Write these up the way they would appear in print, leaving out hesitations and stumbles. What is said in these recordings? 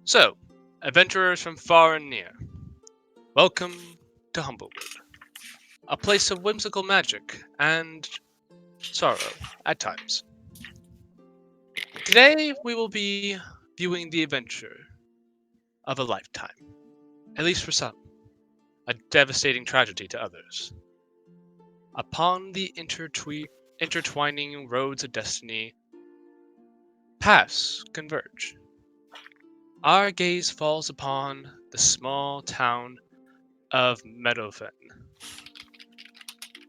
So, adventurers from far and near, welcome to Humblewood, a place of whimsical magic and sorrow at times. Today, we will be viewing the adventure of a lifetime, at least for some, a devastating tragedy to others. Upon the intertwining roads of destiny, paths converge. Our gaze falls upon the small town of Meadowfen.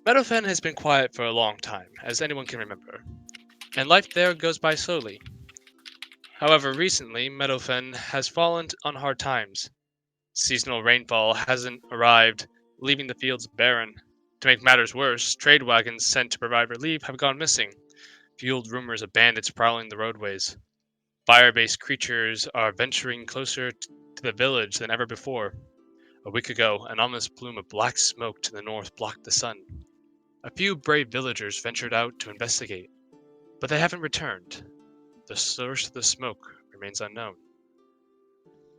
Meadowfen has been quiet for a long time, as anyone can remember, and life there goes by slowly. However, recently, Meadowfen has fallen on hard times. Seasonal rainfall hasn't arrived, leaving the fields barren. To make matters worse, trade wagons sent to provide relief have gone missing, fueled rumors of bandits prowling the roadways. Fire-based creatures are venturing closer to the village than ever before. A week ago, an ominous plume of black smoke to the north blocked the sun. A few brave villagers ventured out to investigate, but they haven't returned. The source of the smoke remains unknown.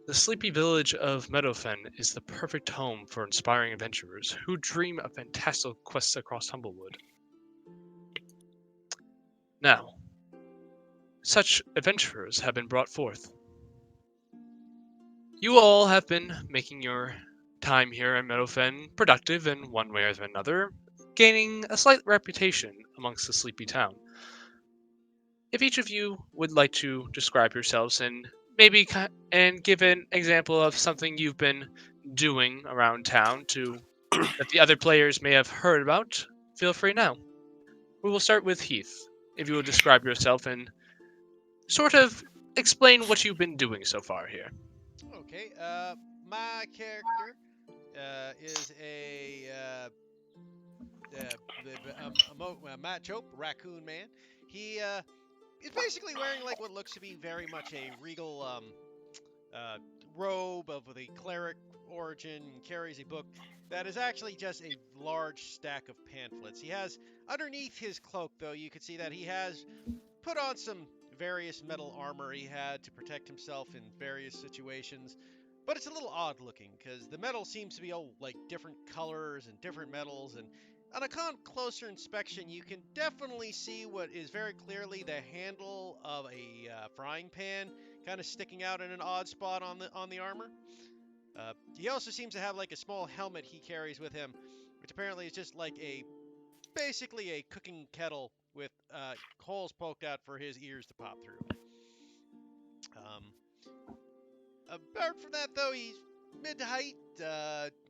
The sleepy village of Meadowfen is the perfect home for inspiring adventurers who dream of fantastical quests across Humblewood. Now, such adventurers have been brought forth. You all have been making your time here in Meadowfen productive in one way or another, gaining a slight reputation amongst the sleepy town. If each of you would like to describe yourselves and and give an example of something you've been doing around town to that the other players may have heard about, feel free now. We will start with Heath. If you will describe yourself and sort of explain what you've been doing so far here. Okay, my character is a machope raccoon man. He is basically wearing like what looks to be very much a regal uh, robe of the cleric origin, and carries a book that is actually just a large stack of pamphlets. He has underneath his cloak, though, you can see that he has put on some various metal armor he had to protect himself in various situations. But it's a little odd looking because the metal seems to be all like different colors and different metals. And on a closer inspection, you can definitely see what is very clearly the handle of a frying pan, kind of sticking out in an odd spot on the armor. He also seems to have like a small helmet he carries with him, which apparently is just like a basically a cooking kettle with holes poked out for his ears to pop through. Um, Apart from that, though, he's mid height,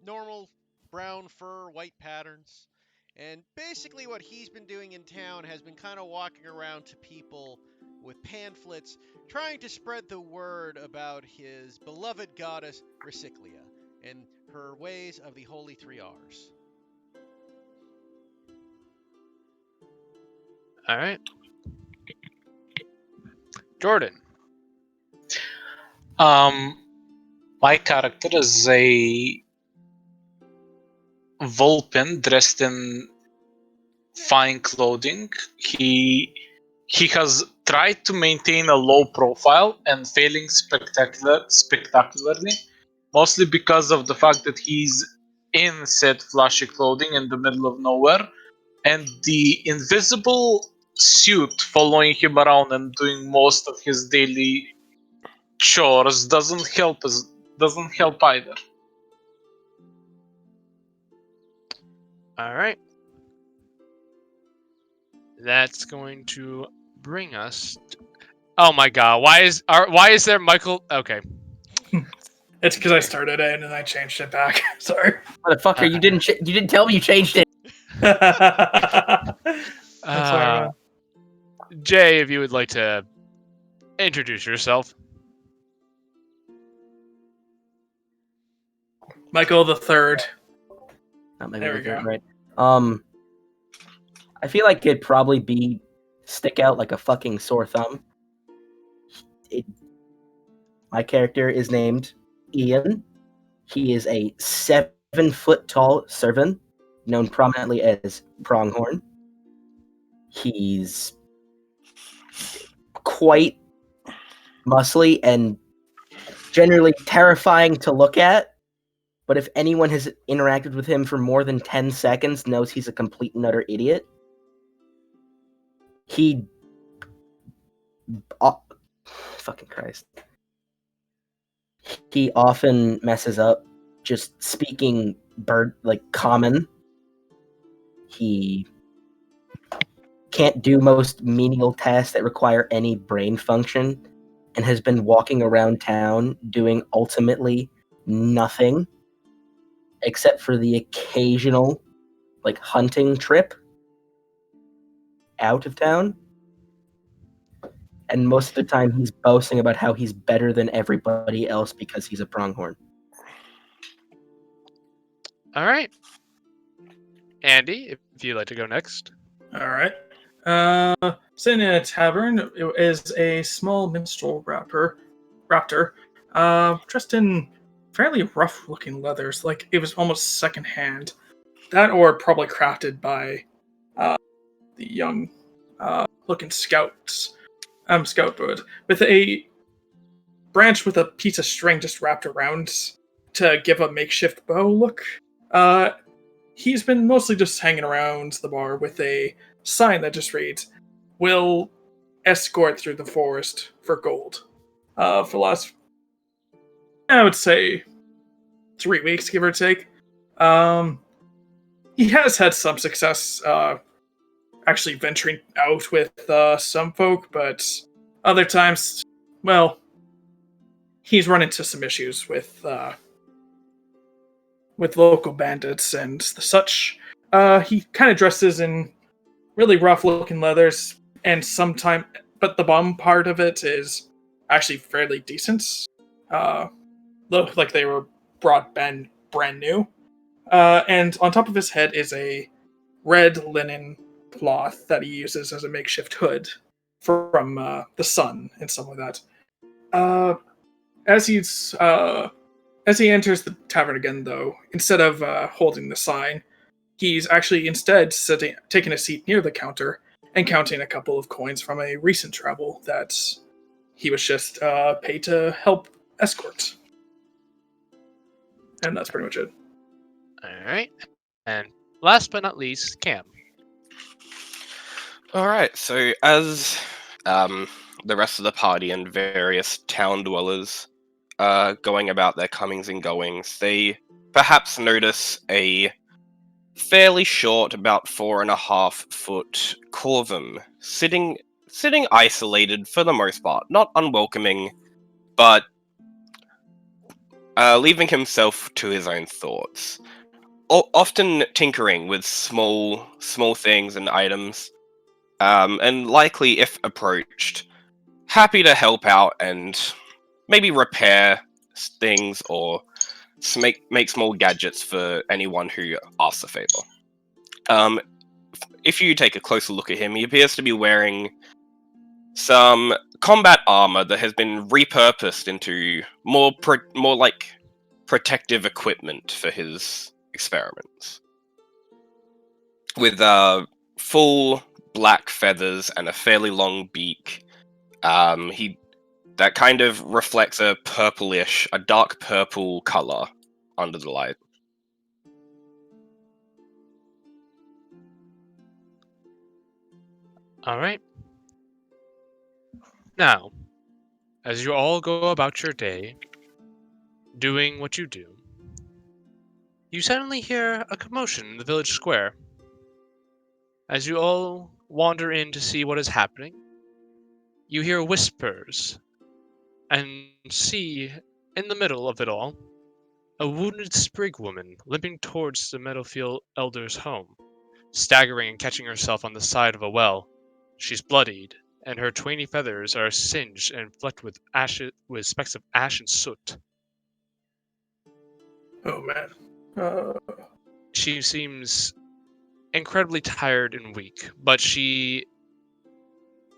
normal brown fur, white patterns. And basically, what he's been doing in town has been kind of walking around to people with pamphlets, trying to spread the word about his beloved goddess Recyclia and her ways of the Holy Three R's. All right, Jordan. Um, my character is a Vulpin dressed in fine clothing. He has tried to maintain a low profile and failing spectacularly, mostly because of the fact that he's in said flashy clothing in the middle of nowhere, and the invisible suit following him around and doing most of his daily chores doesn't help either. All right, that's going to bring us. Oh my God! Why is there Michael? Okay. It's because I started it and then I changed it back. Sorry. Motherfucker, you didn't tell me you changed it. That's sorry, man. Jay, if you would like to introduce yourself. Michael the Third. Not maybe There we go. right. I feel like it'd probably be stick out like a fucking sore thumb. My character is named Ian. He is a 7-foot tall servant, known prominently as Pronghorn. He's quite muscly and generally terrifying to look at, but if anyone has interacted with him for more than 10 seconds, knows he's a complete and utter idiot. He... fucking Christ. He often messes up just speaking common. He can't do most menial tasks that require any brain function, and has been walking around town doing ultimately nothing except for the occasional hunting trip out of town. And most of the time he's boasting about how he's better than everybody else because he's a pronghorn. All right. Andy, if you'd like to go next. All right. Sitting in a tavern is a small minstrel raptor, dressed in fairly rough-looking leathers, like it was almost secondhand. That or probably crafted by the young looking scouts. Scoutwood, with a branch with a piece of string just wrapped around to give a makeshift bow look. He's been mostly just hanging around the bar with a sign that just reads, "Will escort through the forest for gold." For the last, I would say, 3 weeks, give or take. He has had some success actually venturing out with some folk, but other times, well, he's run into some issues with local bandits and the such. He kind of dresses in really rough-looking leathers, and but the bum part of it is actually fairly decent. Look like they were brought brand new. And on top of his head is a red linen cloth that he uses as a makeshift hood from the sun and stuff like that. As he enters the tavern again, though, instead of holding the sign, he's actually instead taking a seat near the counter and counting a couple of coins from a recent travel that he was just paid to help escort. And that's pretty much it. All right. And last but not least, Cam. All right. So as the rest of the party and various town dwellers going about their comings and goings, they perhaps notice a fairly short, about 4.5-foot corvum sitting isolated for the most part, not unwelcoming, but leaving himself to his own thoughts. Often tinkering with small things and items, and likely, if approached, happy to help out and maybe repair things or make small gadgets for anyone who asks a favor. If you take a closer look at him, he appears to be wearing some combat armor that has been repurposed into more like protective equipment for his experiments, with full black feathers and a fairly long beak. That kind of reflects a dark purple color under the light. All right. Now, as you all go about your day, doing what you do, you suddenly hear a commotion in the village square. As you all wander in to see what is happening, you hear whispers and see, in the middle of it all, a wounded sprig woman limping towards the Meadowfield elder's home, staggering and catching herself on the side of a well. She's bloodied, and her twainy feathers are singed and flecked with specks of ash and soot. Oh man. She seems incredibly tired and weak, but she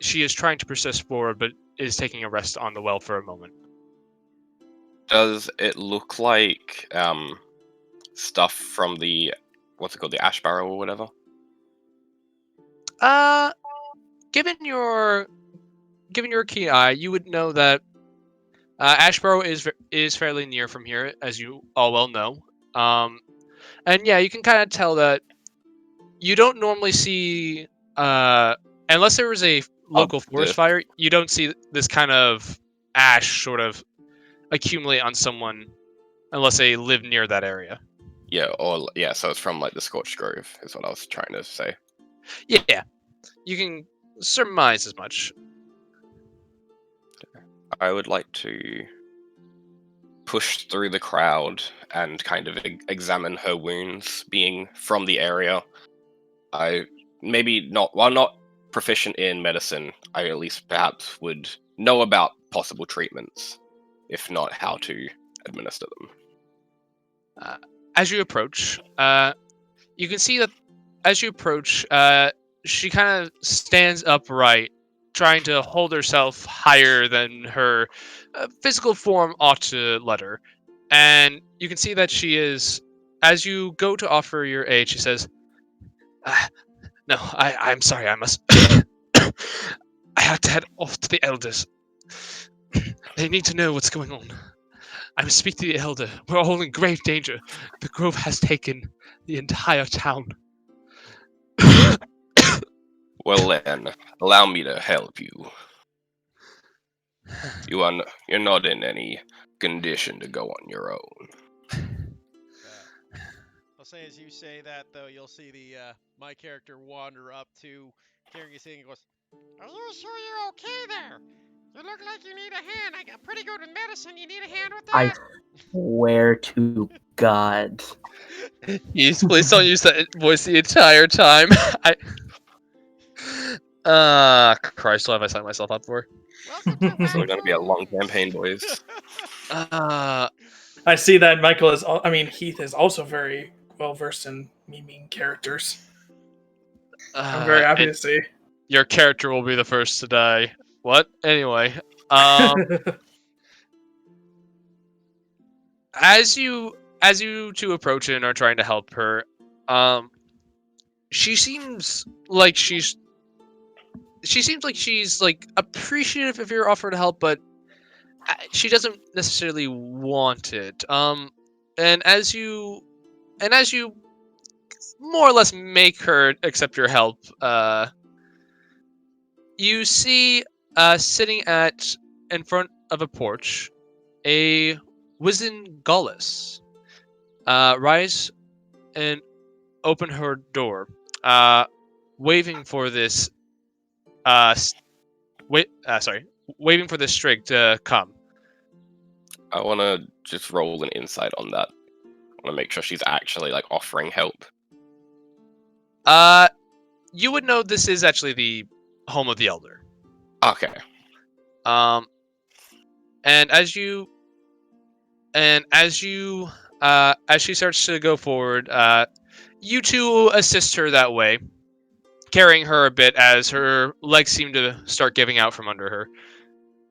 is trying to persist forward, but is taking a rest on the well for a moment. Does it look like stuff from the what's it called, the ash barrel or whatever? Given your keen eye, you would know that Ashborough is fairly near from here, as you all well know. And yeah, you can kind of tell that you don't normally see, unless there was a local forest this. fire, you don't see this kind of ash sort of accumulate on someone unless they live near that area. Yeah, or yeah, so it's from like the Scorched Grove, is what I was trying to say. Yeah, you can surmise as much. I would like to push through the crowd and kind of examine her wounds, being from the area. I maybe not, while not proficient in medicine, I at least perhaps would know about possible treatments, if not how to administer them. As you approach, you can see that as you approach, she kind of stands upright, trying to hold herself higher than her physical form ought to let her. And you can see that she is, as you go to offer your aid, she says, "No, I'm sorry, I must. I have to head off to the elders. They need to know what's going on. I must speak to the elder. We're all in grave danger. The grove has taken the entire town." Well then, allow me to help you. You're not in any condition to go on your own. I'll say as you say that though, you'll see the my character wander up to carrying his thing and goes, "Are you sure you're okay there? You look like you need a hand. I got pretty good with medicine. You need a hand with I that?" swear to God. Please don't use that voice the entire time. Christ, what have I signed myself up for? Welcome to It's really going to be a long Raccoons. campaign, boys. I see that Michael is. Heath is also very well versed in memeing characters. I'm very happy And to see. your character will be the first to die. What? Anyway, as you two approach it and are trying to help her, she seems like she's like appreciative if you're offered help, but she doesn't necessarily want it. And as you more or less make her accept your help, you see sitting in front of a porch a wizened Gaullus rise and open her door, waving for this waving for this strig to come. I want to just roll an insight on that. I want to make sure she's actually like offering help. You would know this is actually the home of the elder. Okay. And as she starts to go forward, you two assist her that way, carrying her a bit as her legs seem to start giving out from under her,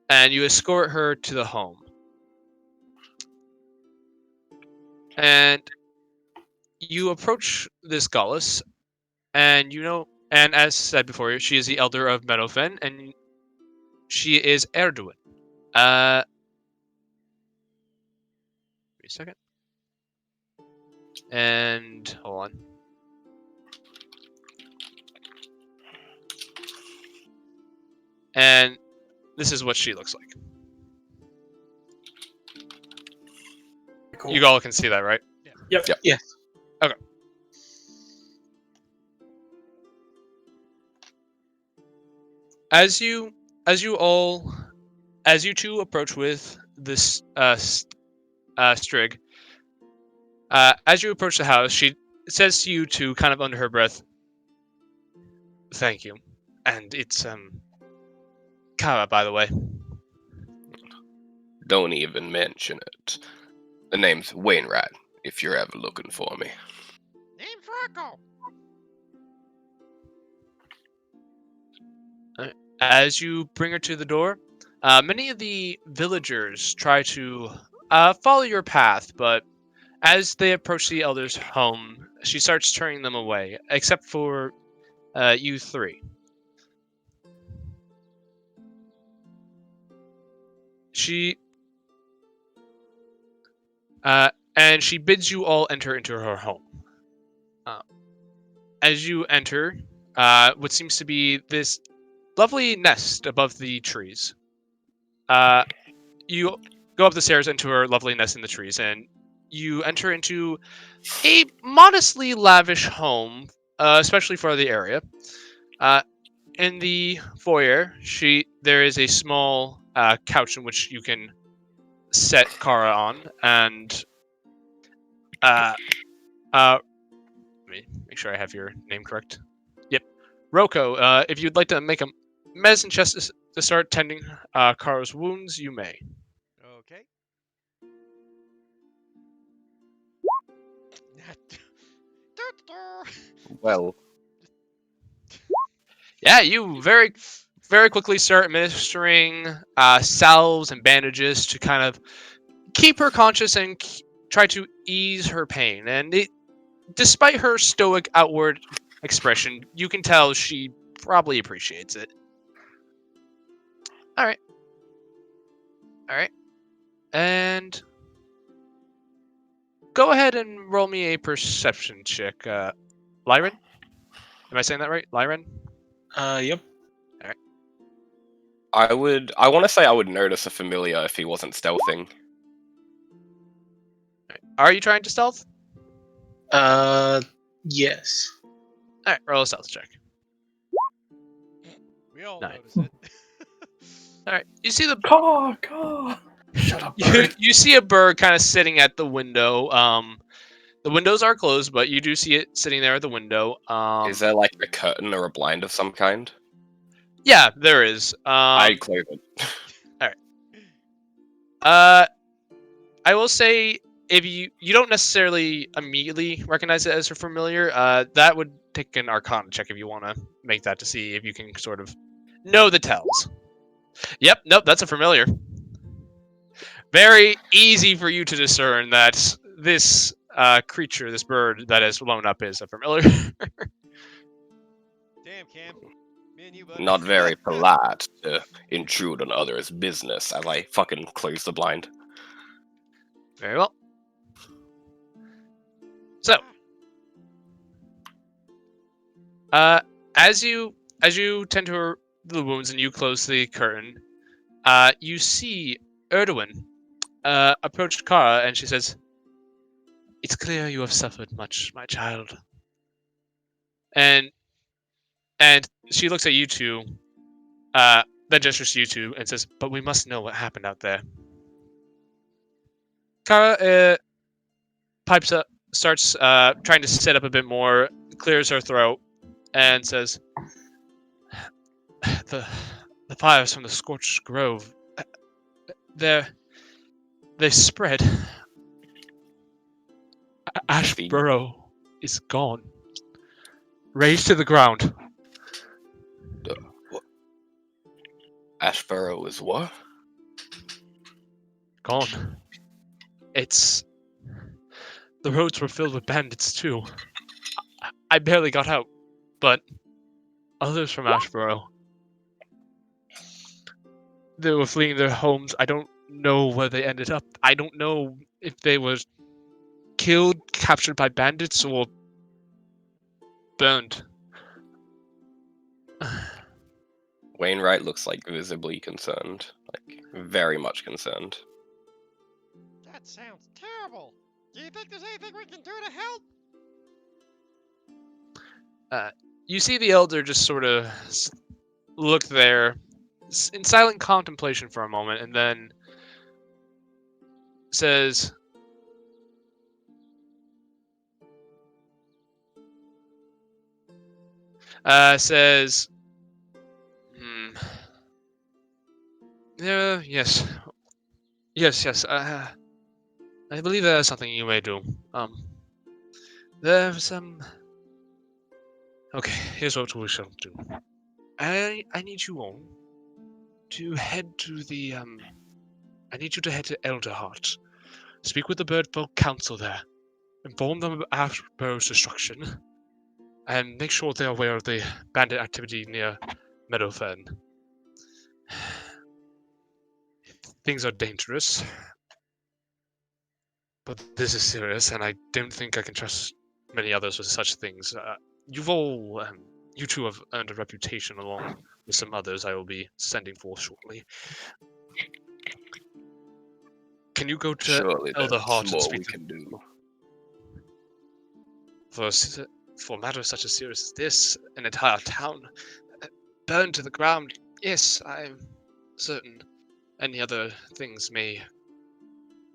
and you escort her to the home. And you approach this Gaullus, and and as said before, she is the elder of Meadowfen, and she is Erduin. Give me a second. And hold on. And this is what she looks like. Cool. You all can see that, right? Yep. Yep. Yes. Okay. As you two approach with this Strig, as you approach the house, she says to you two, kind of under her breath, "Thank you," and it's Kara, by the way. Don't even mention it. The name's Wainwright, if you're ever looking for me. Name's Rocco. As you bring her to the door, many of the villagers try to follow your path, but as they approach the elder's home, she starts turning them away, except for you three. She and she bids you all enter into her home. As you enter, what seems to be this lovely nest above the trees. You go up the stairs into her lovely nest in the trees, and you enter into a modestly lavish home, especially for the area. In the foyer, there is a small couch in which you can set Kara on, and uh, let me make sure I have your name correct. Yep, Roko. If you'd like to make a medicine chest to start tending Kara's wounds, you may. Okay. Well, Yeah, you very quickly start administering salves and bandages to kind of keep her conscious and try to ease her pain. And despite her stoic outward expression, you can tell she probably appreciates it. All right. And go ahead and roll me a perception check. Lyran? Am I saying that right? Lyran? Yep. I want to say I would notice a familiar if he wasn't stealthing. Are you trying to stealth? Yes. All right, roll a stealth check. We all 9. notice it. All right, you see the Caw. Shut up, bird. you see a bird kind of sitting at the window. The windows are closed, but you do see it sitting there at the window. Is there like a curtain or a blind of some kind? Yeah, there is. I close it. I will say if you don't necessarily immediately recognize it as a familiar, that would take an Arcana check if you want to make that to see if you can sort of know the tells. Yep, nope, that's a familiar. Very easy for you to discern that this creature, this bird that has blown up, is a familiar. Damn, Cam. Me and you, buddy. Not very polite to intrude on others' business as I fucking close the blind. Very well. So, as you tend to the wounds and you close the curtain, you see Erdogan approach Kara, and she says, "It's clear you have suffered much, my child." And she looks at you two, then gestures to you two, and says, "But we must know what happened out there." Kara pipes up, starts trying to sit up a bit more, clears her throat, and says, "The fires from the scorched grove, they spread. Ashborough is gone, razed to the ground." What? Ashborough is what? Gone. The roads were filled with bandits too. I barely got out, but others from Ashborough, they were fleeing their homes. I don't know where they ended up. I don't know if they were killed, captured by bandits, or burned. Wainwright looks like visibly concerned. Like, very much concerned. That sounds terrible. Do you think there's anything we can do to help? You see the elder just sort of look there in silent contemplation for a moment, and then says, Yes. Yes. I believe there's something you may do. There's Okay, here's what we shall do. I need you all to head to the I need you to head to Elderheart. Speak with the Birdfolk Council there. Inform them of Ashborough's destruction. And make sure they're aware of the bandit activity near Meadowfen. Things are dangerous. But this is serious, and I don't think I can trust many others with such things. You two have earned a reputation along with some others I will be sending for shortly. Can you go to Surely Elder there's Heart and more speak we to can do. for matters such as serious as this, an entire town burned to the ground? Yes, I'm certain any other things may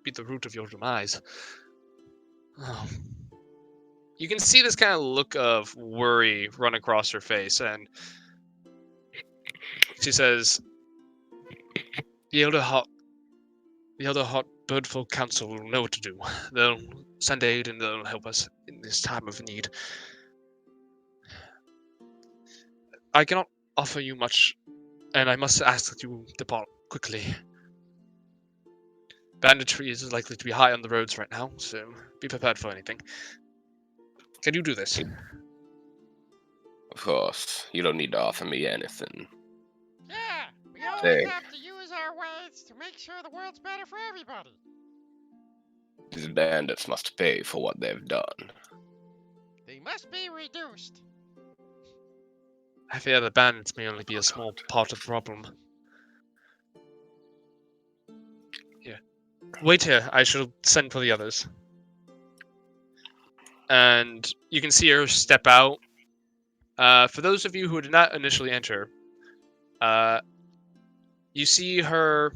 be the root of your demise. Oh. You can see this kind of look of worry run across her face, and she says, "The Elder Heart, the Elder Heart Birdfolk Council will know what to do. They'll send aid and they'll help us in this time of need. I cannot offer you much, and I must ask that you depart quickly. Banditry is likely to be high on the roads right now, so be prepared for anything. Can you do this?" Of course, you don't need to offer me anything. Yeah, we always Hey. have to use our ways to make sure the world's better for everybody. These bandits must pay for what they've done. They must be reduced. I fear the bandits may only be a small part of the problem. Here. Wait here, I shall send for the others. And you can see her step out. For those of you who did not initially enter, you see her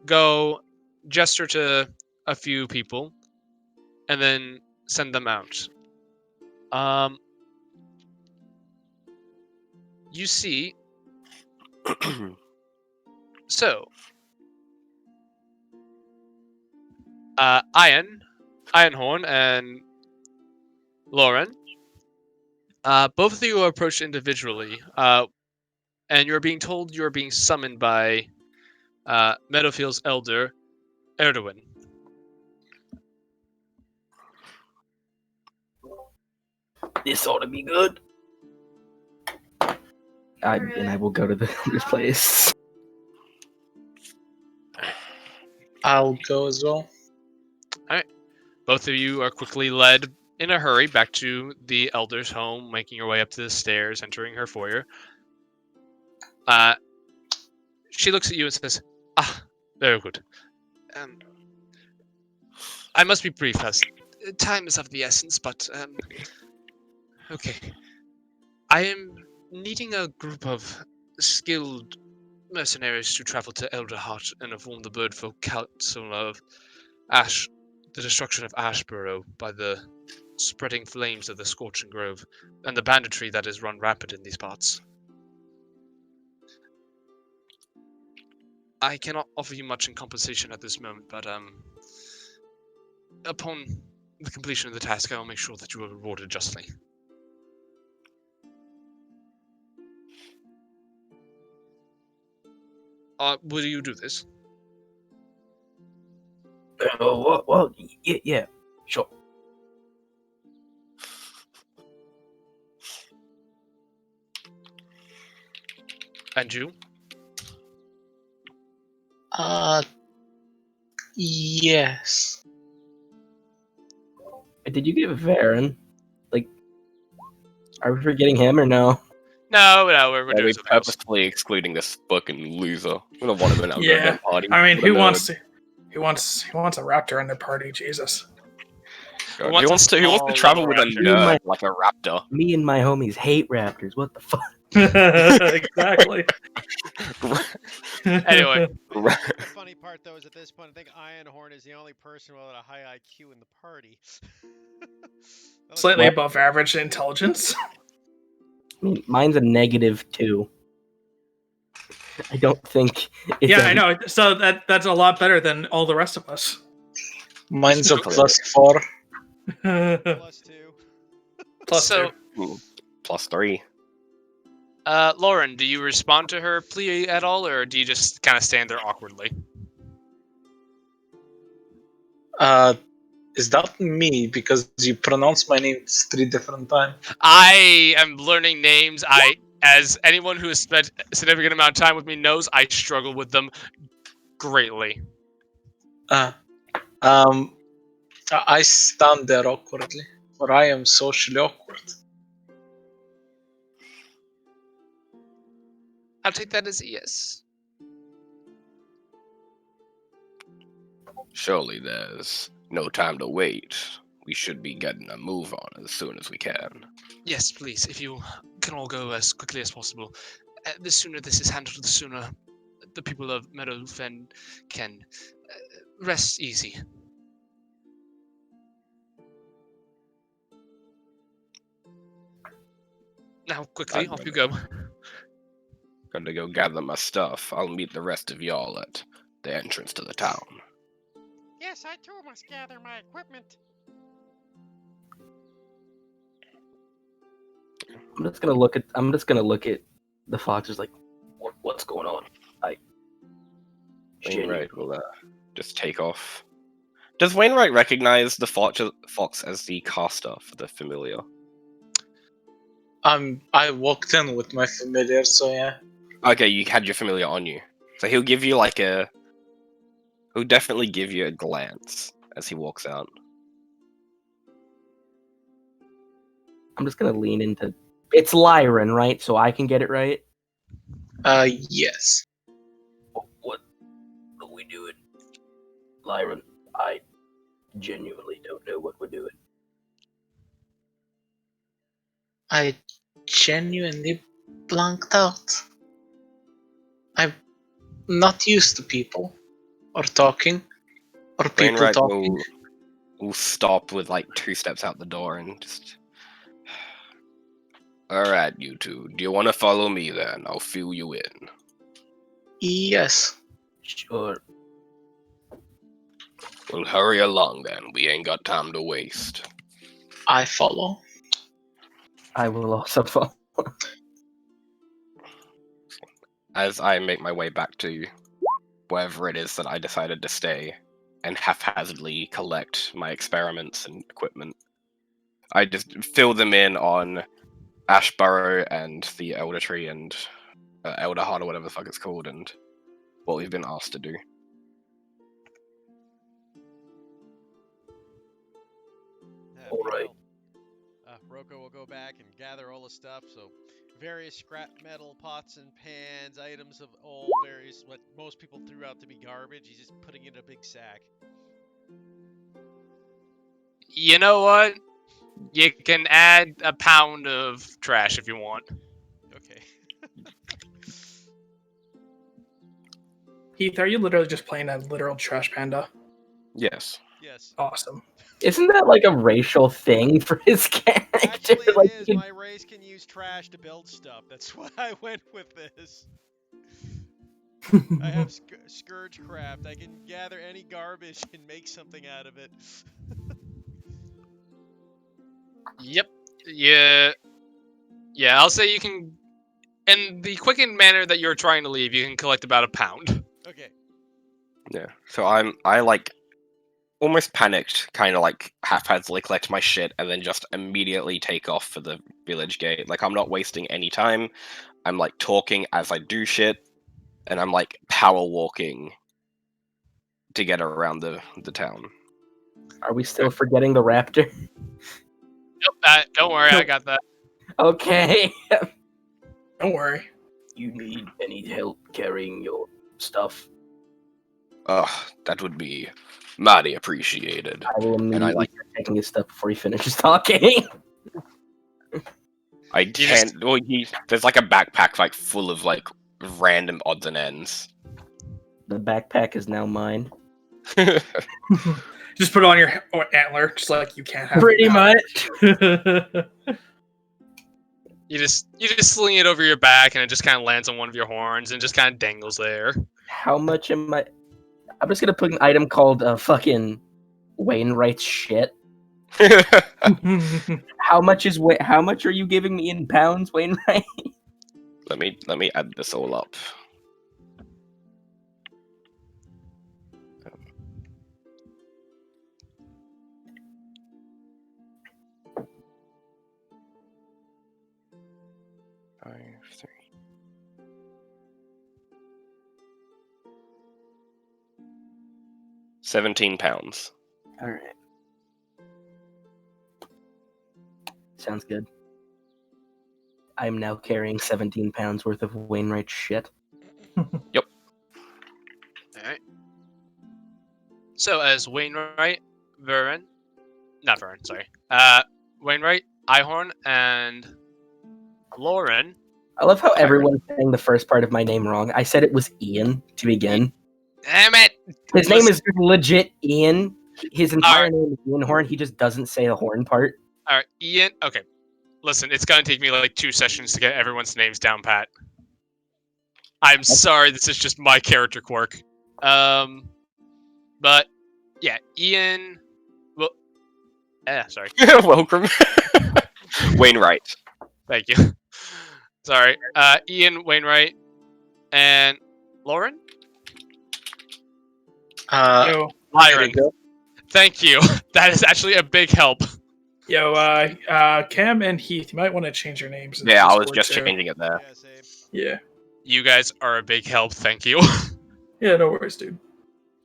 go gesture to a few people and then send them out. You see, so Ironhorn, and Lauren, both of you are approached individually, and you're being told you're being summoned by Meadowfield's elder, Erdogan. This ought to be good. And I will go to this place. I'll go as well. Both of you are quickly led in a hurry back to the elder's home, making your way up to the stairs, entering her foyer. She looks at you and says, "Ah, very good. I must be brief, as time is of the essence, but, okay. I am needing a group of skilled mercenaries to travel to Elderheart and inform the Birdfolk Council of the destruction of Ashborough by the spreading flames of the Scorching Grove, and the banditry that is run rampant in these parts. I cannot offer you much in compensation at this moment, but upon the completion of the task, I will make sure that you are rewarded justly." Will you do this? Well, yeah, sure. And you? Yes. Did you give Varen? Like, are we forgetting him or no? No, we're Are doing we something else. purposefully excluding this fucking loser? We don't want him in our Yeah, goddamn party. I mean, What a who nerd. wants a raptor in their party? Jesus. God, Who Who wants a wants to small travel with a raptor? nerd like a raptor? Me and my homies hate raptors. What the fuck? Exactly. Anyway, The funny part, though, is at this point, I think Ironhorn is the only person with a high IQ in the party. Slightly above average intelligence. I mean, mine's a -2. I don't think it's Yeah, I know. So that's a lot better than all the rest of us. Mine's a +4. +2. Plus so, 2. +3. Lauren, do you respond to her plea at all, or do you just kind of stand there awkwardly? Is that me? Because you pronounce my name 3 different times. I am learning names. As anyone who has spent a significant amount of time with me knows, I struggle with them greatly. I stand there awkwardly, for I am socially awkward. I'll take that as a yes. Surely there's no time to wait. We should be getting a move on as soon as we can. Yes, please, if you can all go as quickly as possible. The sooner this is handled, the sooner the people of Meadowfen can rest easy. Now, quickly, I'm off you gonna, go. gonna go gather my stuff. I'll meet the rest of y'all at the entrance to the town. Yes, I too must gather my equipment. I'm just gonna look at the foxes like, what's going on? Wainwright will just take off. Does Wainwright recognize the fox as the caster for the familiar? I walked in with my familiar, so yeah. Okay, you had your familiar on you. So he'll give you like a... He'll definitely give you a glance as he walks out. I'm just gonna lean into. It's Lyran, right? So I can get it right. Yes. What are we doing, Lyran? I genuinely don't know what we're doing. I genuinely blanked out. I'm not used to people, or talking, or people Wainwright talking. will stop with like 2 steps out the door and just... Alright, you two. Do you want to follow me then? I'll fill you in. Yes. Sure. Well, hurry along then. We ain't got time to waste. I follow. I will also follow. As I make my way back to wherever it is that I decided to stay and haphazardly collect my experiments and equipment, I just fill them in on Ashburrow and the Elder Tree and Elder Heart or whatever the fuck it's called and what we've been asked to do. All right. Roko will go back and gather all the stuff. So, various scrap metal pots and pans, items of all various what most people threw out to be garbage. He's just putting it in a big sack. You know what? You can add a pound of trash if you want. Okay. Heath, are you literally just playing a literal trash panda? Yes. Yes. Awesome. Isn't that like a racial thing for his character? Actually, it Like, is. you can- My race can use trash to build stuff. That's why I went with this. I have Scourge Craft. I can gather any garbage and make something out of it. Yep. Yeah. Yeah, I'll say you can. In the quickened manner that you're trying to leave, you can collect about a pound. Okay. Yeah. So I like almost panicked, kind of like haphazardly collect my shit and then just immediately take off for the village gate. Like I'm not wasting any time. I'm like talking as I do shit, and I'm like power walking to get around the town. Are we still forgetting the raptor? Nope, don't worry, I got that. Okay. Don't worry. You need any help carrying your stuff? That would be mighty appreciated. I will And immediately start taking his stuff before he finishes talking. I just- can't. Well, there's like a backpack like full of like random odds and ends. The backpack is now mine. Just put it on your antler, just like you can't have. Pretty it now. much. You just sling it over your back, and it just kind of lands on one of your horns, and just kind of dangles there. How much am I? I'm just gonna put an item called fucking Wainwright's shit. How much is How much are you giving me in pounds, Wainwright? let me add this all up. Five, 3. £17. All right. Sounds good. I'm now carrying 17 pounds worth of Wainwright shit. Alright. So as Wainwright, Wainwright, Ihorn, and Lauren. I love how everyone's saying the first part of my name wrong. I said it was Ian to begin. Damn it! His name is legit Ian. His entire Alright. name is Ian Horn. He just doesn't say the horn part. Alright, Ian. Okay. Listen, it's gonna take me like 2 sessions to get everyone's names down pat. I'm sorry, this is just my character quirk. But yeah, Ian. Well, sorry. Welcome. Wainwright. Thank you. Sorry. Ian, Wainwright, and Lauren. Yo, Myron. Thank you. That is actually a big help. Cam and Heath, you might want to change your names. in Yeah, I was Discord, just too. changing it there. Yeah, same. Yeah. You guys are a big help. Thank you. Yeah, no worries, dude.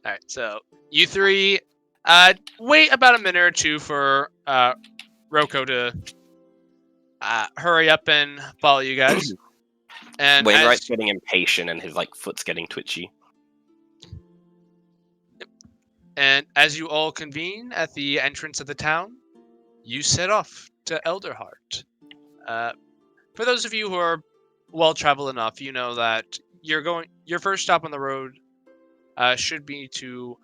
All right, so you three, wait about a minute or two for Roko to hurry up and follow you guys. And Wainwright's getting impatient and his foot's getting twitchy. as you all convene at the entrance of the town, you set off to Elderheart. For those of you who are well traveled enough, you know that your first stop on the road should be to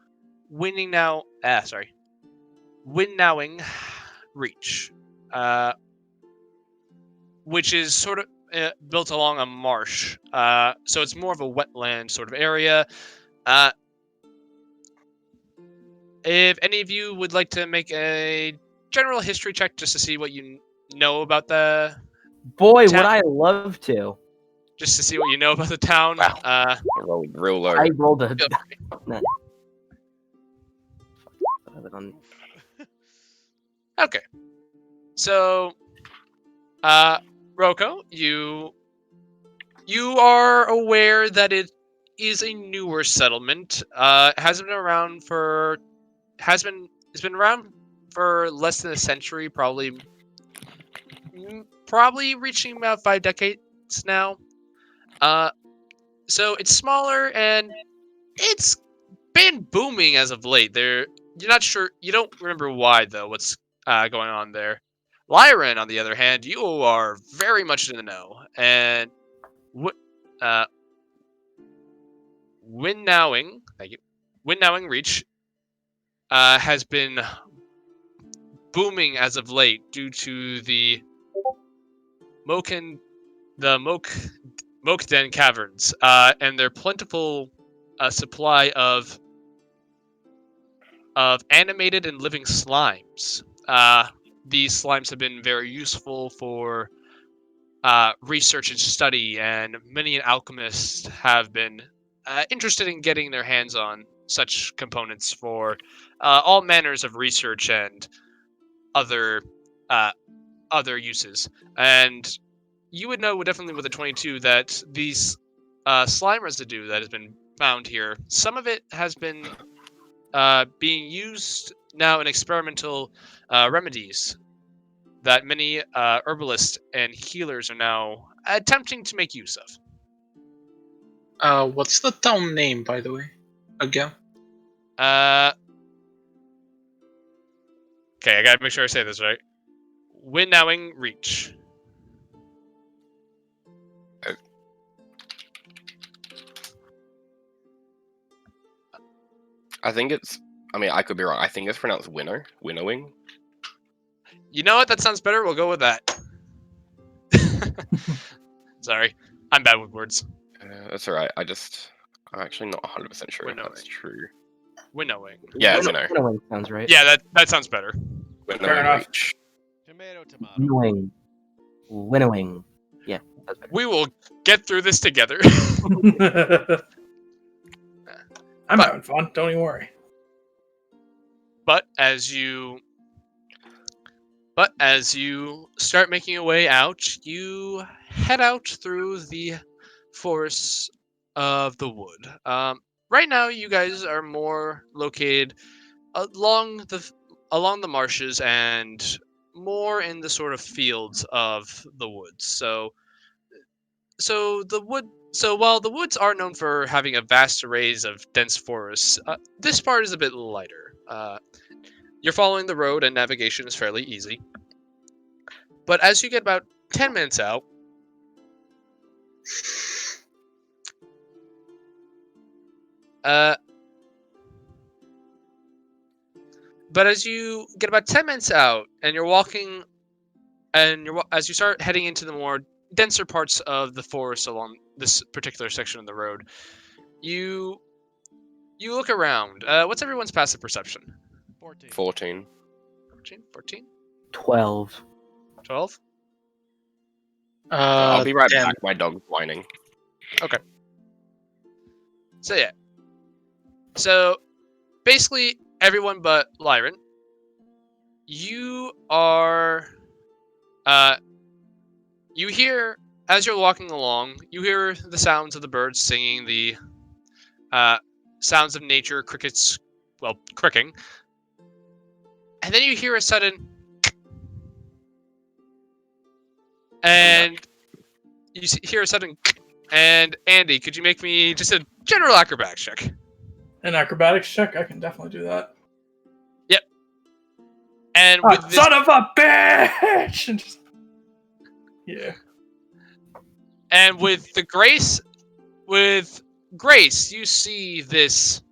Winnowing Reach, which is sort of built along a marsh. So it's more of a wetland sort of area. If any of you would like to make a general history check just to see what you know about the Boy, Town. would I love to. just to see what you know about the town. Wow. I rolled real low. I rolled a. Go. Nah. I have it on- Okay. So, Roko, you are aware that it is a newer settlement. It's been around for less than a century, probably reaching about 5 decades now. So it's smaller and it's been booming as of late. You're not sure, you don't remember why though. What's going on there? Lyran, on the other hand, you are very much in the know, and Winnowing, thank you, Winnowing Reach has been booming as of late due to the Mokden caverns and their plentiful supply of animated and living slimes. These slimes have been very useful for research and study, and many alchemists have been interested in getting their hands on such components for all manners of research and other uses. And you would know definitely with the 22 that these slime residue that has been found here, some of it has been being used now in experimental remedies that many herbalists and healers are now attempting to make use of. What's the town name, by the way? Again? Okay, I gotta make sure I say this right. Winnowing Reach. I think it's. I mean, I could be wrong. I think it's pronounced winnowing. You know what? That sounds better. We'll go with that. Sorry, I'm bad with words. That's alright. I'm actually not 100% sure if Winnowing. that's true. Winnowing. Yeah, Winnowing sounds right. Yeah, that sounds better. Winnowing enough. Reach. Tomato. Winnowing. Yeah, that's better. We will get through this together. I'm having fun. Don't even worry. But as you start making your way out, you head out through the forests of the wood. Right now, you guys are more located along the marshes and more in the sort of fields of the woods. So while the woods are known for having a vast arrays of dense forests, this part is a bit lighter. You're following the road and navigation is fairly easy. But as you get about 10 minutes out, as you're walking, and as you start heading into the more denser parts of the forest along this particular section of the road, you look around. What's everyone's passive perception? 14. 14. 14? 12. 12? I'll be right 10. back. My dog's whining. So yeah. So basically everyone but Lyran, you are you hear, as you're walking along, you hear the sounds of the birds singing, the sounds of nature, crickets, well, cricking. And then you hear a sudden and hear a sudden and Andy, could you make me just a general acrobatics check? An acrobatics check? I can definitely do that. And with this, Son of a bitch! And just- yeah. and with grace, you see this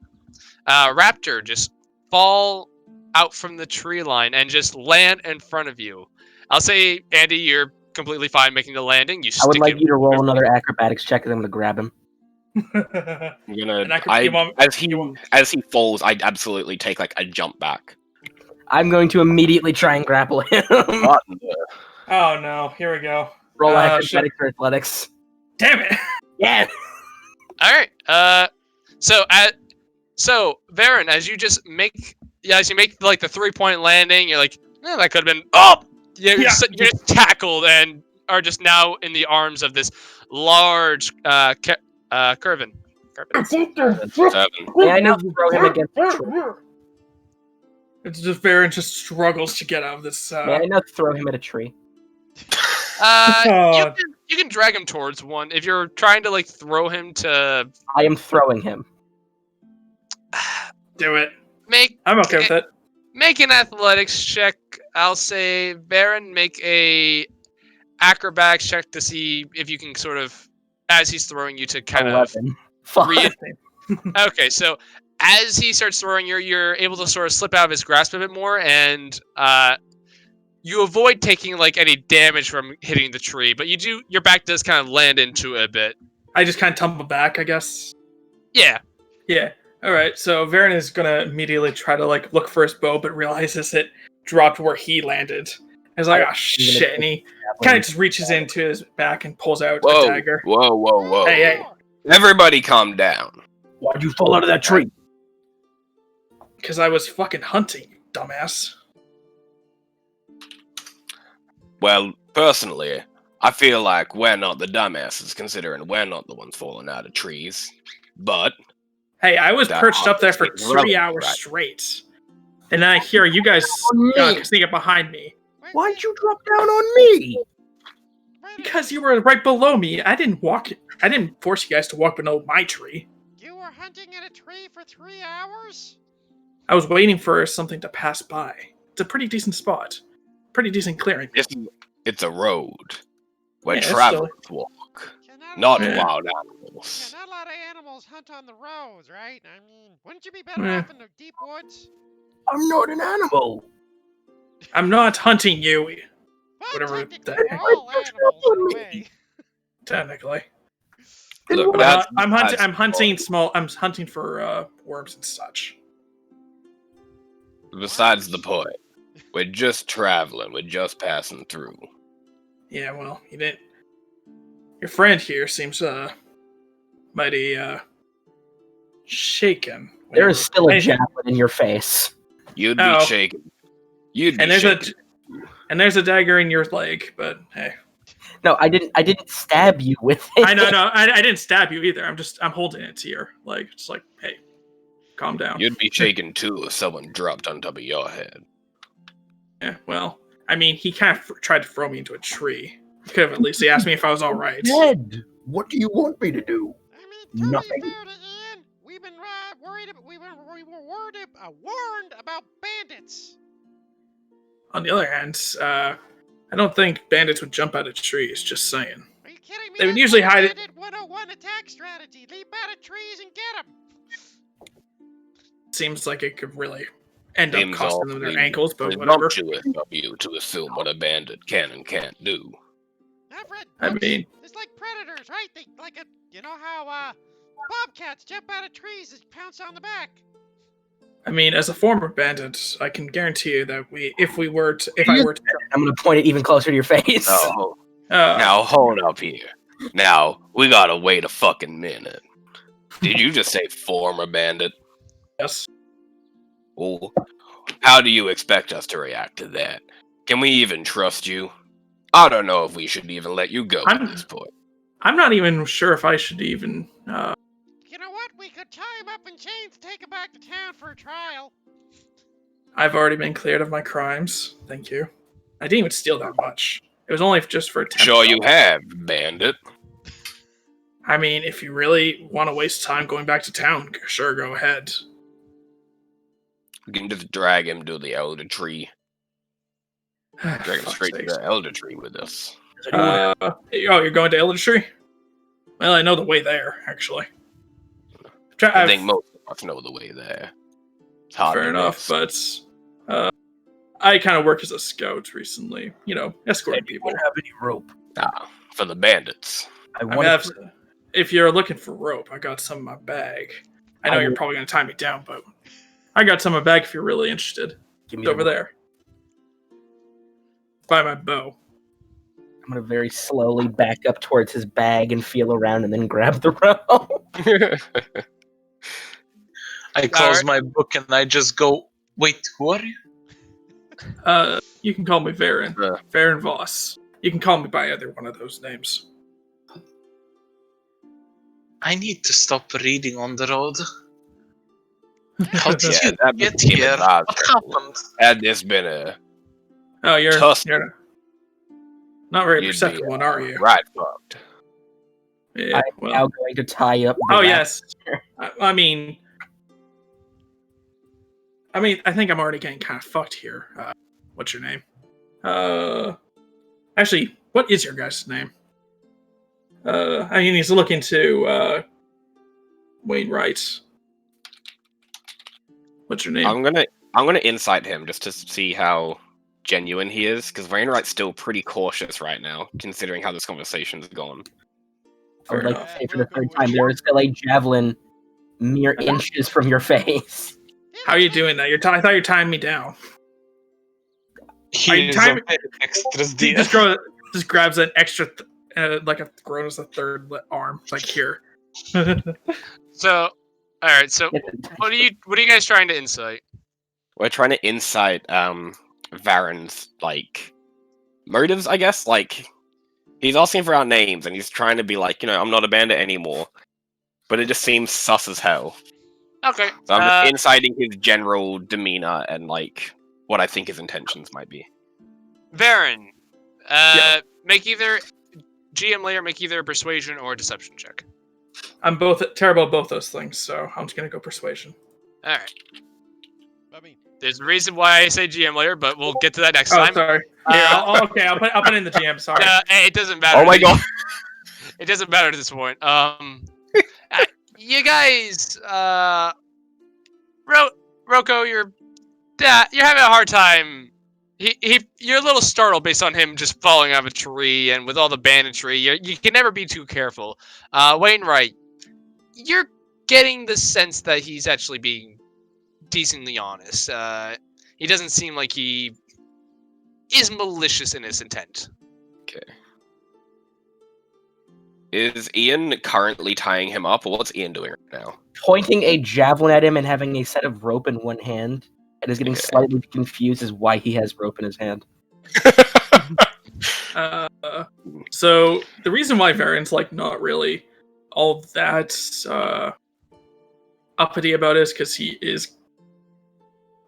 raptor just fall out from the tree line and just land in front of you. I'll say, Andy, you're completely fine making the landing. You I would stick like it you to roll another acrobatics check, and I'm gonna grab him. I'm gonna. And you want- As he falls, I absolutely take like a jump back. I'm going to immediately try and grapple him. What the- Oh no, here we go. Roll shit. acrobatics for athletics. Damn it! Yeah. All right. So Varen, as you make like the 3-point landing, you're like, that could have been. Oh, you're just tackled and are just now in the arms of this large Curvin. Seven. May I now throw him against the tree? It's just Varen just struggles to get out of this. May I now throw him at a tree? You can drag him towards one if you're trying to like throw him to. I am throwing him. Do it. Make I'm okay with it. Make an athletics check. I'll say, Varen, make a acrobatics check to see if you can sort of, as he's throwing you, to kind 11. Fuck. of. Okay, so as he starts throwing you, you're able to sort of slip out of his grasp a bit more, and you avoid taking like any damage from hitting the tree, but your back does kind of land into it a bit. I just kind of tumble back, I guess. Yeah. Yeah. All right. So Varen is gonna immediately try to like look for his bow, but realizes it dropped where he landed. He's like, "Oh shit!" And he kind of just reaches into his back and pulls out a dagger. Whoa. Hey. Everybody calm down. Why'd you fall out of that tree? Because I was fucking hunting, dumbass. Well, personally, I feel like we're not the dumbasses, considering we're not the ones falling out of trees. But Hey, I was that perched up there for obviously 3 relevant, hours right? straight, and then I hear you guys sneak up behind me. Why'd you drop down on me? Because you were right below me. I didn't force you guys to walk below my tree. You were hunting in a tree for 3 hours? I was waiting for something to pass by. It's a pretty decent spot. Pretty decent clearing. It's a road where Yeah, it's travelers walk, not wild animals. Yeah, not a lot of animals hunt on the roads, right? I mean, wouldn't you be better Yeah. off in the deep woods? I'm not an animal. I'm not hunting you, Well, Whatever technically, the we're heck. all animals in a way. technically. Look, But, that's I'm besides hunting the small. I'm hunting for worms and such. point. Besides the point, we're just traveling. We're just passing through. Yeah, well, you didn't. Your friend here seems mighty shaken. There is still a Hey, javelin in your face. You'd Oh. be shaking. You'd be And there's shaking. there's a dagger in your leg, but hey, No, I didn't stab you with it. I know, no, I didn't stab you either. I'm holding it to your like, just like, hey, calm down. You'd be shaking too if someone dropped on top of your head. Yeah, well, I mean, he kind of tried to throw me into a tree. He could have at least asked me if I was all right. Dead. What do you want me to do? I mean, to Nothing. be fair to Ian, we've been worried. We were warned about bandits. On the other hand, I don't think bandits would jump out of trees. Just saying. Are you kidding me? They would That's usually like hide it- Bandit 101 attack strategy. Leap out of trees and get them. Seems like it could really end up Seems costing them their awfully ankles, but whatever. presumptuous of you to assume what a bandit can and can't do. I've read I books. mean- It's like predators, right? They you know how bobcats jump out of trees and pounce on the back. I mean, as a former bandit, I can guarantee you that if I were to, I'm gonna point it even closer to your face. Oh, uh, now hold up here. Now, we gotta wait a fucking minute. Did you just say former bandit? yes, Well, how do you expect us to react to that? Can we even trust you? I don't know if we should even let you go at this point. I'm not even sure if I should even. You know what? We could tie him up in chains and take him back to town for a trial. I've already been cleared of my crimes. Thank you. I didn't even steal that much. It was only just for attempt. Sure you have, bandit. I mean, if you really want to waste time going back to town, sure, go ahead. We can just drag him to the elder tree. Drag him Fuck's straight to sakes. the elder tree with us. Oh, you're going to Elder Tree? Well, I know the way there, actually. I think most of us know the way there. It's hard Fair to enough, miss. but I kind of work as a scout recently. You know, escorting Do you people. have any rope? Ah, for the bandits. I I want mean, to. if you're looking for rope, I got some in my bag. I know I you're will- probably going to tie me down, but I got some in my bag if you're really interested. Give me It's the over rope. there. By my bow. I'm gonna very slowly back up towards his bag and feel around, and then grab the rope. I close Alright. my book and I just go, wait, who are you? You can call me Varen. Uh. Varen Voss. You can call me by either one of those names. I need to stop reading on the road. How did Yeah, you that get became here? advisable. What happened? Had this been a Oh, you're Tusker, not very you'd perceptive be, one, are you? right fucked. Yeah, I'm well, now going to tie up. The oh last- yes. I mean, I think I'm already getting kind of fucked here. What's your name? Actually, what is your guy's name? I mean, he's looking to Wainwright. What's your name? I'm gonna insight him just to see how genuine he is, because Wainwright's still pretty cautious right now, considering how this conversation's gone. I would Fair like enough. to say for the third time, there is still a javelin mere inches from your face. How are you doing that? I thought you were tying me down. He Are you is timing- a very extras He dear. just grabs an extra, like a grows a third arm. Like here. So, all right. So, what are you guys trying to insight? We're trying to insight Varen's like motives, I guess. Like he's asking for our names and he's trying to be like, I'm not a bandit anymore. But it just seems sus as hell. Okay. So I'm just inciting his general demeanor and like what I think his intentions might be. Varen, Yeah. make either GM layer, make either a persuasion or a deception check. I'm both terrible at both those things, so I'm just gonna go persuasion. All right. I mean, There's a reason why I say GM layer, but we'll get to that next Oh, time. sorry. Here, okay, I'll put in the GM. Sorry. Hey, it doesn't matter. Oh my god! It doesn't matter at this point. You guys, Rocco, you're having a hard time. You're a little startled based on him just falling out of a tree, and with all the banditry, you can never be too careful. Wainwright, you're getting the sense that he's actually being decently honest. He doesn't seem like he is malicious in his intent. Okay. Is Ian currently tying him up, or what's Ian doing right now? Pointing a javelin at him and having a set of rope in one hand, and is getting Okay. slightly confused as why he has rope in his hand. So the reason why Varen's like not really all that uppity about it is because he is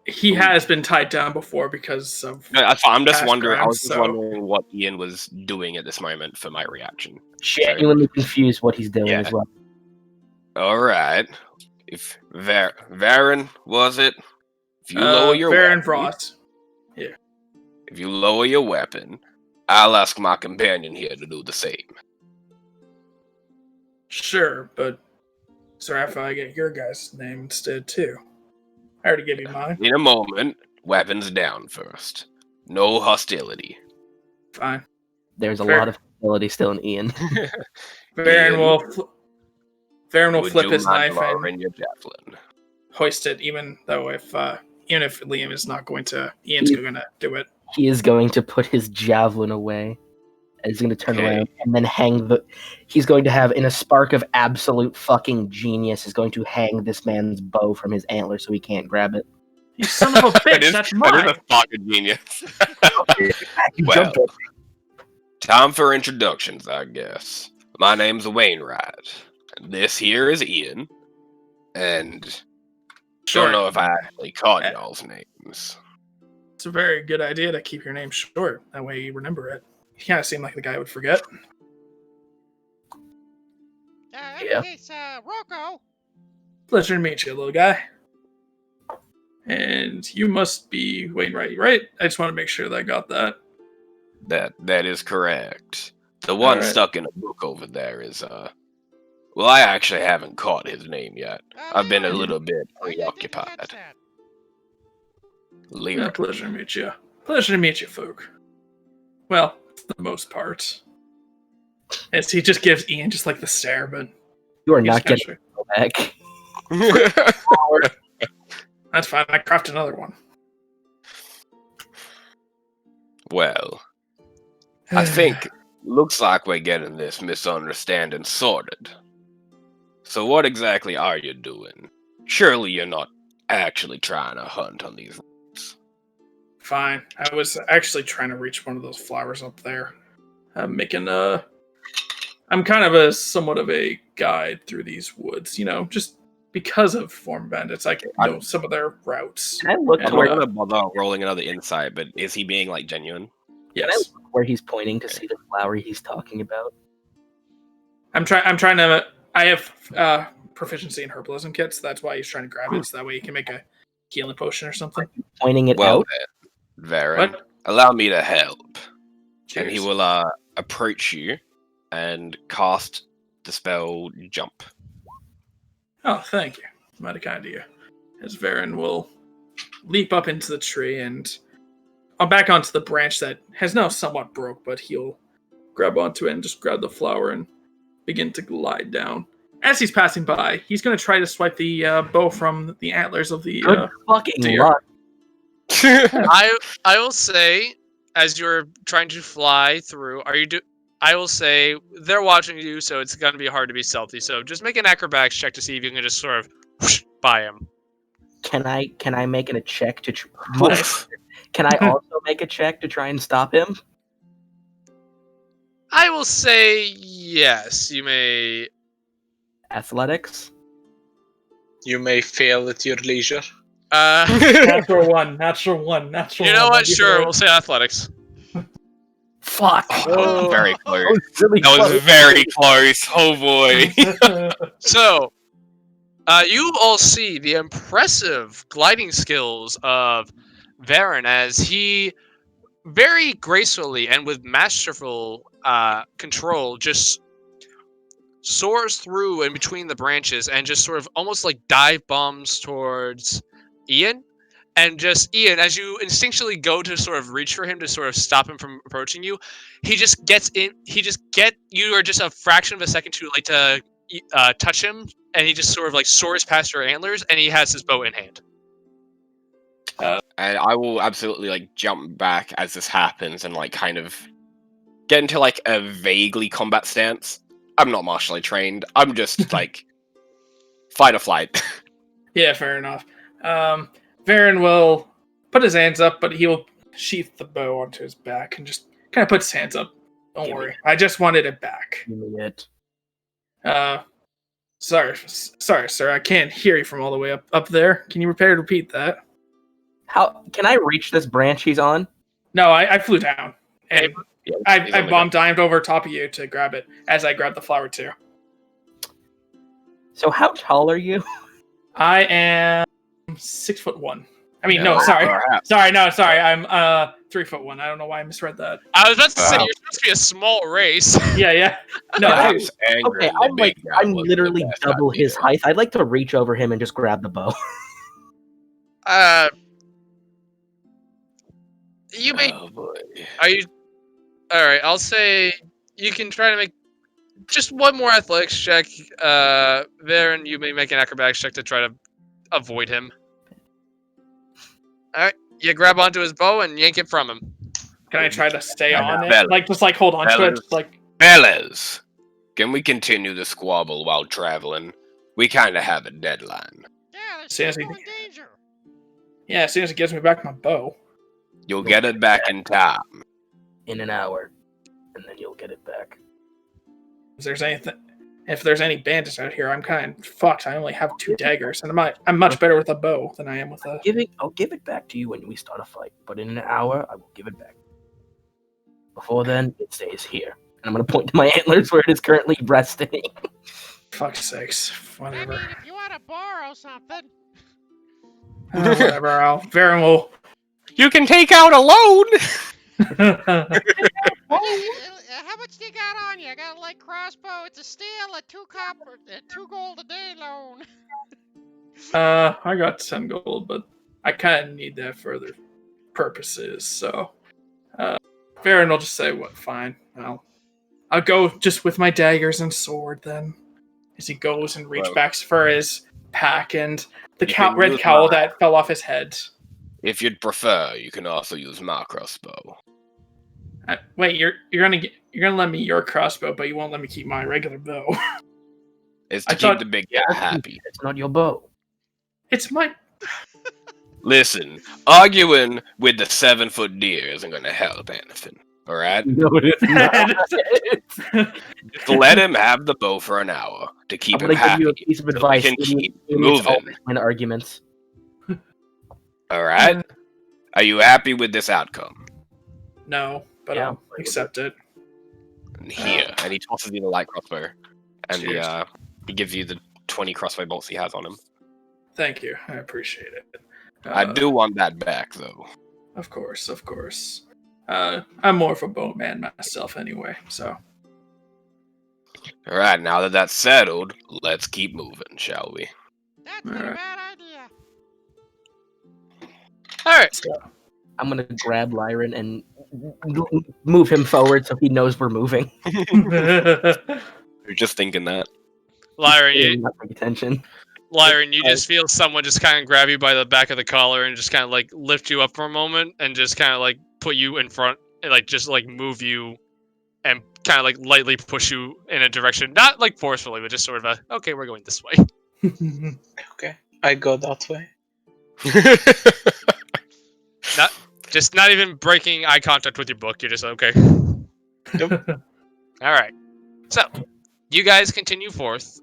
He has been tied down before because of. No, that's fine. I'm just past wondering. I crimes, was just so- wondering what Ian was doing at this moment for my reaction. Genuinely confused what he's doing Yeah. as well. All right. If Varen was it? If you lower your Baron weapon, Frost. if you lower your weapon, I'll ask my companion here to do the same. Sure, but sorry if I get your guy's name instead too. I already gave you mine. In a moment, weapons down first. No hostility. Fine. There's a Fair. lot of ability still in Ian. Baron Ian, will would flip you his mind knife and lowering your javelin? hoist it, even if Liam is not going to. Ian's going to do it. He is going to put his javelin away. And he's going to turn Okay. around and then hang the. He's going to have, in a spark of absolute fucking genius, is going to hang this man's bow from his antler so he can't grab it. You son of a bitch! That is That's mine. a fucking genius. You Well, jumped up. time for introductions, I guess. My name's Wainwright. And this here is Ian. And Sure. don't know if I actually caught y'all's names. It's a very good idea to keep your name short. That way you remember it. You kind of seem like the guy would forget. Yeah. It's Rocco. Pleasure to meet you, little guy. And you must be Wainwright, right? I just want to make sure that I got that. That is correct. The one Alright. stuck in a book over there is well, I actually haven't caught his name yet. I've been a little bit preoccupied. Yeah, Lyra. pleasure to meet you. Pleasure to meet you, folk. Well, for the most part. As he just gives Ian just like the stare, but You are he's not kinda getting sure. it back. That's fine. I craft another one. Well, I think looks like we're getting this misunderstanding sorted. So what exactly are you doing? Surely you're not actually trying to hunt on these roads. Fine. I was actually trying to reach one of those flowers up there. I'm kind of a somewhat of a guide through these woods, just because of Form Bandits. I know some of their routes. Can I look And, to I'm where, not gonna bother rolling another insight, but is he being like genuine? Yes. where he's pointing to see the flower he's talking about? I'm trying to. I have proficiency in herbalism kits. So that's why he's trying to grab it. So that way he can make a healing potion or something. Pointing it Well out. then, Varen, What? allow me to help. And he Cheers. will approach you and cast the spell Jump. Oh, thank you. Mighty kind of you. As Varen will leap up into the tree and back onto the branch that has now somewhat broke, but he'll grab onto it and just grab the flower and begin to glide down. As he's passing by, he's going to try to swipe the bow from the antlers of the. Good fucking dear. luck. I will say, as you're trying to fly through, I will say they're watching you, so it's gonna be hard to be stealthy. So just make an acrobatics check to see if you can just sort of whoosh by him. Can I make it a check to? Nice. Can I also make a check to try and stop him? I will say yes. You may. Athletics. You may fail at your leisure. Natural one. You know what? Sure, we'll say athletics. Fuck. Oh. Very close. Really That was close. very close. Oh boy. So, you all see the impressive gliding skills of Varen as he very gracefully and with masterful control just soars through in between the branches and just sort of almost like dive bombs towards Ian. And just Ian, as you instinctually go to sort of reach for him to sort of stop him from approaching you, he just gets in. You are just a fraction of a second too late to touch him, and he just sort of like soars past your antlers, and he has his bow in hand. And I will absolutely like jump back as this happens and like kind of get into like a vaguely combat stance. I'm not martially trained. I'm just like fight or flight. Yeah, fair enough. Varen will put his hands up, but he'll sheath the bow onto his back and just kind of put his hands up. Don't Give me worry, I just wanted it back. Give me it. Sorry, sir. I can't hear you from all the way up there. Can you repeat that? How can I reach this branch he's on? No, I flew down. And Yeah, he's I on the bomb dived over top of you to grab it as I grabbed the flower too. So how tall are you? I am 6'1". I mean, No, no, sorry. perhaps. Sorry. I'm 3'1". I don't know why I misread that. I was about to say Wow. you're supposed to be a small race. Yeah. No, Perhaps Okay, angering I'm the like big guy I'm wasn't literally the best double his idea. height. I'd like to reach over him and just grab the bow. You may. Oh boy. Are you? All right. I'll say you can try to make just one more athletics check. There, and you may make an acrobatics check to try to avoid him. All right. You grab onto his bow and yank it from him. can I try to stay on it? Fellas. Like just like hold on to it, Fellas. just like Fellas, can we continue the squabble while traveling? We kind of have a deadline. Yeah, there's See, as he- people in danger. yeah. As soon as he gives me back my bow, You'll get it back in time. In an hour, and then you'll get it back. if there's any bandits out here, I'm kind of fucked. I only have 2 daggers, and I'm much better with a bow than I am with a. I'll give it back to you when we start a fight, but in an hour, I will give it back. Before then, it stays here. And I'm going to point to my antlers where it is currently resting. Fuck's sakes, I whatever. mean, if you want to borrow something. Whatever. Varen will. You can take out a loan. How much do you got on you? I got a light crossbow. It's a steel, a 2 copper, 2 gold a day loan. I got 10 gold, but I kind of need that for other purposes. So, Varen will just say, "What? Fine. I'll go just with my daggers and sword then." As he goes and reach Well- back for his pack and the You can red use cowl mine. that fell off his head. If you'd prefer, you can also use my crossbow. Wait, you're gonna lend me your crossbow, but you won't let me keep my regular bow. It's to I keep thought- the big guy happy. It's not your bow. It's my. Listen, arguing with the 7-foot deer isn't going to help anything. All right, No, it's not. just let him have the bow for an hour to keep I'm him going to give you a happy. piece of so we advice. can Idiots- keep idiots always moving. win arguments. All right, are you happy with this outcome? No, but Yeah, I'll I'm fine with accept it. And here, and he tosses you the light crossbow, and Cheers. he gives you the 20 crossbow bolts he has on him. Thank you. I appreciate it. I do want that back, though. Of course. I'm more of a bowman myself anyway, so. All right, now that that's settled, let's keep moving, shall we? That's not a Alright. bad idea. All right. so I'm going to grab Lyron and move him forward so he knows we're moving. You're just thinking that. Lyron, Not paying attention. you just feel someone just kind of grab you by the back of the collar and just kind of like lift you up for a moment and just kind of like put you in front and like just like move you and kind of like lightly push you in a direction, not like forcefully, but just sort of a okay, we're going this way. Okay, I go that way. Just not even breaking eye contact with your book. You're just okay. Yep. All right. So you guys continue forth.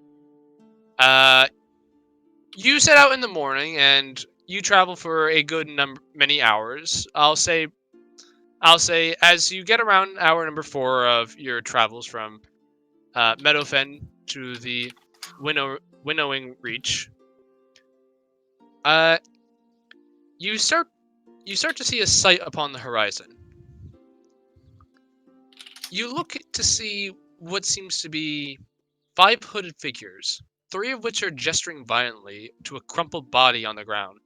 You set out in the morning and you travel for a good many hours. I'll say as you get around hour number 4 of your travels from Meadowfen to the Winnowing Reach, you start to see a sight upon the horizon. You look to see what seems to be 5 hooded figures, 3 of which are gesturing violently to a crumpled body on the ground,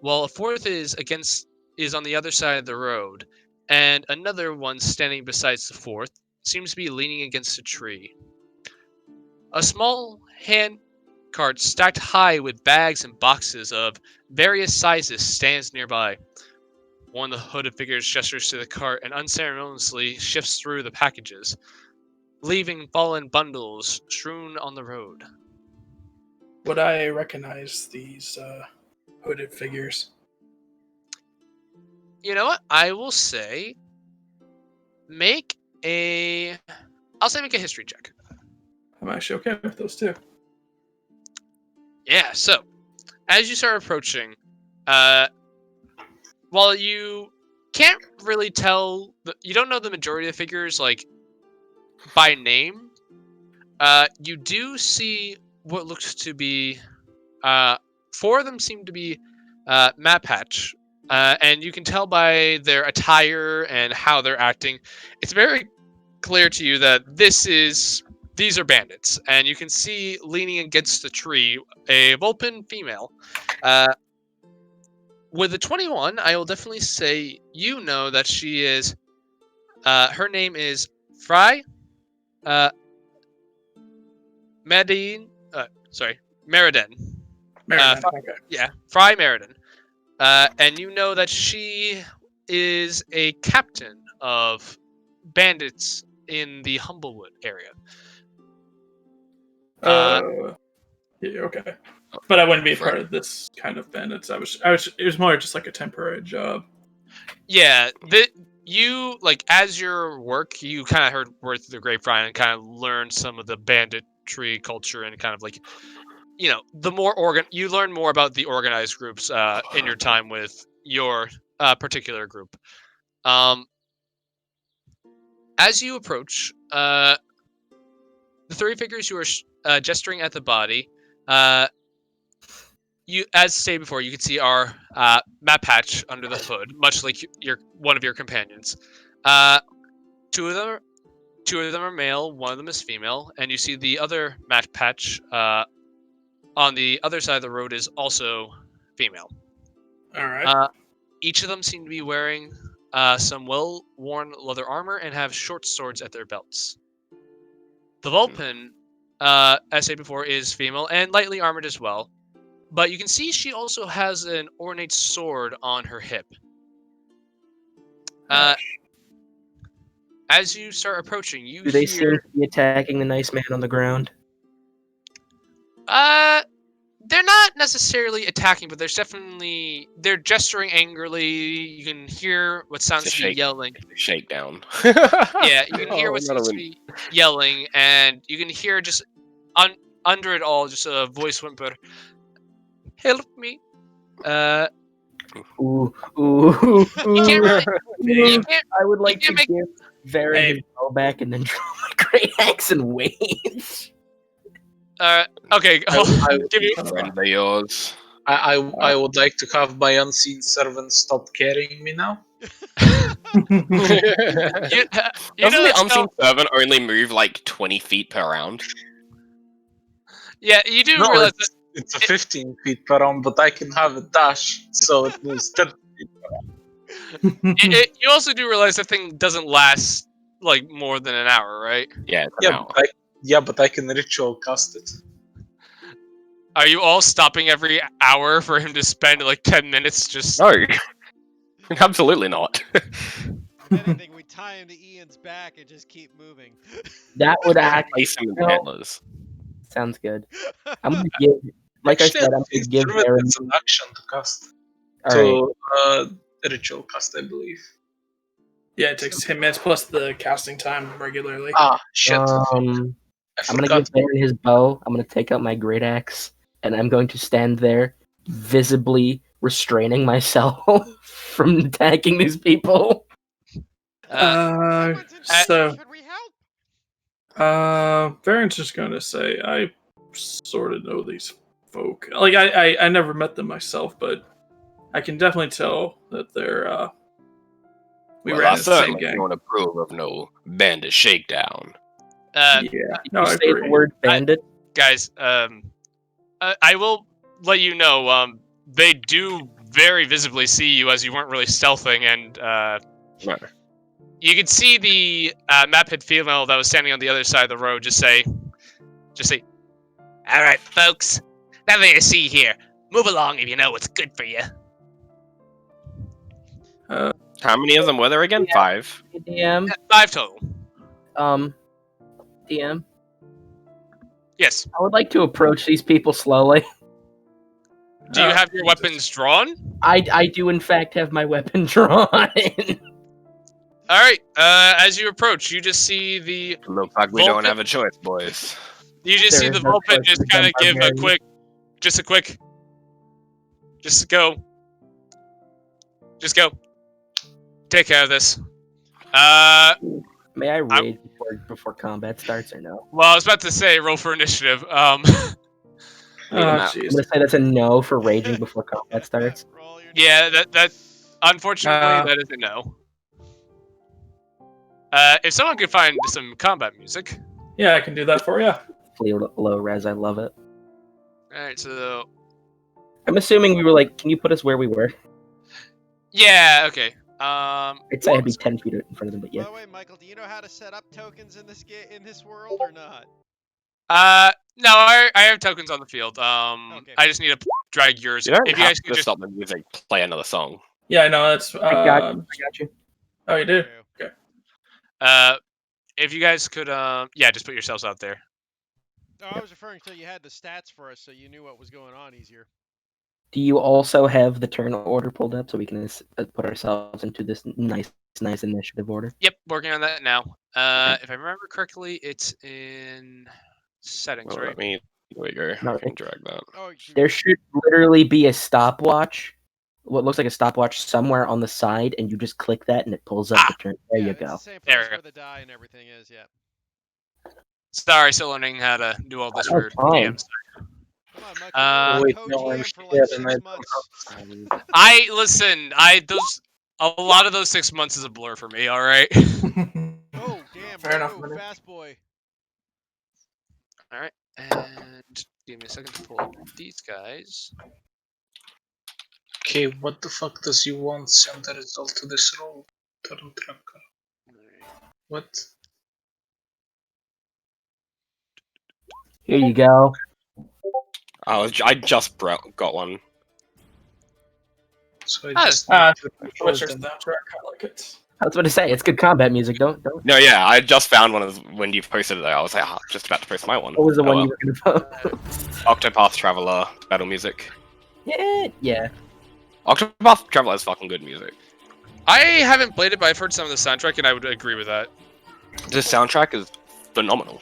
while a 4th is on the other side of the road, and another one standing besides the 4th seems to be leaning against a tree. A small hand cart stacked high with bags and boxes of various sizes stands nearby. One of the hooded figures gestures to the cart and unceremoniously shifts through the packages, leaving fallen bundles strewn on the road. Would I recognize these hooded figures? You know what? I will say make a history check. I'm actually okay with those too. Yeah, so as you start approaching, while you can't really tell, you don't know the majority of the figures like by name. You do see what looks to be 4 of them seem to be Map Hatch, and you can tell by their attire and how they're acting. It's very clear to you that these are bandits, and you can see leaning against the tree a Vulpin female. With a 21, I will definitely say you know that she is. Her name is Fry. Medine. Meriden. Meriden, okay. Yeah, Fry Meriden. And you know that she is a captain of bandits in the Humblewood area. Yeah, okay. But I wouldn't be a Right. part of this kind of bandits. It was more just like a temporary job. Yeah, you like as your work, you kind of heard word through the grapevine and kind of learned some of the banditry culture and kind of like, the more you learn more about the organized groups in your time with your particular group. As you approach, the 3 figures who are gesturing at the body, you, as stated before, you can see our map patch under the hood, much like one of your companions. 2 of them are male, 1 of them is female, and you see the other map patch on the other side of the road is also female. All right. Each of them seem to be wearing some well-worn leather armor and have short swords at their belts. The Vulpin, as said before, is female and lightly armored as well. But you can see she also has an ornate sword on her hip. As you start approaching, you Do they hear... seem to be attacking the nice man on the ground? They're not necessarily attacking, but they're gesturing angrily. You can hear what sounds to be yelling. Shakedown. Yeah, you can hear what another seems to one. be yelling, and you can hear just under it all, just a voice whimper. Help me. Ooh, ooh, You can't really. You ooh. can't. I would like to can't make- give Varen his bow back and then draw my great axe and wave. Okay. Give me. Friend of yours. I would like to have my unseen servant stop carrying me now. You Doesn't know, the unseen servant only move like 20 feet per round? yeah, you do No, realize that. it's a 15 feet per round, but I can have a dash, so it moves 30 feet per round. You also do realize that thing doesn't last like more than an hour, right? Yeah, it's an hour. But I can ritual cast it. Are you all stopping every hour for him to spend like 10 minutes just? No. Absolutely not. If anything, we tie him to Ian's back and just keep moving. That would actually Place him in No. antlers. sounds good. I'm gonna give, like I said, I'm gonna It's give Varen. it's an action to cast. All right. Ritual cast, I believe. Yeah, it takes 10 minutes plus the casting time regularly. Ah, shit. I'm I gonna forgot. give Varen his bow. I'm gonna take out my great axe, and I'm going to stand there, visibly restraining myself from attacking these people. So, Should we help? Varen's just going to say, I sort of know these folk. Like, I never met them myself, but I can definitely tell that they're, we Well, ran I in the same certainly gang. don't approve of no bandit shakedown. Yeah, no, I You say agree. the word bandit. Guys, I will let you know. They do very visibly see you as you weren't really stealthing, and No. you could see the map-head female that was standing on the other side of the road just say, "All right, folks, nothing to see here. Move along if you know what's good for you." How many of them were there again? Yeah. 5. DM. 5 total. DM. Yes. I would like to approach these people slowly. Do you have your weapons drawn? I do in fact have my weapon drawn. All right. As you approach, you just see the Looks like we don't have a choice, boys. see There the is no Vulpin choice just for kind of them give a barbarians. quick, just go. Just go. Take care of this. May I rage before combat starts or no? Well, I was about to say roll for initiative. Oh, map. I'm jeez. gonna say that's a no for raging before combat starts. Roll your Yeah, damage. that unfortunately Uh, that is a no. If someone could find some combat music. Yeah, I can do that for you. Low res, I love it. All right, so I'm assuming we were like, can you put us where we were? yeah, okay. I'd say I'd be 10 feet in front of them, but By yeah. the way, Michael, do you know how to set up tokens in this world or not? No, I have tokens on the field. Okay. I just need to drag yours. You don't If you have guys could to just stop the music, play another song. Yeah, I know. That's. I got you. Oh, you do? True. if you guys could yeah, just put yourselves out there. Oh, I was referring to you had the stats for us, so you knew what was going on easier. Do you also have the turn order pulled up so we can put ourselves into this nice initiative order? Yep, working on that now. If I remember correctly, it's in settings, Well, right? let me. There we go. No, I can drag that. Oh, There should literally be a stopwatch, what looks like a stopwatch somewhere on the side, and you just click that and it pulls up the turn. There yeah, you it's go. the same There place we go. where the die and everything is. Yeah. Sorry, still learning how to do all this Oh, for fine. GMs. Come on, Michael. Wait, you were no, a I'm co-GM for scared like and I 6 don't months. I listen. A lot of those 6 months is a blur for me. All right. Oh, damn. Fair enough, Robo, Manu. fast boy. All right, and give me a second to pull up these guys. Okay, what the fuck does you want send the result to this roll? Turn tracker. What? Here you go. I just got one. So I Ah, just What's your soundtrack? I like it. I was about to say, it's good combat music. Don't. No, yeah, I just found one of when you posted it. I was like, just about to post my one. What was the Oh, one well. you were gonna vote? Octopath Traveler battle music. Yeah. Octopath Traveler is fucking good music. I haven't played it, but I've heard some of the soundtrack, and I would agree with that. The soundtrack is phenomenal.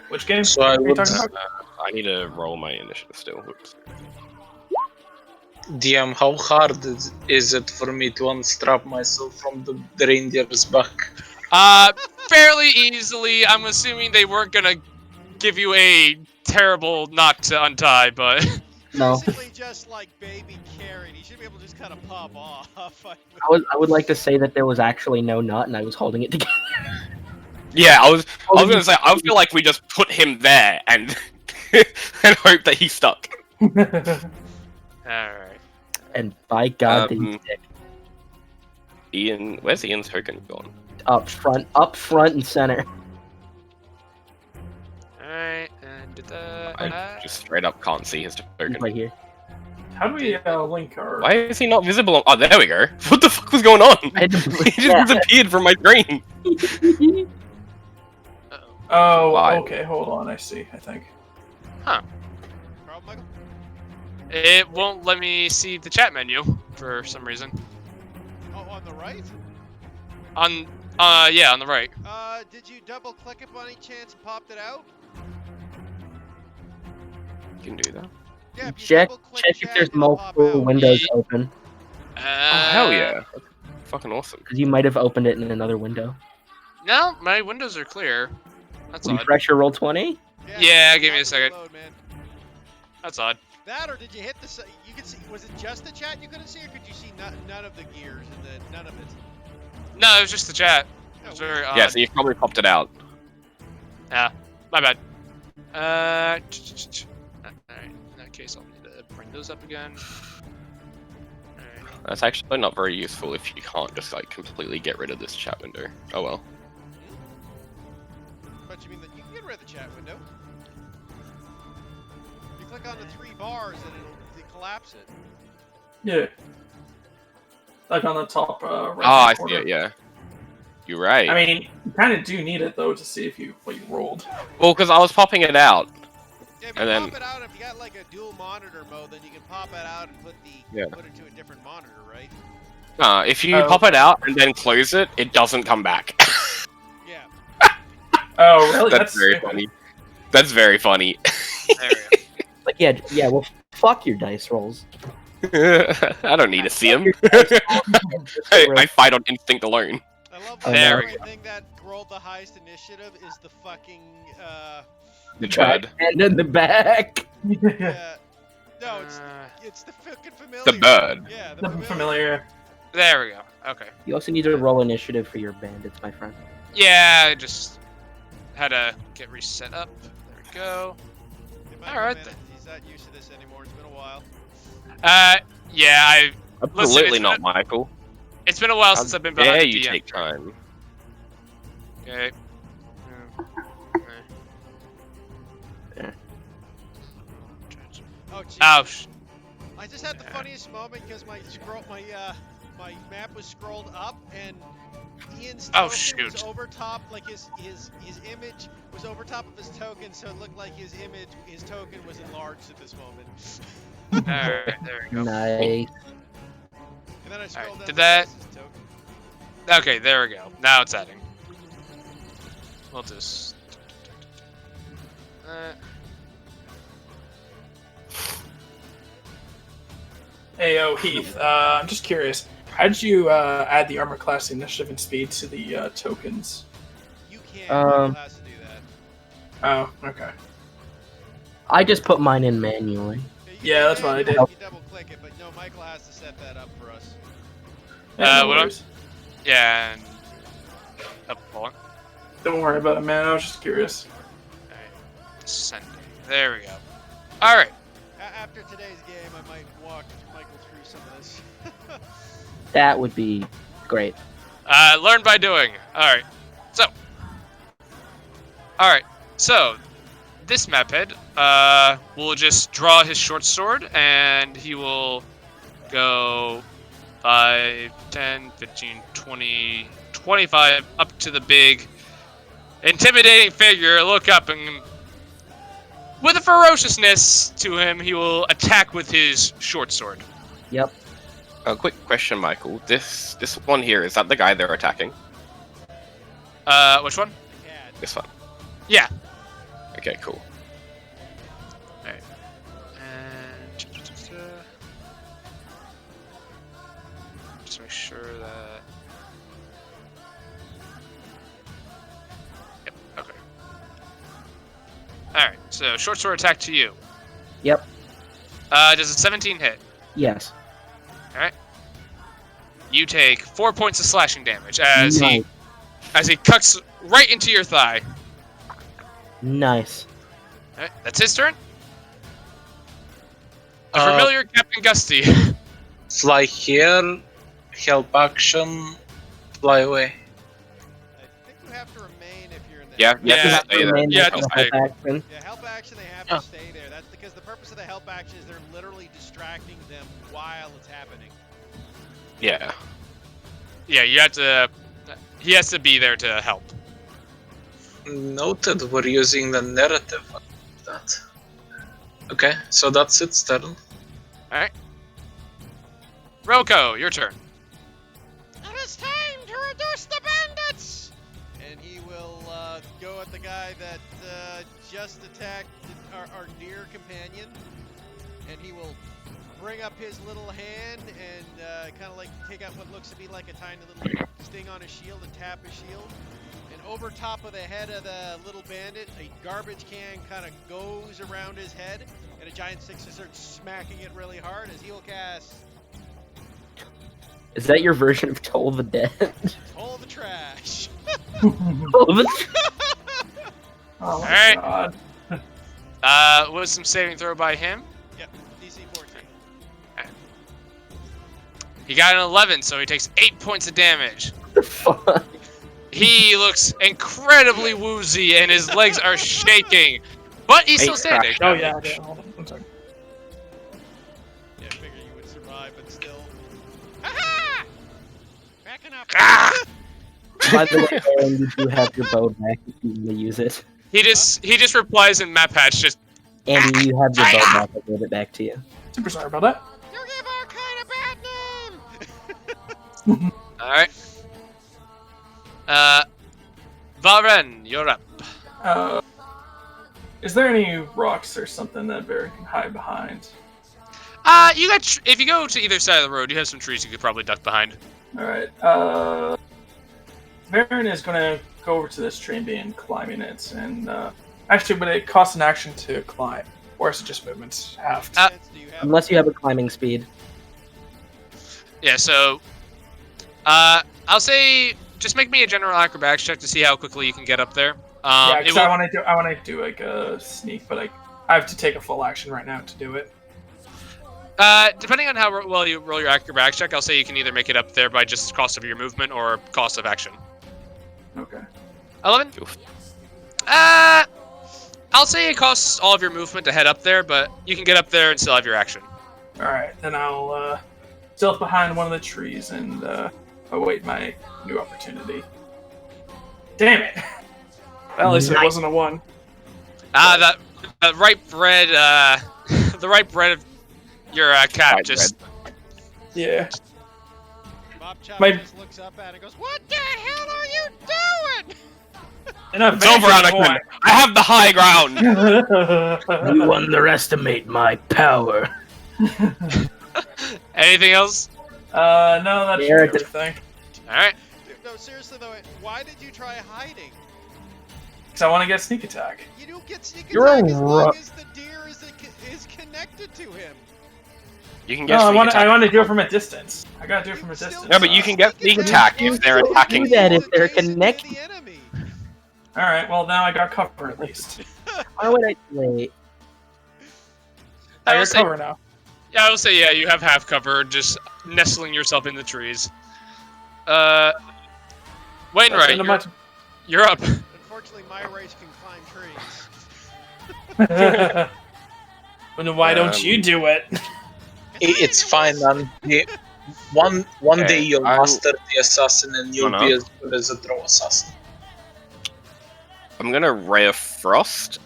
Which game? So I are you would talking about? I need to roll my initiative still. Whoops. DM, how hard is it for me to unstrap myself from the reindeer's back? Fairly easily. I'm assuming they weren't gonna give you a terrible knot to untie, but No. Basically just like baby carried. He should be able to just kind of pop off. I would like to say that there was actually no knot and I was holding it together. Yeah, I was gonna say I feel like we just put him there and and hope that he stuck. all right. And by God, did he Um, stick. Ian, where's Ian's token gone? Up front and center. All right, and did that. I just straight up can't see his token. Right here. How do we link our? Why is he not visible? Oh, there we go. What the fuck was going on? I had to He just disappeared from my screen. Oh, Why? okay. Hold on. I see. I think. Problem, Michael? It won't let me see the chat menu for some reason. Oh, on the right? On yeah, on the right. Did you double click it by any chance and popped it out? You can do that. Yeah, if you check double-click if chat, there's it'll pop multiple out. windows open, Oh hell yeah! Fucking awesome. because you might have opened it in another window. No, my windows are clear. That's odd. Refresh your roll 20. Yeah, give me a rapid second. reload, man. That's odd. That or did you hit the? You could see. Was it just the chat you couldn't see, or could you see none of the gears and none of it? No, it was just the chat. No, It's very odd. Yeah, so you probably popped it out. Yeah, my bad. Alright, in that case, I'll need to bring those up again. Alright. That's actually not very useful if you can't just like completely get rid of this chat window. Oh well. But you mean that you can get rid of the chat window? You click on the 3 bars and it'll collapse it. Yeah. Like on the top right. Oh, I see corner. it. Yeah. You're right. I mean, you kind of do need it though to see if what you rolled. well, because I was popping it out. Yeah, if you And then- pop it out, if you got like a dual monitor mode, then you can pop it out and put it to a different monitor, right? If you Oh. pop it out and then close it, it doesn't come back. Yeah. Oh, really? That's very stupid. funny. That's very funny. There we go. Like, yeah, well, fuck your dice rolls. I don't need to see him. I fight on instinct alone. I love Oh, the There only we go. thing that rolled the highest initiative is the fucking The bird. And in the back. yeah. No, Uh, it's the fucking familiar. The bird. Yeah, the The familiar. familiar. there we go. Okay. You also need to roll initiative for your bandits, my friend. Yeah, I just had to get reset up. There we go. Hey, Michael, Alright man, then. he's not used to this anymore. It's been a while. Yeah, Absolutely it's not, Michael. it's been a while How since I've been dare behind the you DM. take time? Okay. Oh, jeez. Ouch. I just had the funniest moment because my map was scrolled up and Ian's Oh, token was shoot. over top, like his image was over top of his token, so it looked like his token was enlarged at this moment. Alright, there we go. Nice. And then I scrolled Alright, down did to that- Jess's token. Okay, there we go. Now it's adding. We'll just. Hey, Heath. I'm just curious. How did you add the armor class initiative and speed to the tokens? You can't. Um, Michael has to do that. Oh, okay. I just put mine in manually. You Yeah, can that's what I did. You double click it, but no, Michael has to set that up for us. Yeah, no what worries. Yeah, and. Oh, hold on. Don't worry about it, man. I was just curious. Alright. Sending. There we go. Alright. After today's game, I might walk Michael through some of this. That would be great. Learn by doing. Alright. So, this map head, will just draw his short sword, and he will go 5, 10, 15, 20, 25, up to the big, intimidating figure, look up, and with a ferociousness to him, he will attack with his short sword. Yep. A quick question, Michael. This one here, is that the guy they're attacking? Which one? The cat. This one. Yeah. Okay, cool. Alright. And just make sure that. Yep. Okay. All right. So short sword attack to you. Yep. Does a 17 hit? Yes. You take 4 points of slashing damage as Nice. he cuts right into your thigh. Nice. All right. That's his turn. A Uh, familiar Captain Gusty. Fly here, help action, fly away. I think you have to remain if you're in the. Yeah, Yeah, you have to stay there. Remain yeah, there for the I- help action. Yeah, help action. They have Oh. to stay there. That's because the purpose of the help action is they're literally distracting them while it's happening. Yeah. Yeah, you have to. He has to be there to help. Noted, we're using the narrative of that. Okay, so that's its turn. Roko, your turn. It is time to reduce the bandits! And he will go at the guy that just attacked our dear companion. And he will bring up his little hand and kind of like take out what looks to be like a tiny little sting on his shield and tap his shield. And over top of the head of the little bandit, a garbage can kind of goes around his head. And a giant six starts smacking it really hard as he will cast Is that your version of Toll the Dead? Toll the Trash. Oh my Alright. god. Wisdom saving throw by him. Yep, DC 14. He got an 11, so he takes 8 points of damage. Fuck. He looks incredibly woozy, and his legs are shaking, but he's still Eight standing. Oh yeah, yeah. Hold on. One second. Yeah, I figured you would survive, but still. Aha! Backing up. Ah! By the way, Aaron, you do have your bow back if you want to use it. He just replies in map patch, just Andy, you have your bow back. I gave it back to you. Super sorry about that. You give our kind a bad name. all right. Varen, you're up. Is there any rocks or something that Bear can hide behind? You got. If you go to either side of the road, you have some trees you could probably duck behind. All right. Varen is gonna go over to this tree and begin climbing it, and actually, but it costs an action to climb, or is it just movement half? Do you have? Unless you have a climbing speed. Yeah. So, I'll say just make me a general acrobatics check to see how quickly you can get up there. Yeah, It because will- I want to do like a sneak, but I have to take a full action right now to do it. Depending on how well you roll your acrobatics check, I'll say you can either make it up there by just cost of your movement or cost of action. Okay. 11? Oof. I'll say it costs all of your movement to head up there, but you can get up there and still have your action. All right, then I'll stealth behind one of the trees and await my new opportunity. Damn it! Well, at least it Nice. wasn't a 1. The ripe bread, the ripe bread of your cat Ripe just. Yeah. Bob Chop My- just looks up at it and goes, "What the hell are you doing?" Enough. It's over, Anakin. I have the high ground. You underestimate my power. Anything else? No, that's Yeah, everything. All right. Dude, no, seriously though, why did you try hiding? Because I want to get sneak attack. You don't get sneak You're attack a as long ru- as the deer is connected to him. You can get No, sneak I attack. want to do it from a distance. I gotta do it from a You still distance. No, but you can get sneak attack if they're attacking. Do that if they're Adjacent to connected. the enemy. All right. Well, now I got cover at least. Why would I wait? I I will got say, cover now. yeah, I will say, yeah, you have half cover, just nestling yourself in the trees. Wainwright, End of my- you're up. Unfortunately, my race can climb trees. Well, then why don't you do it? It's fine, man. One Okay, day you'll I'll- master the assassin and you'll No, be no. as good as a draw assassin. I'm gonna Ray of Frost.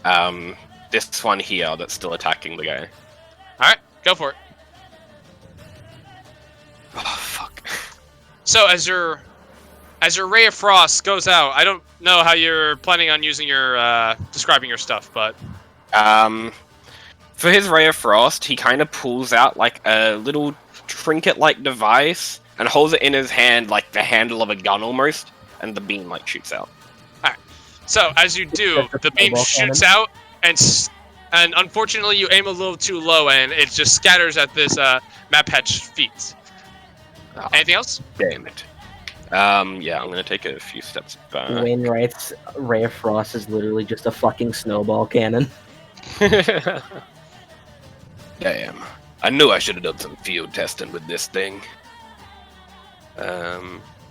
This one here that's still attacking the guy. All right, go for it. Oh fuck. So as your ray of frost goes out, I don't know how you're planning on using your describing your stuff, but For his Ray of Frost, he kind of pulls out like a little trinket-like device and holds it in his hand like the handle of a gun almost, and the beam like shoots out. so as you do, the beam Snowball shoots out, and unfortunately you aim a little too low, and it just scatters at this map hatch feet. Oh, Anything else? damn it. Yeah, I'm gonna take a few steps back. Wainwright's Ray of Frost is literally just a fucking snowball cannon. Damn. I knew I should have done some field testing with this thing. I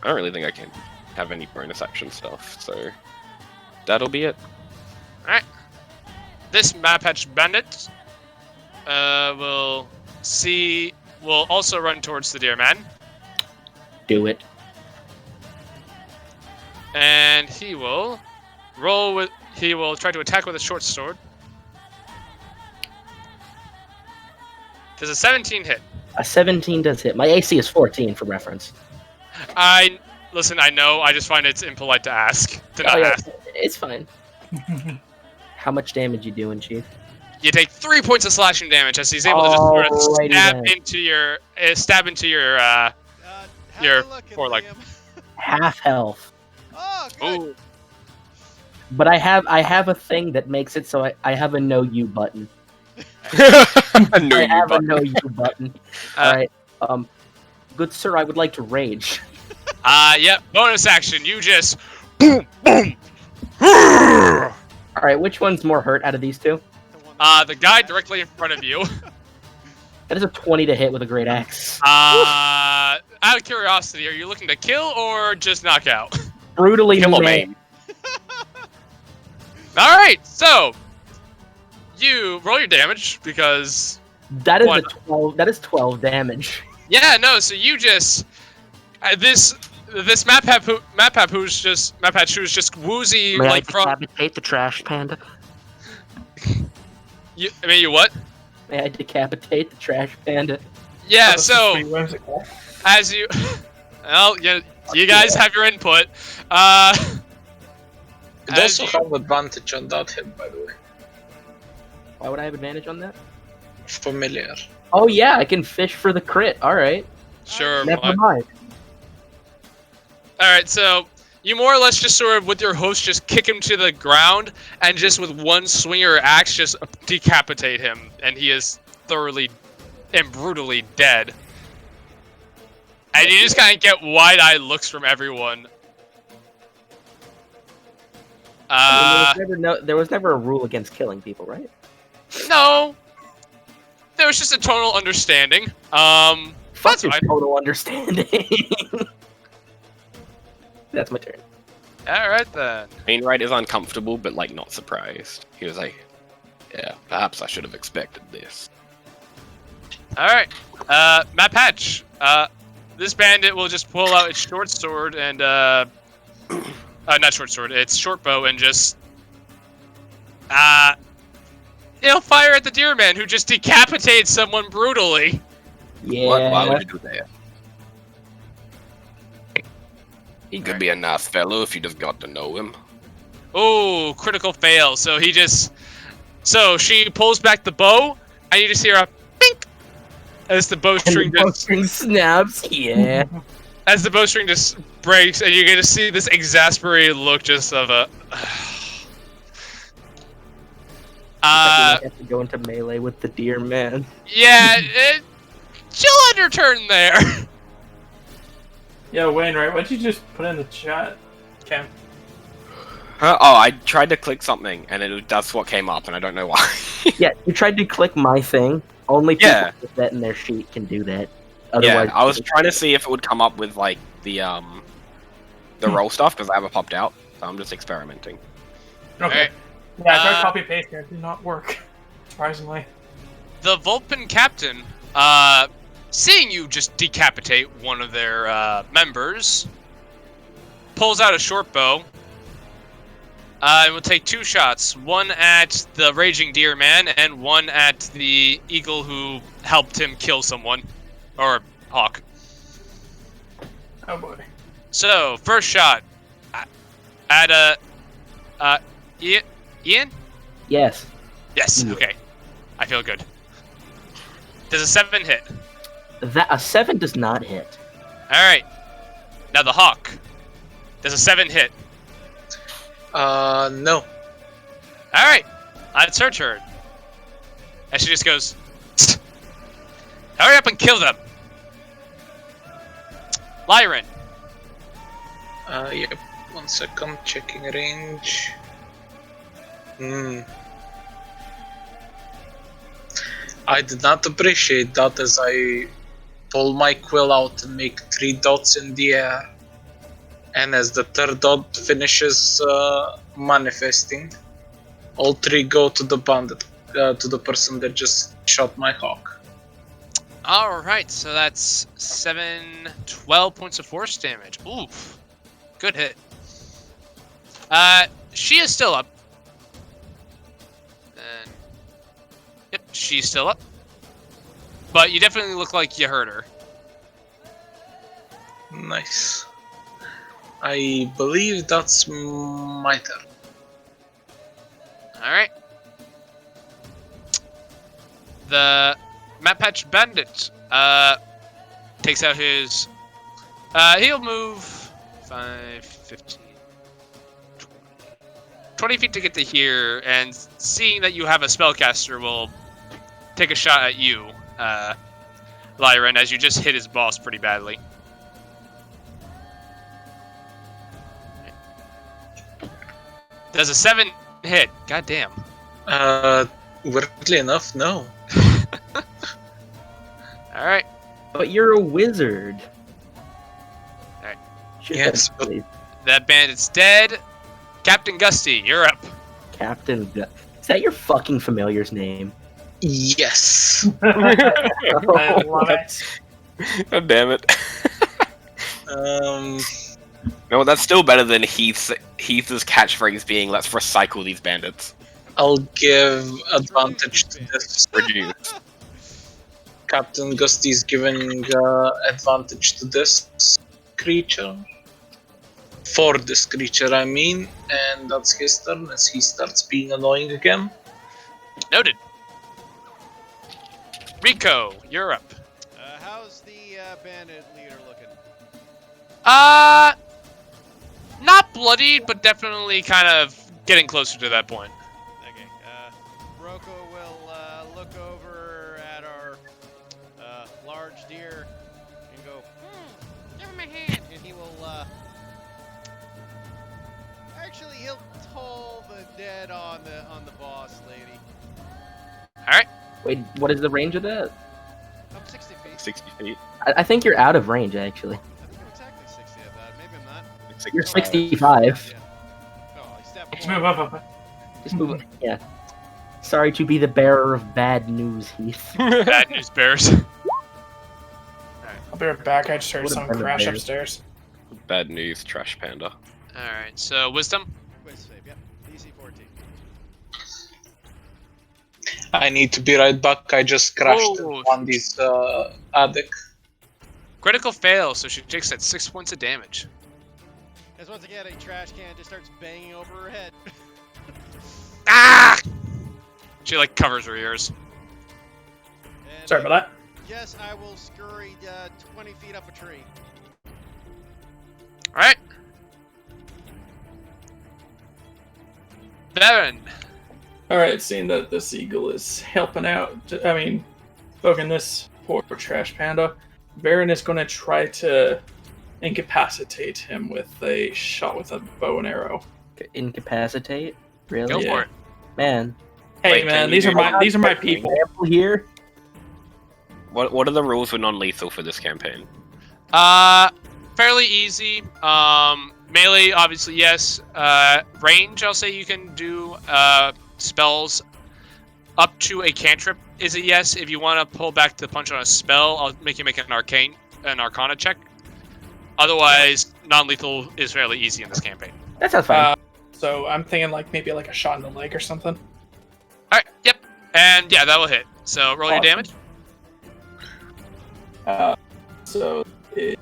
don't really think I can have any bonus action stuff, so that'll be it. This map hatch bandit will also run towards the deer man, Do it. and he will try to attack with a short sword. Does a 17 hit? A 17 does hit. My AC is 14 for reference. I know. I just find it's impolite to ask. Oh, yeah, Ask. it's fine. How much damage you doing, Chief? You take 3 points of slashing damage as he's able to just sort of Alrighty then. stab into your. Have Your a look at foreleg. Liam. Half health. Oh, good. Ooh. But I have a thing that makes it so I have a no you button. I knew I you, have a but no you button. Alright. Good sir, I would like to rage. Yep. Bonus action. You just boom, boom. Alright, which one's more hurt out of these two? The one that- The guy directly in front of you. That is a 20 to hit with a great axe. Out of curiosity, are you looking to kill or just knock out? Brutally kill him, ma- aim. All right. So you roll your damage because That is One. a 12. That is 12 damage. yeah, no. So you just this map hatch who's just woozy May I like from decapitate the trash panda? you. I mean, you what? May I decapitate the trash panda? Yeah. That's So pretty whimsical. as you, well, you guys have your input. You As also you- have advantage on that hit, by the way. Why would I have advantage on that? Familiar. Oh yeah, I can fish for the crit. All right. Sure. Never mind. All right, so you more or less just sort of, with your host, just kick him to the ground, and just with one swing or axe, just decapitate him, and he is thoroughly and brutally dead. And you just kind of get wide-eyed looks from everyone. There was never a rule against killing people, right? No, there was just a total understanding. Fuck That's your fine. total understanding. That's my turn. All right then. Wainwright is uncomfortable, but like not surprised. He was like, "Yeah, perhaps I should have expected this." All right, Matt Patch. This bandit will just pull out its short sword and not short sword, its short bow, and just it'll fire at the deer man who just decapitated someone brutally. Yeah. Why would you do that? He could be a nice fellow if you just got to know him. Oh, critical fail. So she pulls back the bow, and you just hear a bink as the bowstring snaps. Yeah. as the bowstring just breaks, and you get to see this exasperated look just of a. You have to go into melee with the deer man. Yeah, chill on your turn there. Yeah, Wainwright, why'd you just put in the chat, Cam? I tried to click something, and that's what came up, and I don't know why. Yeah, you tried to click my thing. Only people Yeah. with that in their sheet can do that. Yeah, I was trying to see if it would come up with like the roll stuff because I haven't popped out, so I'm just experimenting. Okay. Alright. Yeah, I tried copy paste and it did not work. Surprisingly. The Vulpin captain, seeing you just decapitate one of their members, pulls out a short bow. And will take 2 shots, one at the raging deer man and one at the eagle who helped him kill someone, or hawk. Oh boy. So first shot at Ian. Yes. Yes. Okay. I feel good. Does a 7 hit? A 7 does not hit. All right. Now the hawk. Does a 7 hit? No. All right. It's her turn. And she just goes, "Tsk. Hurry up and kill them. Lyran. Yep. 1 second, checking range. I did not appreciate that as I pull my quill out and make 3 dots in the air. And as the 3rd dot finishes manifesting, all 3 go to the bandit, to the person that just shot my hawk. All right. So that's 12 points of force damage. Oof. Good hit. She is still up. And yep, she's still up. But you definitely look like you hurt her. Nice. I believe that's my turn. All right. The Map Patch Bandit takes out his. He'll move 5, 15, 20 feet to get to here, and seeing that you have a spellcaster, will take a shot at you, Lyran, as you just hit his boss pretty badly. Does a 7 hit? God damn. Weirdly enough, no. Alright. But you're a wizard. Alright. Yes, but That bandit's dead. Captain Gusty, you're up. Captain. Is that your fucking familiar's name? yes. I love it. God damn it. No, that's still better than Heath's catchphrase being "Let's recycle these bandits." I'll give advantage to this. Reduce. Captain Gusty's giving advantage to this creature. For this creature, I mean, and that's his turn as he starts being annoying again. Noted. Rico, you're up. How's the bandit leader looking? Not bloodied, but definitely kind of getting closer to that point. Okay. Rocco will look over at our large deer and go, give him a hand. And he will, actually, he'll toll the dead on the boss lady. Alright. Wait, what is the range of that? I'm 60 feet. 60 feet. I think you're out of range, actually. I think I'm exactly 60 of that. Maybe I'm not. You're 65. 65. Yeah. Oh, I stepped Just move up. Just move it. Yeah. Sorry to be the bearer of bad news, Heath. Bad news bears. I'll be right back. I just heard Would've someone been crash better. upstairs. Bad news, Trash Panda. Alright, so wisdom. Quiz save, yep. DC 14. I need to be right back. I just crashed Oh. on this attic. Critical fail, so she takes that 6 points of damage. As once again, a trash can just starts banging over her head. Ah! She like covers her ears. And, Sorry about that. Yes, I will scurry 20 feet up a tree. Alright. Baron. Alright, seeing that this eagle is helping out, poking this poor trash panda, Baron is going to try to incapacitate him with a shot with a bow and arrow. Incapacitate? Really? Go Yeah. for it. Man. Hey Wait, man, can these you are do my people. Example here. What are the rules for non-lethal for this campaign? Fairly easy. Melee, obviously, yes. Range, I'll say you can do spells up to a cantrip is a yes. If you want to pull back the punch on a spell, I'll make you make an arcana check. Otherwise, non-lethal is fairly easy in this campaign. That sounds fine. So I'm thinking maybe a shot in the leg or something. Alright, yep. And yeah, that will hit. So roll your Awesome. damage. So it's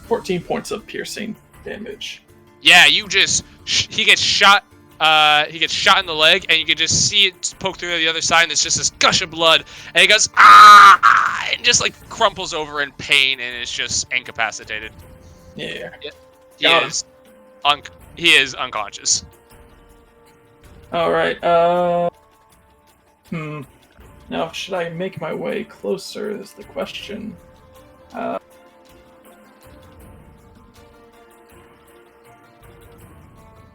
14 points of piercing damage. Yeah, you just he gets shot. He gets shot in the leg, and you can just see it poke through the other side, and it's just this gush of blood. And he goes ah, and just like crumples over in pain, and is just incapacitated. Yeah. He Got him. is, he is unconscious. All right. Now, should I make my way closer? Is the question.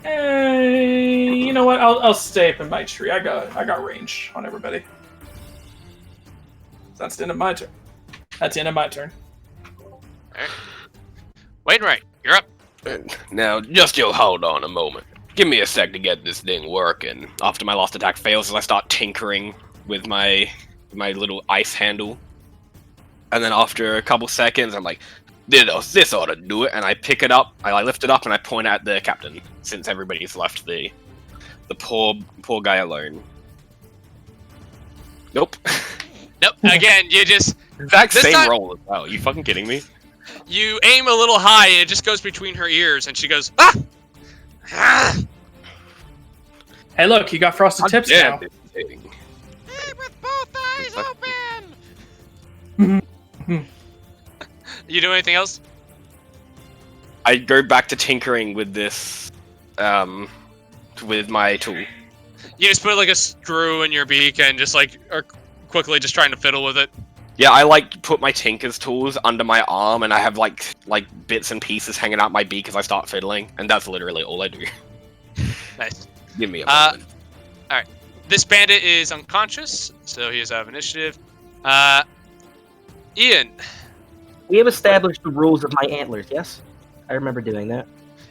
You know what? I'll stay up in my tree. I got range on everybody. That's the end of my turn. That's the end of my turn. Alright. Wainwright, you're up. Now, just you hold on a moment. Give me a sec to get this thing working. After my last attack fails, I start tinkering with my little ice handle. And then after a couple seconds, I'm like, this ought to do it. And I pick it up, I lift it up, and I point at the captain, since everybody's left the poor guy alone. Nope. Nope. Again, you just Exact This same time- roll as well. You fucking kidding me? you aim a little high, and it just goes between her ears, and she goes ah. Ah! Hey, look, you got frosted How tips dare now. this thing. Hey, with both eyes Exactly. open! You do anything else? I go back to tinkering with this, with my tool. You just put like a screw in your beak and just like are quickly just trying to fiddle with it. Yeah, I put my tinker's tools under my arm, and I have like bits and pieces hanging out my beak as I start fiddling, and that's literally all I do. Nice. Give me a Uh, moment. This bandit is unconscious, so he is out of initiative. Ian. We have established the rules of my antlers, yes? I remember doing that.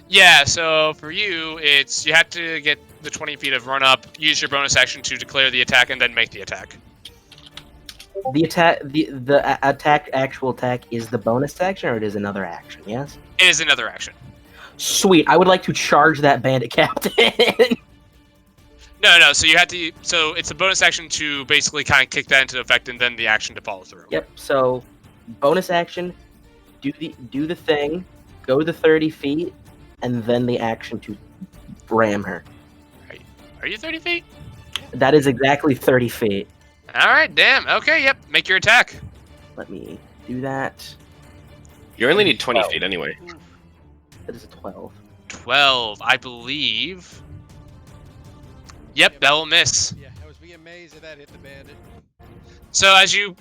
Yeah, so for you, it's you have to get the 20 feet of run up, use your bonus action to declare the attack, and then make the attack. The actual attack is the bonus action, or it is another action, yes? It is another action. Sweet, I would like to charge that bandit captain. No, so you have to. So it's a bonus action to basically kind of kick that into effect, and then the action to follow through. Yep, so bonus action, do the thing, go the 30 feet, and then the action to ram her. Are you 30 feet? That is exactly 30 feet. All right, damn. Okay, yep. Make your attack. Let me do that. You only need 20 Wow. feet anyway. Oof. That is a 12. 12, I believe. Yep, that will miss. Yeah, I was being amazed that that hit the bandit. So as you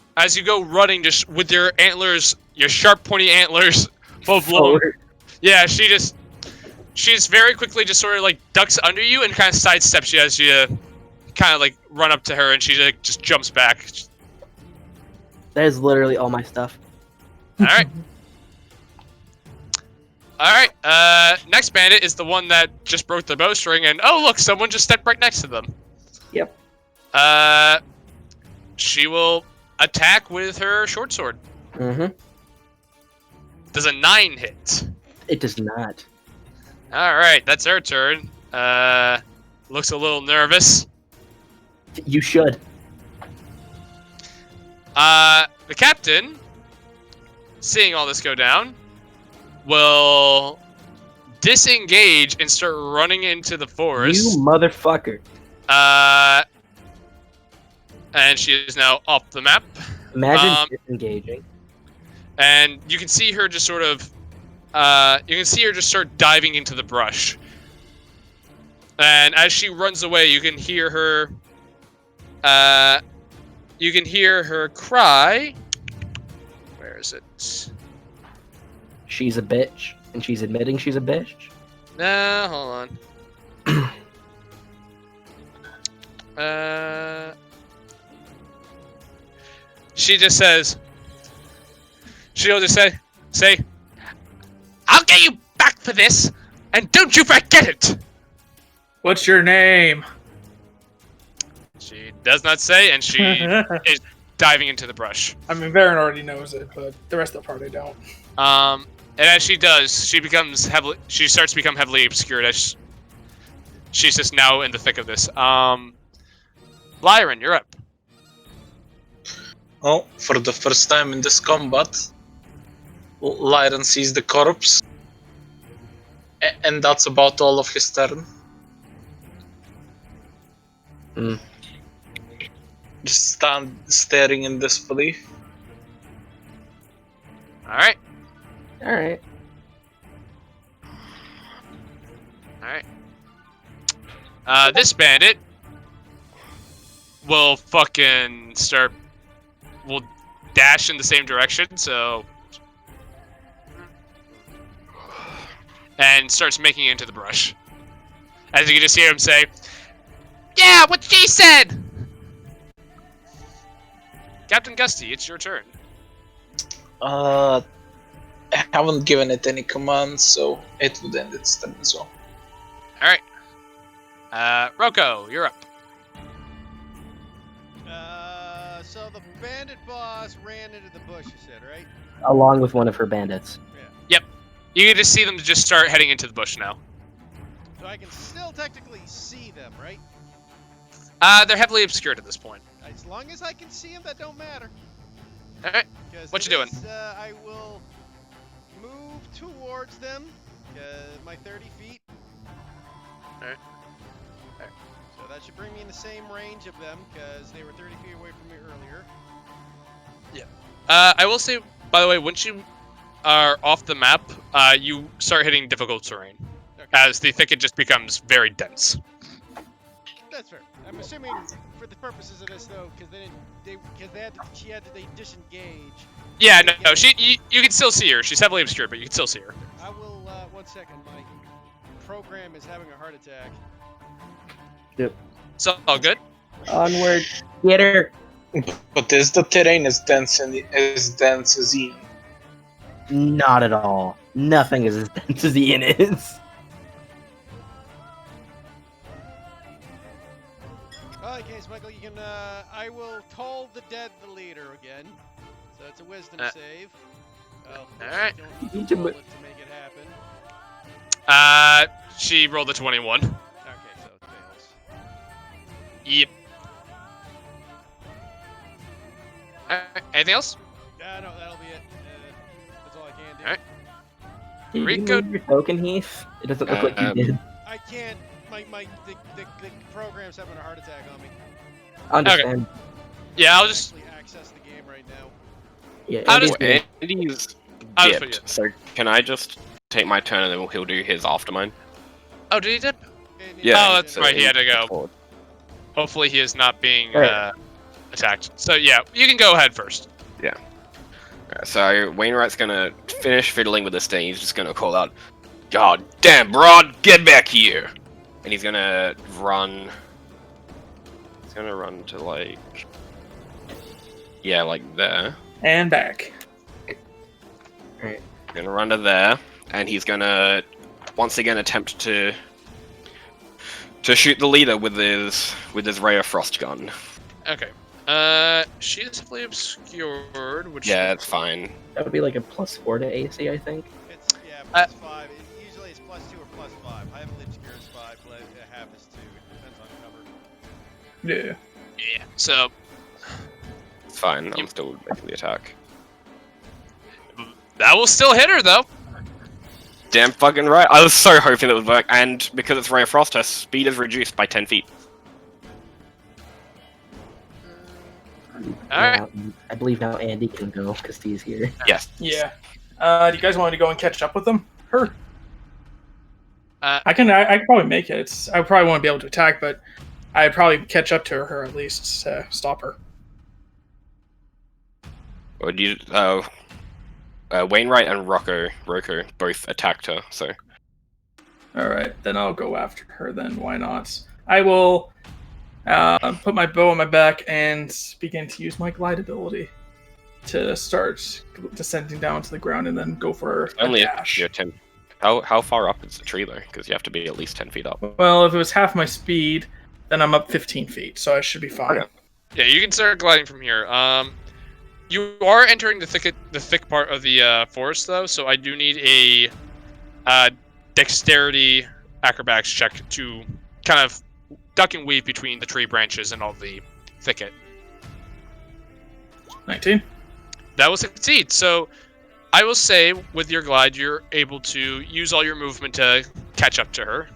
go running, just with your antlers, your sharp, pointy antlers, full blown. Forward. Yeah, she's very quickly just sort of like ducks under you and kind of sidesteps you as you kind of like run up to her, and she like, just jumps back. That is literally all my stuff. All right. All right. Next bandit is the one that just broke the bowstring, and oh look, someone just stepped right next to them. Yep. She will attack with her short sword. Mm-hmm. Does a 9 hit? It does not. All right, that's her turn. Looks a little nervous. You should. The captain, seeing all this go down, will disengage and start running into the forest. You motherfucker. And she is now off the map. Imagine disengaging. And you can see her just sort of, start diving into the brush. And as she runs away, you can hear her, cry. Where is it? She's a bitch, and she's admitting she's a bitch. Nah, hold on. She just says, she'll just say, I'll get you back for this, and don't you forget it! What's your name? She does not say, and she is diving into the brush. I mean, Varen already knows it, but the rest of the party don't. And as she does, she starts to become heavily obscured as she's just now in the thick of this. Lyron, you're up. Well, for the first time in this combat, Lyron sees the corpse, and that's about all of his turn. Mm. Just stand staring in disbelief. Alright. Alright. Alright. This bandit will will dash in the same direction, so... And starts making it into the brush. As you can just hear him say, yeah, what she said! Captain Gusty, it's your turn. I haven't given it any commands, so it would end its turn as well. Alright. Rocco, you're up. So the bandit boss ran into the bush, you said, right? Along with one of her bandits. You can just see them just start heading into the bush now. So I can still technically see them, right? They're heavily obscured at this point. As long as I can see them, that don't matter. Alright. 'Cause What it you doing? is, I will move towards them. My 30 feet. Alright. So that should bring me in the same range of them, because they were 30 feet away from me earlier. I will say, by the way, once you are off the map, you start hitting difficult terrain. Okay. As the thicket just becomes very dense. That's fair. I'm assuming for the purposes of this, though, because they disengage. Yeah, no, you can still see her. She's heavily obscured, but you can still see her. I will, 1 second, my program is having a heart attack. It's all good. Onward. Get her. But is the terrain as dense as Ian? Not at all. Nothing is as dense as Ian is. Alright, Case Michael, you can, I will toll the dead the leader again. So it's a wisdom save. Oh, Alright. don't You need to roll mo- it to make it happen. She rolled a 21. Okay, so it fails. Yep. Anything else? No, that'll be it. That's all I can do. Alright. Did you Rico- move your token, Heath? It doesn't look like you did. I can't. The program's having a heart attack on me. Understand. Yeah, I'll just. actually access the game right now. Yeah, I'll Andy's just- gonna- Andy's I'll just put dipped, so can I just take my turn and then he'll do his after mine? Oh, did he dip? And Yeah, Oh, that's so right. He had to he go. forward. Hopefully, he is not being Alright. attacked. So yeah, you can go ahead first. Alright, so Wainwright's gonna finish fiddling with this thing. He's just gonna call out, "God damn, Broad, get back here!" And he's gonna run. He's gonna run to like, yeah, like there. And back. He's gonna run to there, and he's gonna once again attempt to shoot the leader with his ray of frost gun. Okay. She is heavily obscured, which Yeah, it's fine. That would be like a +4 to AC, I think. It's plus 5. Usually it's +2 or +5. I have obscure is 5, but half is 2. It depends on cover. Yeah. yeah. So It's fine. I'm still making the attack. that will still hit her though. Damn fucking right. I was so hoping it would work, and because it's Ray of Frost, her speed is reduced by 10 feet. All right. Now, I believe now Andy can go because he's here. Yes. Yeah. Do you guys want me to go and catch up with them? Her? I can probably make it. I probably won't be able to attack, but I'd probably catch up to her at least to stop her. Would you? Wainwright and Rocco both attacked her. So All right, then I'll go after her. Then why not? I will put my bow on my back and begin to use my glide ability to start descending down to the ground and then go for a only dash. you're 10. How far up is the tree though? Because you have to be at least 10 feet up. Well, if it was half my speed, then I'm up 15 feet, so I should be fine. Okay. Yeah, you can start gliding from here. You are entering the thick part of the forest though, so I do need a dexterity acrobatics check to kind of duck and weave between the tree branches and all the thicket. 19. That will succeed. So I will say with your glide, you're able to use all your movement to catch up to her.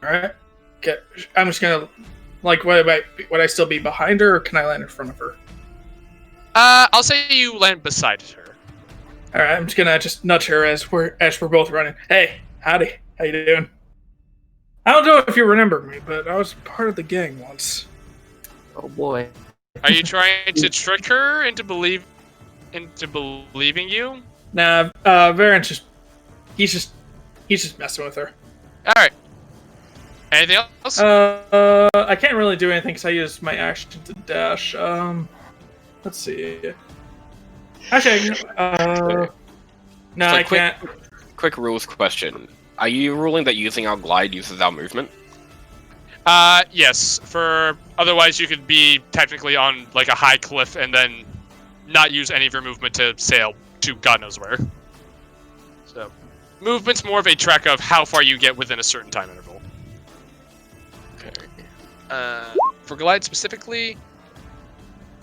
All right. Okay. I'm just gonna would I still be behind her, or can I land in front of her? I'll say you land beside her. All right. I'm just gonna nudge her as we're both running. Hey, howdy. How you doing? I don't know if you remember me, but I was part of the gang once. Oh boy. Are you trying to trick her into believing you? Nah, Varen's he's just messing with her. All right. Anything else? I can't really do anything because I used my action to dash. Let's see. Actually, no, So I quick- can't. Quick rules question: are you ruling that using our glide uses our movement? Yes. For otherwise, you could be technically on like a high cliff and then not use any of your movement to sail to God knows where. So, movement's more of a track of how far you get within a certain time interval. Okay. For glide specifically,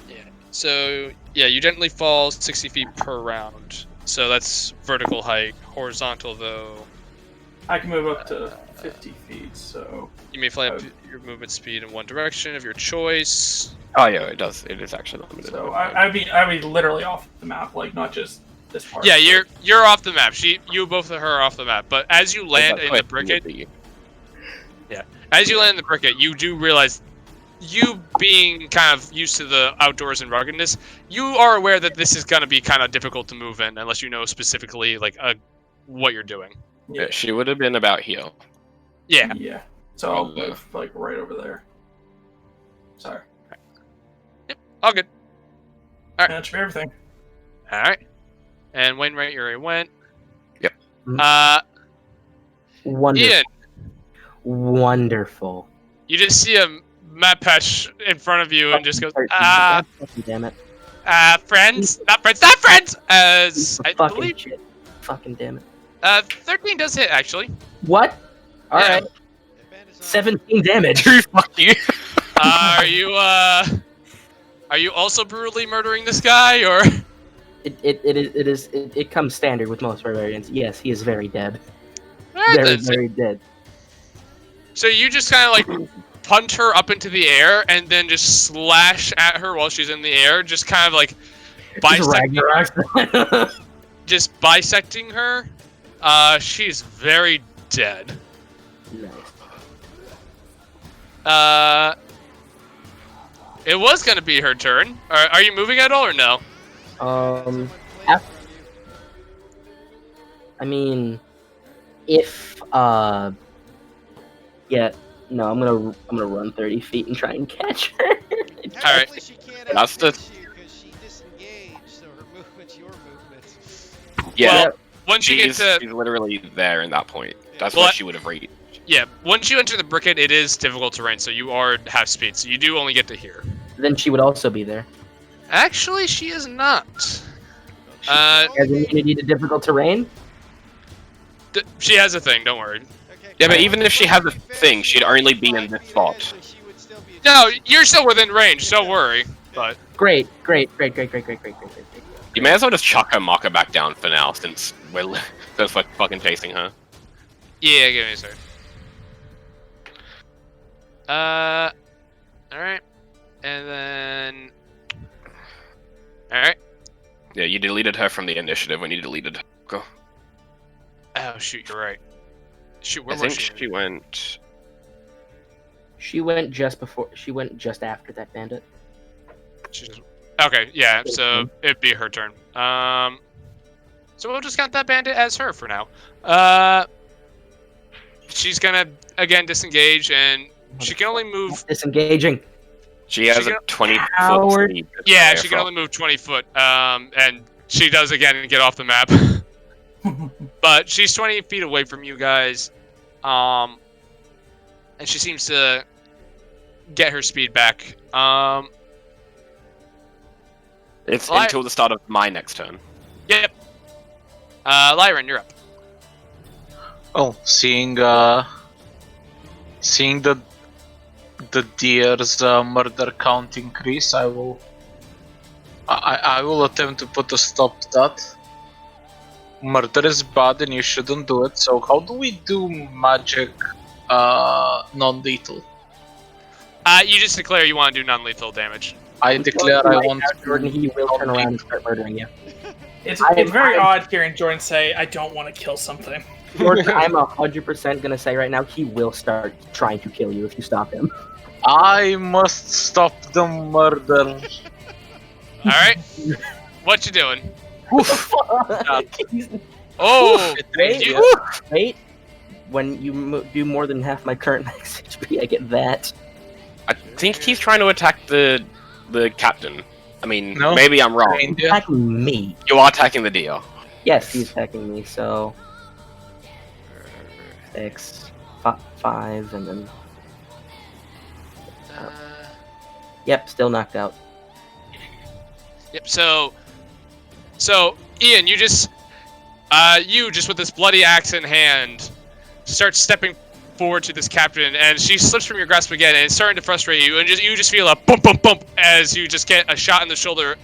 yeah. So yeah, you gently fall 60 feet per round. So that's vertical height. Horizontal though, I can move up to 50 feet, so you may fly up your movement speed in one direction of your choice. Oh yeah, it does. It is actually limited. I'd be literally off the map, like not just this part. Yeah, you're off the map. You both of her are off the map. But as you land in the briquette, you do realize, you being kind of used to the outdoors and ruggedness, you are aware that this is going to be kind of difficult to move in unless you know specifically like what you're doing. Yeah, she would have been about here. Yeah. Yeah. So I'll Yeah. move like right over there. Sorry. All good. That should be everything. All right. And Wainwright, you already went. Yep. Wonderful. Ian, Wonderful. you just see a map patch in front of you and just goes, Damn it. friends, not friends. As I Fucking believe, shit. Fucking damn it. 13 does hit actually. What? Yeah. Alright. Advantage on- 17 damage. Fuck you. Are you also brutally murdering this guy, or? It comes standard with most barbarians. Yes, he is very dead. Alright Very, then. very dead. So you just kind of like punt her up into the air and then just slash at her while she's in the air, just kind of like just bisecting her. She's very dead. Nice. It was gonna be her turn. Are you moving at all or no? I mean, if yeah, no, I'm gonna run 30 feet and try and catch her. Alright. Technically, she can't That's the- outreach you because she disengaged, so her movement's your movement. Yeah, Well, once you get to she's literally there in that point. That's Well, what she would have reached. yeah, once you enter the briquette, it is difficult terrain, so you are half speed, so you do only get to here. Then she would also be there. Actually, she is not. She Uh, only Has made- immunity to difficult terrain. She has a thing. Don't worry. okay, Yeah, but well, even if she to had the be fair, thing, she'd only be in 5 this feet spot. ahead, so she would still be No, adjacent. you're still within range. Don't worry. But Great. You may as well just chuck her marker back down for now, since we're just like fucking chasing her. yeah, give me a second. All right, and then. All right. Yeah, you deleted her from the initiative when you deleted her. Go. Oh shoot, you're right. Shoot, where I was think she? she went. She went just before. She went just after that bandit. She's- Okay, yeah. So it'd be her turn. So we'll just count that bandit as her for now. She's gonna again disengage, and she can only move. Disengaging. She has She a got- 20-foot Coward. speed. Yeah, she can only move 20 foot. And she does again get off the map. But she's 20 feet away from you guys. And she seems to get her speed back. It's Well, until the start of my next turn. Yep. Lyran, you're up. Oh, seeing the deer's murder count increase, I will attempt to put a stop to that. Murder is bad and you shouldn't do it. So how do we do magic non-lethal? You just declare you want to do non-lethal damage. I declare I want Jordan. He will turn around and start murdering you. It's I- very I- odd hearing Jordan say, "I don't want to kill something." Jordan, I'm 100% gonna say right now he will start trying to kill you if you stop him. I must stop the murder. All right. What you doing? Oh, Wait, you- wait. When you do more than half my current max HP, I get that. I think he's trying to attack the captain. I mean, No. maybe I'm wrong. Reindeer. Attacking me. You are attacking the deer. Yes, he's attacking me. So 6, 5, and then yep, still knocked out. Yep. So Ian, you just with this bloody axe in hand, start stepping forward to this captain, and she slips from your grasp again, and it's starting to frustrate you, and you just feel a bump, bump, bump as you just get a shot in the shoulder,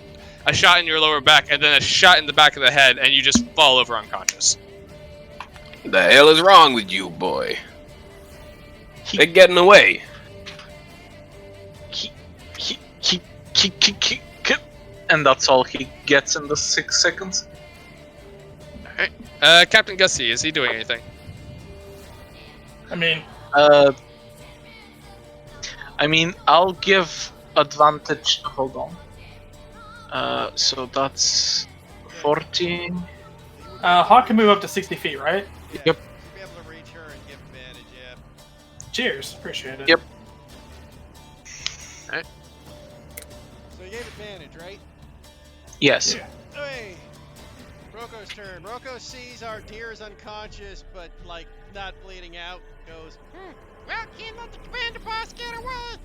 a shot in your lower back, and then a shot in the back of the head, and you just fall over unconscious. The hell is wrong with you, boy? They're getting away. And that's all he gets in the 6 seconds. Captain Gussie, is he doing anything? I mean, I'll give advantage. Hold on. So that's 14. Hawk can move up to 60 feet, right? Yeah, Yep. You'll be able to reach her and give advantage, yeah. Cheers, appreciate it. Yep. So you gave advantage, right? Yes. Yeah. Hey! Roko's turn. Roko sees our deer is unconscious, but, like, not bleeding out. Goes, well, can't let the commander boss get away!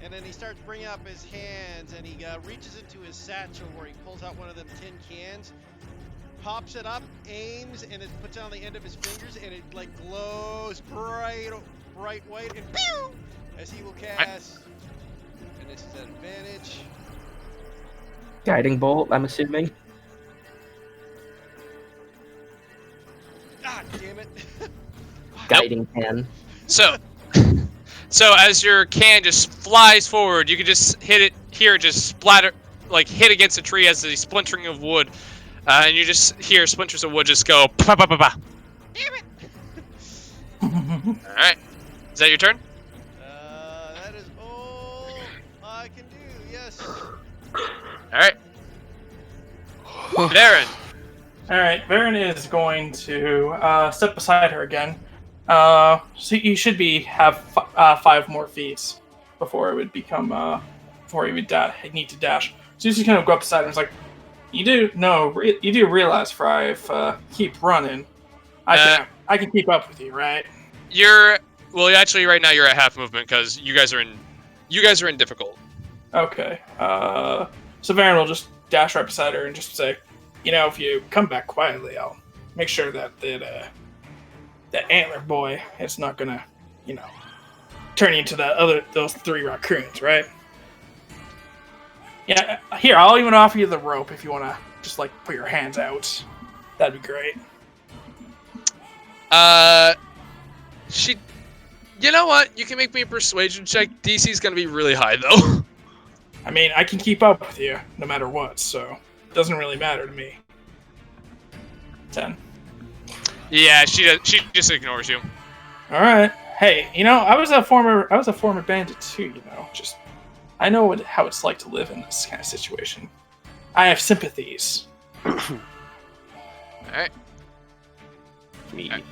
And then he starts bringing up his hands, and he reaches into his satchel where he pulls out one of them tin cans, pops it up, aims, and it puts it on the end of his fingers, and it, like, glows bright white, and pew! As he will cast. And this is at advantage. Guiding bolt, I'm assuming. Ah, damn it. Guiding hand. So, So as your can just flies forward, you can just hear it just splatter, like hit against a tree as the splintering of wood, and you just hear splinters of wood just go pa pa pa pa. Damn it! All right, is that your turn? That is all I can do. Yes. All right, Darren. All right, Varen is going to step beside her again. So you should have 5 more feet before it would become before you would need to dash. So he's just gonna go up beside her and is like, you do realize, Fry, if keep running, I can keep up with you, right? Actually, right now you're at half movement because you guys are in difficult. Okay. So Varen will just dash right beside her and just say, if you come back quietly, I'll make sure that antler boy is not gonna, turn you into those 3 raccoons, right? Yeah, here, I'll even offer you the rope if you want to just, put your hands out. That'd be great. You know what? You can make me a persuasion check. DC's gonna be really high, though. I mean, I can keep up with you no matter what, so it doesn't really matter to me. 10. Yeah, she just ignores you. All right. Hey, I was a former bandit too. Just I know how it's like to live in this kind of situation. I have sympathies. All right. Me. Okay.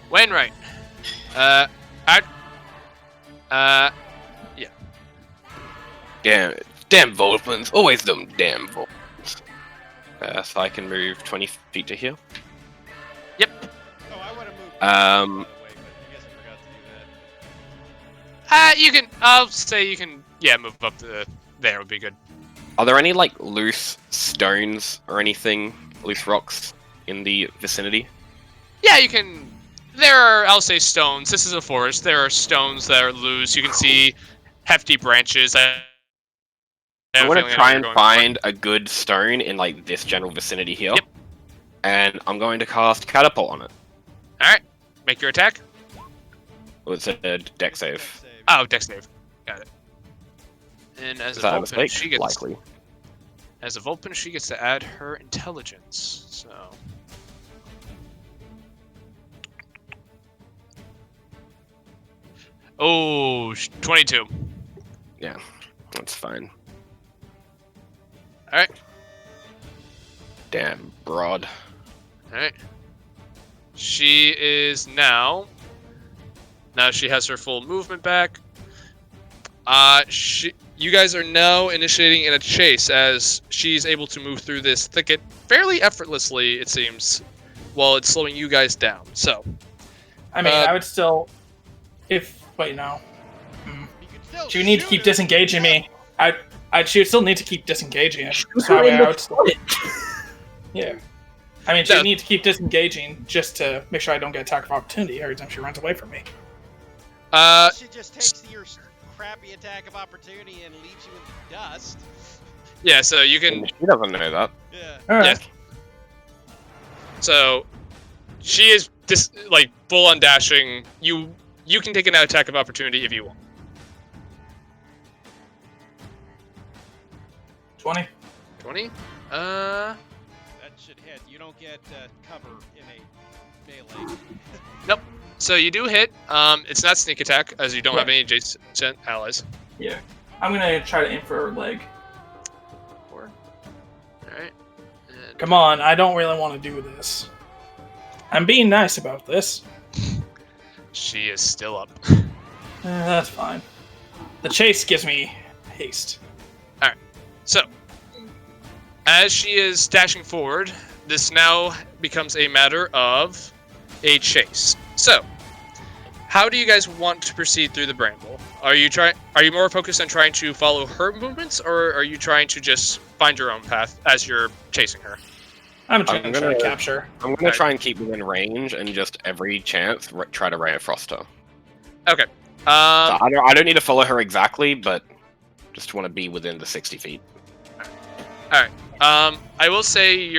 Wainwright. Yeah. Damn Volpins. Always them damn Volpins. So I can move 20 feet to here. Yep. Oh, I would have moved. Um, By the way, but I guess I forgot to do that. You can. I'll say you can. Yeah, move up to there would be good. Are there any loose stones or anything, loose rocks in the vicinity? Yeah, you can. There are, I'll say, stones. This is a forest. There are stones that are loose. You can see hefty branches. I want to try and find a good stone in this general vicinity here. Yep. And I'm going to cast Catapult on it. Alright. Make your attack. Oh, it's a deck save. Oh, dex save. Got it. And as Is a that a Vulpin, mistake? she gets Likely. as a Vulpin, she gets to add her intelligence. So oh, 22. Yeah, that's fine. Alright. Damn, broad. Alright. She is now she has her full movement back. You guys are now initiating in a chase as she's able to move through this thicket fairly effortlessly, it seems, while it's slowing you guys down. So, I mean, I would still, wait, no. She would need to keep disengaging me. She would still need to keep disengaging it. So I would still, yeah. I mean, she would need to keep disengaging just to make sure I don't get attack of opportunity every time she runs away from me. She just takes your crappy attack of opportunity and leaves you in the dust. yeah, so you can. She doesn't know that. Yeah. All right. Yeah. So, she is full on dashing. You can take an attack of opportunity if you want. 20. 20? That should hit. You don't get cover in a melee. Nope. So you do hit. It's not sneak attack as you don't have any adjacent allies. Yeah. I'm gonna try to aim for her leg. 4. Alright. Come on, I don't really want to do this. I'm being nice about this. She is still up. That's fine. The chase gives me haste. So, as she is dashing forward, this now becomes a matter of a chase. So, how do you guys want to proceed through the bramble? Are you more focused on trying to follow her movements, or are you trying to just find your own path as you're chasing her? I'm trying to capture. I'm going to try and keep within range and just every chance try to Ray of Frost her. Okay. So I don't need to follow her exactly, but just want to be within the 60 feet. Alright. I will say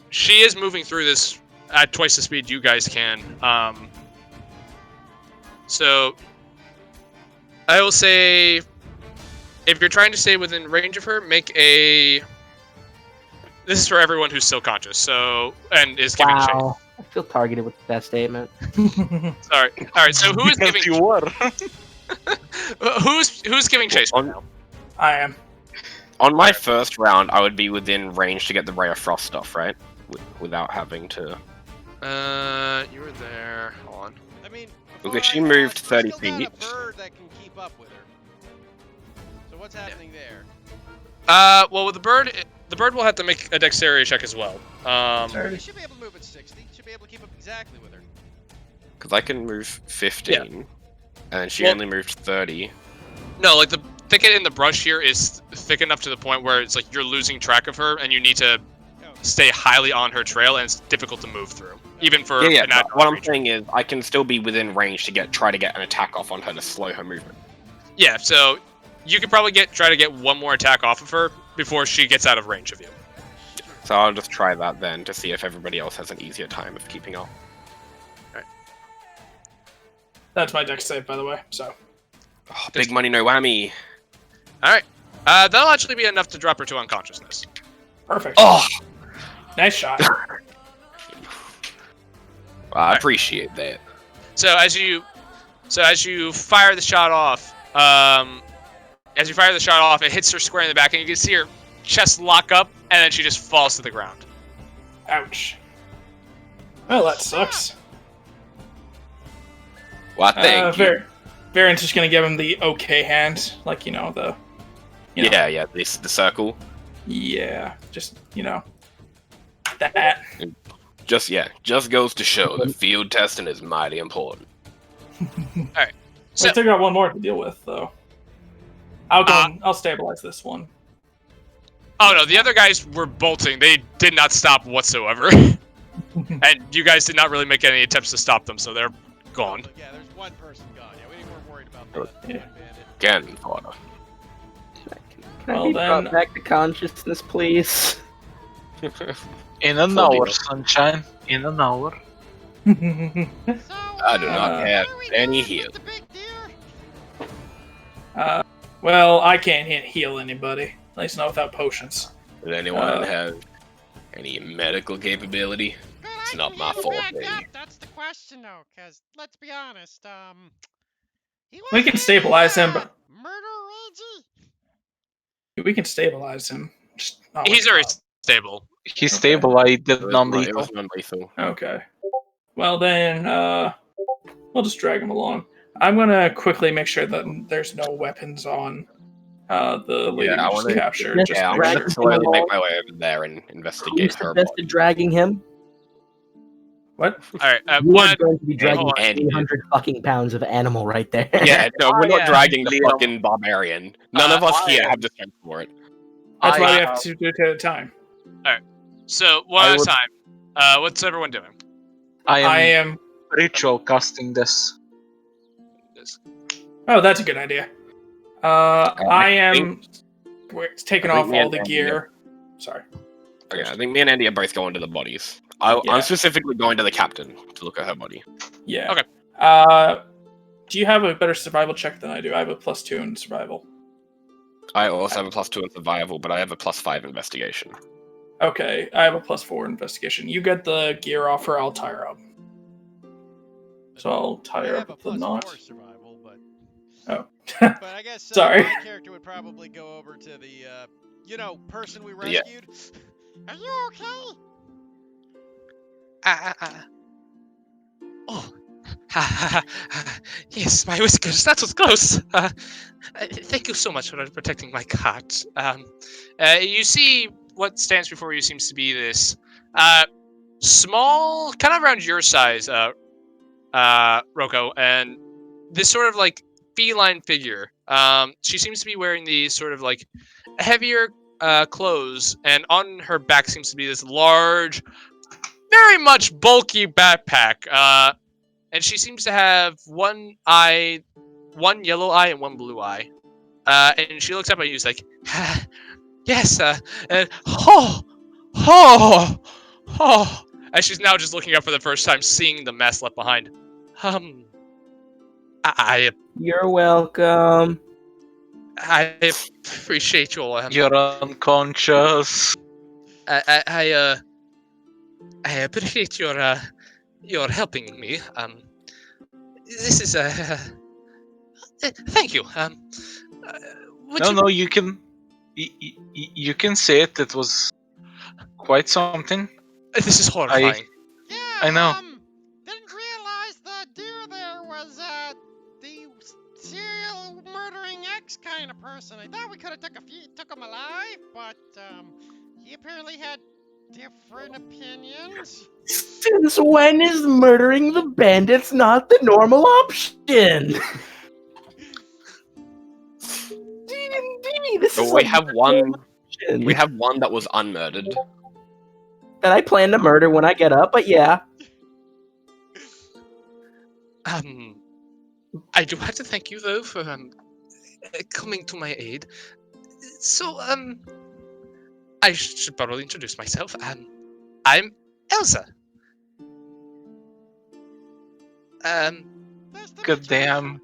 she is moving through this at twice the speed you guys can. So I will say, if you're trying to stay within range of her, make a. This is for everyone who's still conscious, and is giving chase. Wow. I feel targeted with that statement. Sorry. All right. So who is Because giving? you were. Who's giving chase right now? I am. On my first round, I would be within range to get the Ray of Frost stuff, right? Without having to. You were there. Hold on. I mean, Okay, before she I moved we 30 still got feet. a bird that can keep up with her. So what's happening there? Well, with the bird will have to make a dexterity check as well. You should be able to move at 60. You should be able to keep up exactly with her. Because I can move 15, and she Well- only moved 30. No, like the thicket in the brush here is thick enough to the point where it's like you're losing track of her, and you need to stay highly on her trail, and it's difficult to move through, even for Yeah, an but agile what I'm creature. saying is, I can still be within range to try to get an attack off on her to slow her movement. Yeah, so you could probably try to get one more attack off of her before she gets out of range of you. So I'll just try that then to see if everybody else has an easier time of keeping up. That's my dex save, by the way. So Oh, big money, no whammy. All right, that'll actually be enough to drop her to unconsciousness. perfect. Oh, Nice shot. I appreciate that. So as you fire the shot off, it hits her square in the back, and you can see her chest lock up, and then she just falls to the ground. Ouch. Well, that sucks. Well, thank you. Varian's just gonna give him the okay hand, like the. Yeah, the circle. Yeah, just that. Just goes to show that field testing is mighty important. So- I still got one more to deal with, though. I'll stabilize this one. Oh no, the other guys were bolting. They did not stop whatsoever. And you guys did not really make any attempts to stop them, so they're gone. Look, yeah, there's one person gone. Yeah, we weren't worried about that. Yeah. One bandit. Again, Potter. Can Well, I be then- brought back to consciousness, please? In an Full hour, deal. sunshine. In an hour. So, I do not have what do we any do heal. with the big deer? Well, I can't heal anybody. At least not without potions. Does anyone have any medical capability? Could It's I not my heal fault, back baby. up? That's the question, though. Because let's be honest, he We was can stabilize him, kinda but murder ragey. we can stabilize him. Just not He's with very the stable. He's Okay. stable. I did It was non-lethal. non-lethal. mob. Okay. Well then, we'll just drag him along. I'm gonna quickly make sure that there's no weapons on the lady Yeah, I we just wanna- captured. Yeah, Just Yeah, to I'm make drag gonna him slowly along. make my way over there and investigate Who's her the best body. at dragging him? All right, You are one. going to be dragging hold on. 300 fucking pounds of animal right there. Yeah, no, we're not yeah, dragging the Liam. fucking barbarian. None of us I here am- have the strength for it. That's why we I- have to do it at a time. So one I at a would- time. What's everyone doing? I I am am. ritual casting this. Oh, that's a good idea. I am. We're taking I think off me all and the Andy gear. Sorry. Okay, I think me and Andy are both going to the bodies. Yeah. I'm specifically going to the captain to look at her body. Yeah. Okay. Do you have a better survival check than I do? I have a +2 in survival. I also have a +2 in survival, but I have a +5 investigation. Okay, I have a +4 investigation. You get the gear off her, I'll tie her up. So I'll tie I her have up a with the knot. +4 survival, but Oh. but I guess Sorry. my character would probably go over to the person we Yeah. rescued. Are you okay? Oh. Yes, my whiskers. That was close. Thank you so much for protecting my cart. You see what stands before you seems to be this small, kind of around your size, Roko, and this sort of like feline figure. She seems to be wearing these sort of like heavier clothes, and on her back seems to be this large, very much bulky backpack. And she seems to have one yellow eye and one blue eye. And she looks up at you, is like, yes, and oh. And she's now just looking up for the first time, seeing the mess left behind. You're welcome. I appreciate your You're unconscious. I appreciate your helping me. This is thank you. Uh, would you? No, you can. You can say it. It was quite something. This is horrifying. Yeah, I know. didn't realize the deer there was, the serial murdering ex kind of person. I thought we could have took him alive, but, he apparently had different opinions. Since when is murdering the bandits not the normal option? D&D, this is we a have one. option We have one that was unmurdered. that I plan to murder when I get up, but yeah. I do have to thank you though for coming to my aid. So I should probably introduce myself. I'm Elsa. Nice to Good meet you, damn.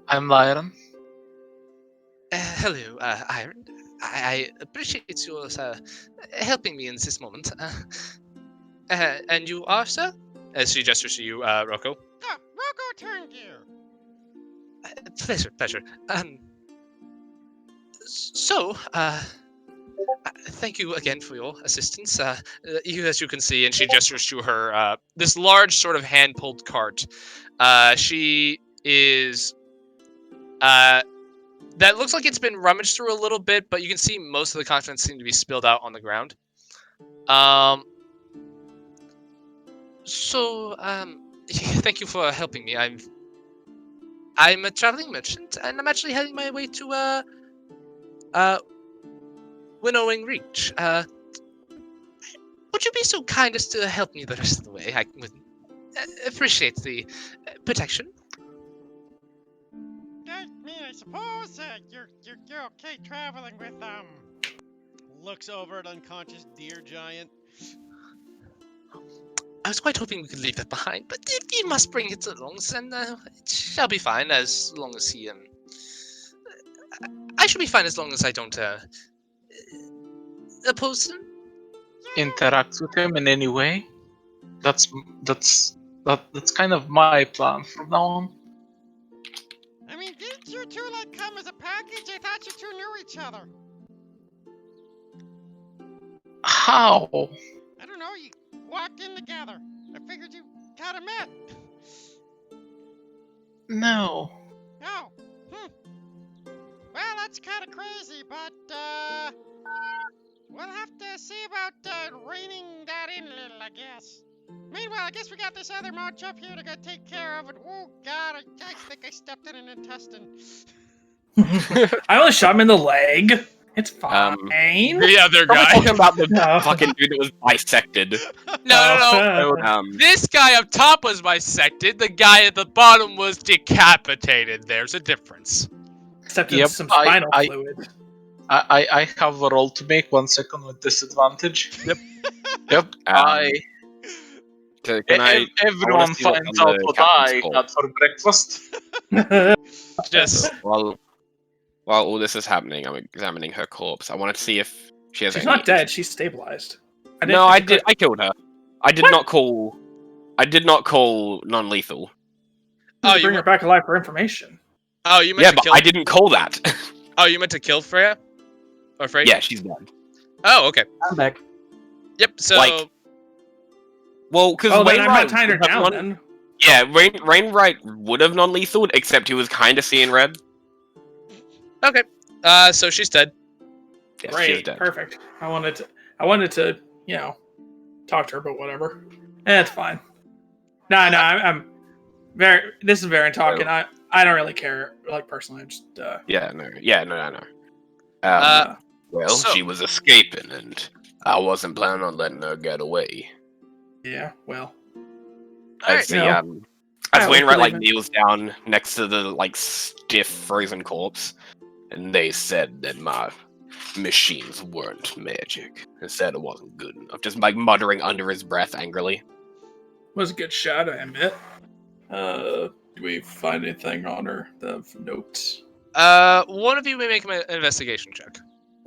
I'm Lyron. Hello, Iron. I appreciate your helping me in this moment. And you are, sir? As she gestures to you, Rocco. Ah, Rocco turned gear. Pleasure. So, thank you again for your assistance. As you can see, and she gestures to her this large sort of hand-pulled cart. She is that looks like it's been rummaged through a little bit, but you can see most of the contents seem to be spilled out on the ground. Thank you for helping me. I'm a traveling merchant, and I'm actually heading my way to Winnowing Reach. Would you be so kind as to help me the rest of the way? I would appreciate the protection. I suppose you're okay traveling with looks over at unconscious deer giant. I was quite hoping we could leave that behind, but if you must bring it along, then it shall be fine as long as he I should be fine as long as I don't oppose him. Interact with him in any way. That's kind of my plan from now on. I mean, didn't you two come as a package? I thought you two knew each other. How? I don't know. You walked in together. I figured you kind of met. No. Oh. Well, that's kind of crazy, but we'll have to see about reining that in a little, I guess. Meanwhile, I guess we got this other march up here to go take care of it. Oh God, I think I stepped in an intestine. I only shot him in the leg. It's fine. The other Probably guy. talking about the No. fucking dude that was bisected. No. This guy up top was bisected. The guy at the bottom was decapitated. There's a difference. Except in Yep, some spinal I- fluid. I have a roll to make. 1 second with disadvantage. Yep. Everyone see what's finds on out the what captain's I score. had for breakfast. Just While all this is happening, I'm examining her corpse. I wanted to see if she has She's any... not dead. She's stabilized. I killed her. I did not call non-lethal. Oh, bring her back alive for information. Oh, you meant Yeah, to but kill. I didn't call that. Oh, you meant to kill Freya? Or Freya? Yeah, she's dead. Oh, okay. I'm back. Yep. So. Like- Well, because Oh, then I'm Wainwright not tying her would have down non- then. Yeah, Wainwright would have non-lethal, except he was kind of seeing red. Okay. So she's dead. Yeah, she is Great, dead. perfect. I wanted to, talk to her, but whatever. It's fine. No, I'm very. This is Varen talking. I don't really care, personally. I just. No. Well, So- she was escaping, and I wasn't planning on letting her get away. Yeah. Well. Alright. As I Wainwright believe it. kneels down next to the stiff frozen corpse, and they said that my machines weren't magic. Instead, it wasn't good enough. Just muttering under his breath angrily. Was a good shot, I admit. Do we find anything on her? The notes. One of you may make an investigation check.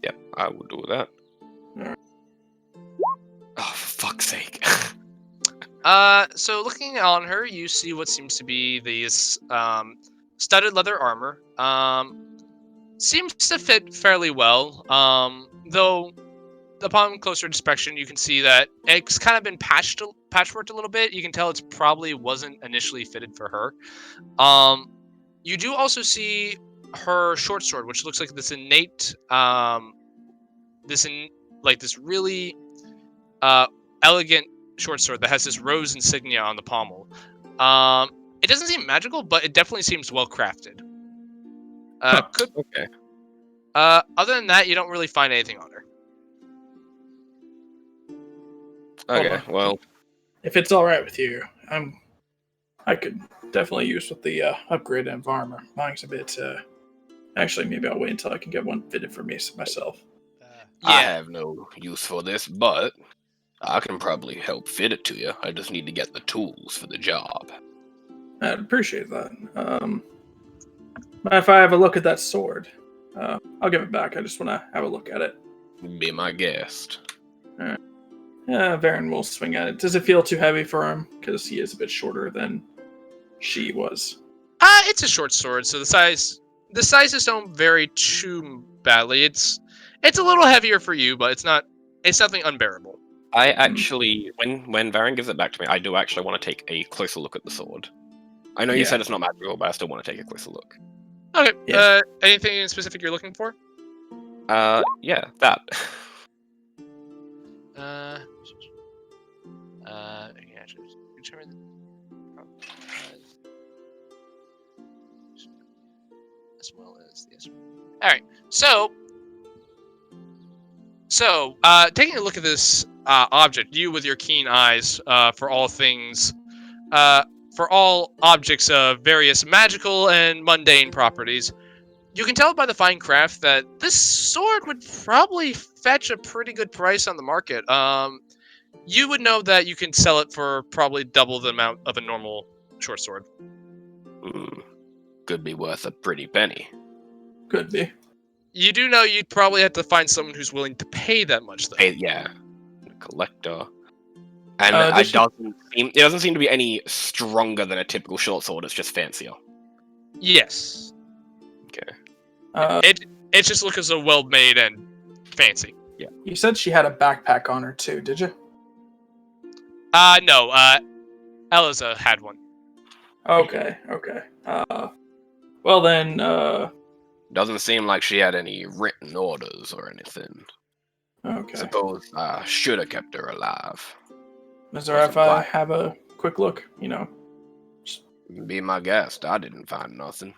Yep, I will do that. Alright. Oh, for fuck's sake. So looking on her, you see what seems to be this studded leather armor. Seems to fit fairly well. Though upon closer inspection, you can see that it's kind of been patchworked a little bit. You can tell it's probably wasn't initially fitted for her. You do also see her short sword, which looks like this innate, this really elegant short sword that has this rose insignia on the pommel. It doesn't seem magical, but it definitely seems well crafted. Okay. Other than that, you don't really find anything on her. Okay, on. well, If it's all right with you, I could definitely use with the upgraded environment. Mine's a bit. Actually, maybe I'll wait until I can get one fitted for me myself. I have no use for this, but I can probably help fit it to you. I just need to get the tools for the job. I'd appreciate that. If I have a look at that sword, I'll give it back. I just want to have a look at it. Be my guest. Varen will swing at it. Does it feel too heavy for him? Because he is a bit shorter than she was. It's a short sword, so the sizes don't vary too badly. It's a little heavier for you, but it's nothing unbearable. I actually, when Varen gives it back to me, I do actually want to take a closer look at the sword. I know you Yeah. said it's not magical, but I still want to take a closer look. Okay. Yeah. Anything in specific you're looking for? Yeah, that. Yeah, determine as well as this. All right. So, taking a look at this object, you with your keen eyes for all things, for all objects of various magical and mundane properties, you can tell by the fine craft that this sword would probably fetch a pretty good price on the market. You would know that you can sell it for probably double the amount of a normal short sword. Could be worth a pretty penny. Could be. You do know you'd probably have to find someone who's willing to pay that much, though. Yeah, a collector. And does it doesn't seem to be any stronger than a typical short sword. It's just fancier. Yes. Okay. It just looks so well made and fancy. You said she had a backpack on her too, did you? No. Eliza had one. Okay. Well then, Doesn't seem like she had any written orders or anything. okay. Suppose I should have kept her alive. Is there if I have a quick look? Be my guest. I didn't find nothing.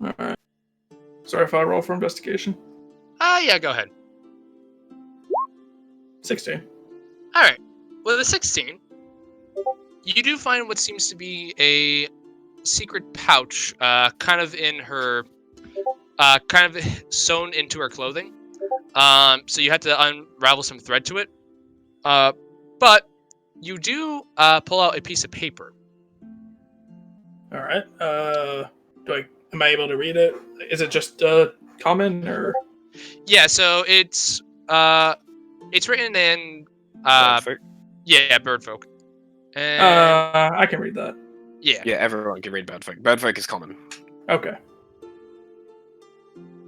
All right. Sorry if I roll for investigation. Yeah, go ahead. 16. All right. With a 16, you do find what seems to be a secret pouch, kind of in her, kind of sewn into her clothing. So you had to unravel some thread to it. But you do pull out a piece of paper. All right. Am I able to read it? Is it just common or? Yeah. So it's written in Birdfolk? yeah, birdfolk. And I can read that. yeah. Yeah, everyone can read Birdfolk. Birdfolk is common. Okay.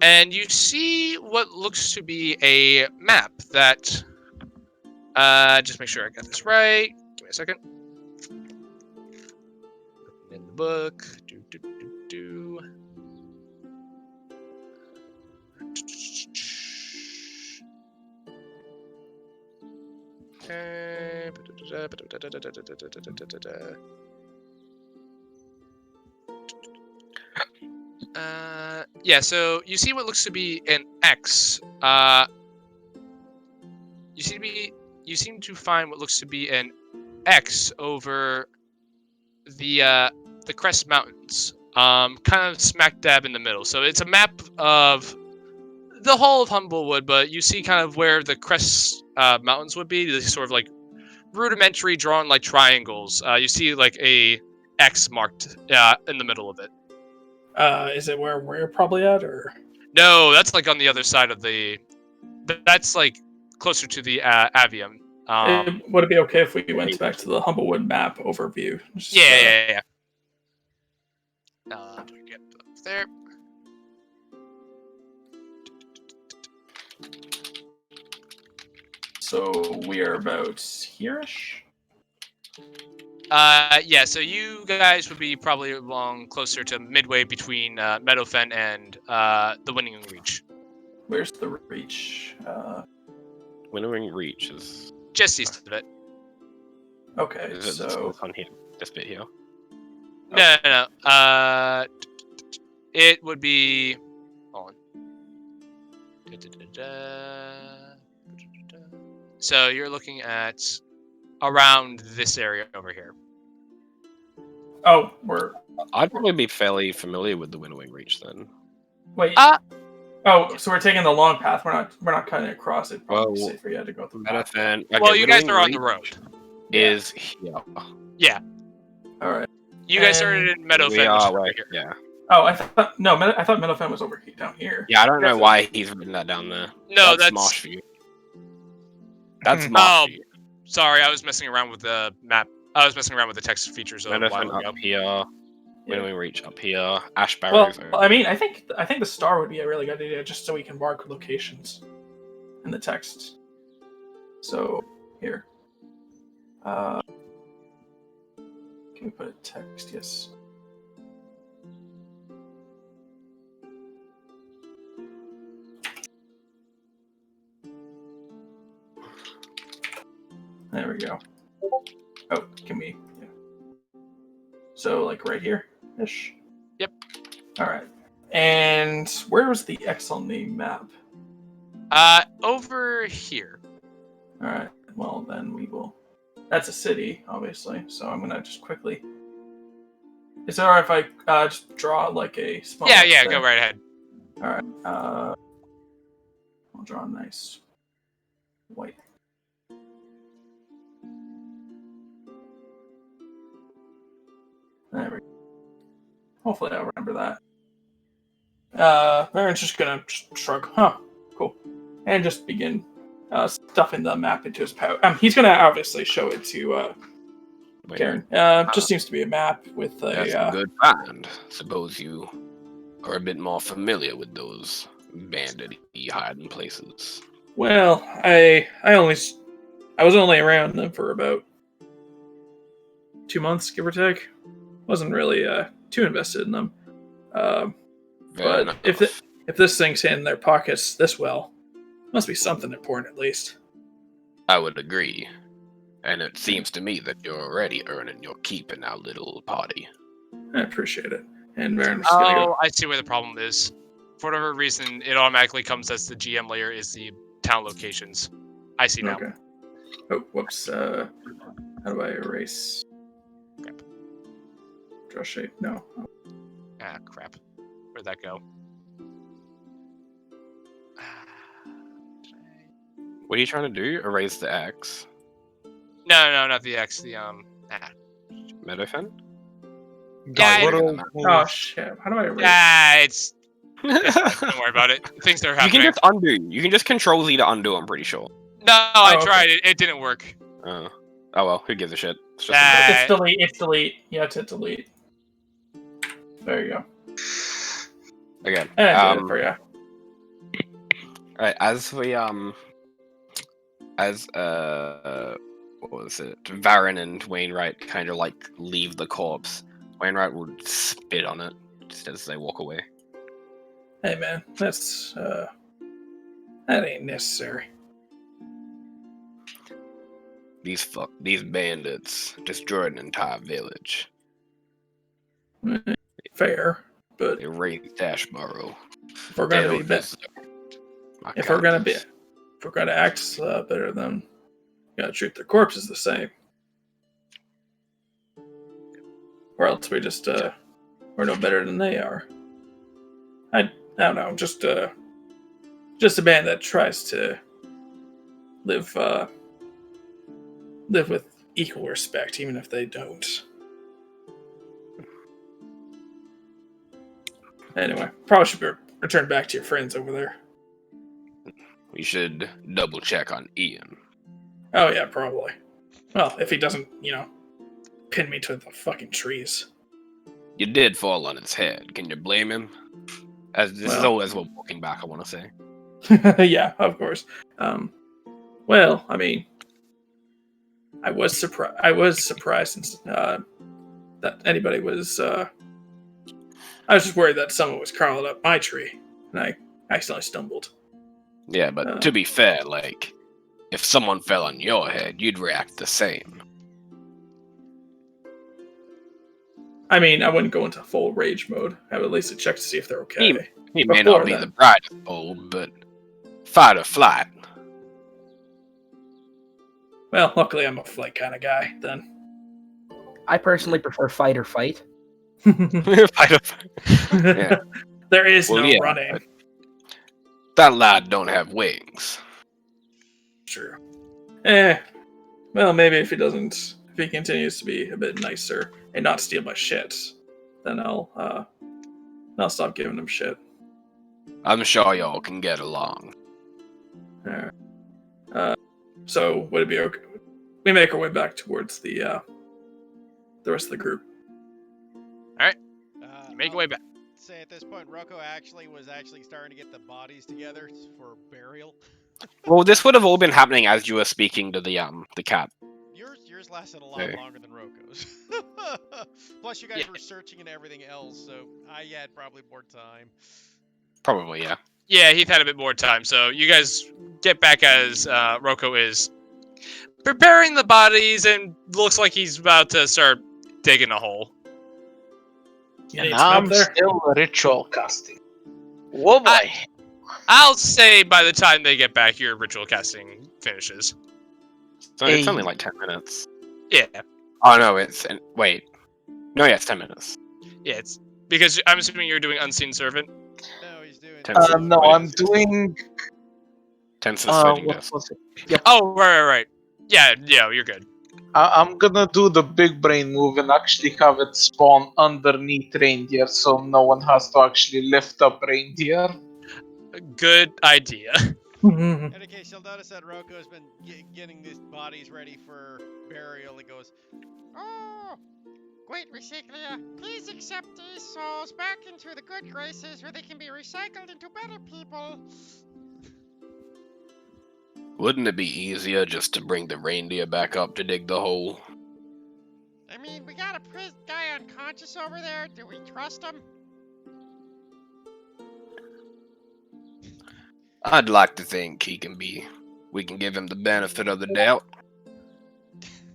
And you see what looks to be a map that. Just make sure I got this right. Give me a second. In the book. Okay. Yeah, so you see what looks to be an X. You seem to find what looks to be an X over the Crest Mountains, kind of smack dab in the middle. So it's a map of the whole of Humblewood, but you see kind of where the Crest Mountains would be. These sort of like rudimentary drawn like triangles. You see like a X marked in the middle of it. Is it where we're probably at, or? No, that's like on the other side of the. That's like closer to the Avium. Would it be okay if we went back to the Humblewood map overview? Just, Yeah. Do we get up there? So we are about here-ish? Yeah, so you guys would be probably along closer to midway between Meadowfen and the Winning Reach. Where's the reach? Winnowing Reach is. Just east of it. Okay, Is it so on here? This bit here. No. It would be. Hold on. So you're looking at around this area over here. oh, we're I'd probably be fairly familiar with the Winnowing Reach then. wait. Oh, so we're taking the long path. We're not cutting across. It'd probably be Well, safer. You had to go through the path. Meadowfen. Okay, Well, you guys Winnowing are on the Reach road. Is here. All right. You guys And started in Meadowfen, We which are is over like, here. yeah. Oh, I thought Meadowfen was over here, down here. Yeah, I don't know That's- why he's written that down there. No, that's that's Marsh View. That's Hmm. Marsh View. Sorry, I was messing around with the map. I was messing around with the text features a while Meadowfen ago. up here. Winnowing Reach up here. Ash Well, Barrows. I mean, I think the star would be a really good idea, just so we can mark locations in the text. So here, can we put a text? Yes. There we go. Oh, can we? Yeah. So like right here, ish. Yep. All right. And where was the X on the map? Over here. All right. Well, then we will. That's a city, obviously. So I'm gonna just quickly. Is it alright if I just draw like a small? Yeah, X yeah, there? go right ahead. All right. I'll draw a nice white. There we go. Hopefully, I'll remember that. Baron's just gonna shrug. Huh. Cool. And just begin stuffing the map into his pouch. He's gonna obviously show it to Karen. Just seems to be a map with a. That's a good find. Suppose you are a bit more familiar with those bandit-y hiding places. Well, I was only around them for about 2 months, give or take. Wasn't really too invested in them. Fair But enough. if this thing's in their pockets this well, must be something important at least. I would agree. And it seems to me that you're already earning your keep in our little party. I appreciate it. And Baron's gonna go. Oh, I see where the problem is. For whatever reason, it automatically comes as the GM layer is the town locations. I see now. Okay. Oh, whoops. How do I erase? Crap. Draw shape? No. Ah, crap. Where'd that go? What are you trying to do? Erase the X? No, not the X. The Meadowfen? Yeah, Oh shit! How do I erase? it's. Don't worry about it. Things are You happening. can just undo. You can just Control Z to undo, I'm pretty sure. No, I okay. tried it. It didn't work. Oh well, who gives a shit? It's just Ah. It's delete. It's delete. Yeah, it's hit delete. There you go. Again. And I did it for you. Alright, as we what was it? Varen and Wainwright kind of like leave the corpse. Wainwright would spit on it just as they walk away. Hey man, that's that ain't necessary. These bandits destroyed an entire village. Fair, but They raided Dashborough. if we're gonna be If if we're gonna act better, then we gotta treat their corpses the same. Or else we just we're no better than they are. I don't know, just a band that tries to live with equal respect, even if they don't. Anyway, probably should return back to your friends over there. We should double check on Ian. Oh yeah, probably. Well, if he doesn't, pin me to the fucking trees. You did fall on his head. Can you blame him? As this is Well. always what walking back, I want to say. Yeah, of course. Well, I mean, I was surprised that anybody was. I was just worried that someone was crawling up my tree, and I accidentally stumbled. Yeah, but to be fair, like, if someone fell on your head, you'd react the same. I mean, I wouldn't go into full rage mode. I would at least check to see if they're okay. He may Before not be then. the brightest bulb, but fight or flight. Well, luckily I'm a flight kind of guy, then. I personally prefer fight or fight. Fight or flight. Yeah. There is Well, no yeah, running. but that lad don't have wings. True. Well, maybe if he continues to be a bit nicer and not steal my shit, then I'll stop giving him shit. I'm sure y'all can get along. So would it be okay? We make our way back towards the rest of the group. Make your way back. Say at this point, Rocco was starting to get the bodies together for burial. Well, this would have all been happening as you were speaking to the cat. Yours lasted a lot Hey. longer than Rocco's. Plus, you guys Yeah. were searching and everything else, so I had probably more time. Probably, yeah. Yeah, Heath had a bit more time, so you guys get back as Rocco is preparing the bodies and looks like he's about to start digging a hole. You And need some help I'm there? still ritual casting. Whoa, boy. I'll say by the time they get back, your ritual casting finishes. So it's only like 10 minutes. Yeah, Oh, no, wait. No, yeah, it's 10 minutes. yeah, it's because I'm assuming you're doing Unseen Servant. No, he's doing. No, I'm doing. 10 suspending What disc. was it? Oh, right. Yeah, you're good. I'm gonna do the big brain move and actually have it spawn underneath reindeer, so no one has to actually lift up reindeer. Good idea. In any case, you'll notice that Rocco's been getting these bodies ready for burial. He goes, "Oh, great recycler, please accept these souls back into the good graces where they can be recycled into better people." Wouldn't it be easier just to bring the reindeer back up to dig the hole? I mean, we got a guy unconscious over there. Do we trust him? I'd like to think we can give him the benefit of the doubt.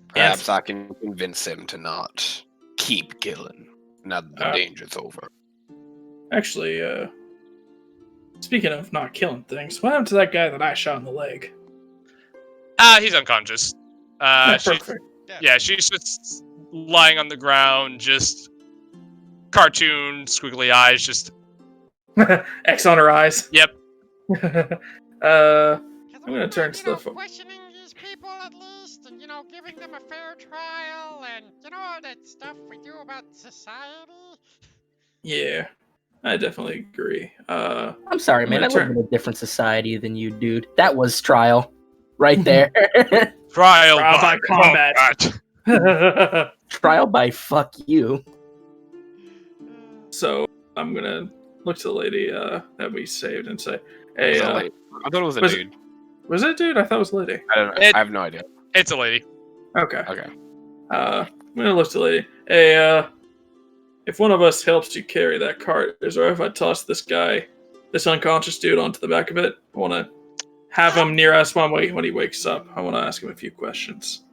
Perhaps I can convince him to not keep killing now that the danger's over. Actually, speaking of not killing things, what happened to that guy that I shot in the leg? He's unconscious. Yeah, She's perfect. she's just lying on the ground, just cartoon squiggly eyes, just X on her eyes. Yep. I'm gonna turn to the questioning these people at least, and giving them a fair trial, and all that stuff we do about society. Yeah, I definitely agree. I'm sorry, man. I I'm live gonna in a different society than you, dude. That was trial, right there. trial by combat. Trial by fuck you. So I'm gonna look to the lady that we saved and say, "Hey, I thought it was a was dude. was it a dude? I thought it was a lady." I don't know. I have no idea. It's a lady. Okay. Okay. I'm gonna look to the lady. Hey, if one of us helps you carry that cart, is it alright if I toss this unconscious dude onto the back of it? I want to have him near us when he wakes up. I want to ask him a few questions.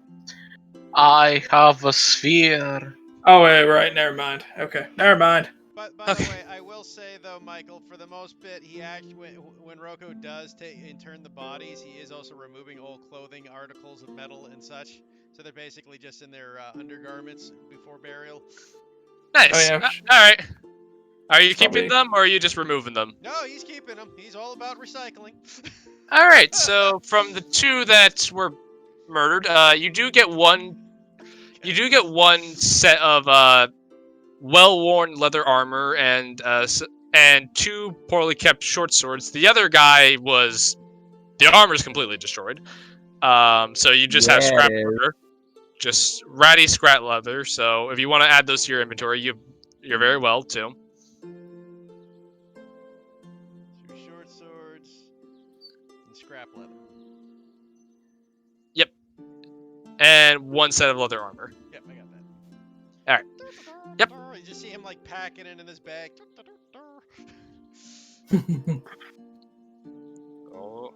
I have a sphere. Oh, wait, right. Never mind. Okay, never mind. But by the way, I will say though, Michael, for the most bit, he actually when Rocco does turn the bodies, he is also removing old clothing, articles of metal and such. So they're basically just in their undergarments before burial. Nice. Oh, yeah. All right. Are you Probably. keeping them, or are you just removing them? No, he's keeping them. He's all about recycling. All right. So from the two that were murdered, you do get one set of well-worn leather armor and and 2 poorly kept short swords. The other guy was the armor's completely destroyed. So you just have scrap leather, just ratty scrap leather. So if you want to add those to your inventory, you're very well too. 2 short swords and scrap leather. And 1 set of leather armor. Yep, I got that. Alright. Yep. You just see him like packing it in his bag. Oh.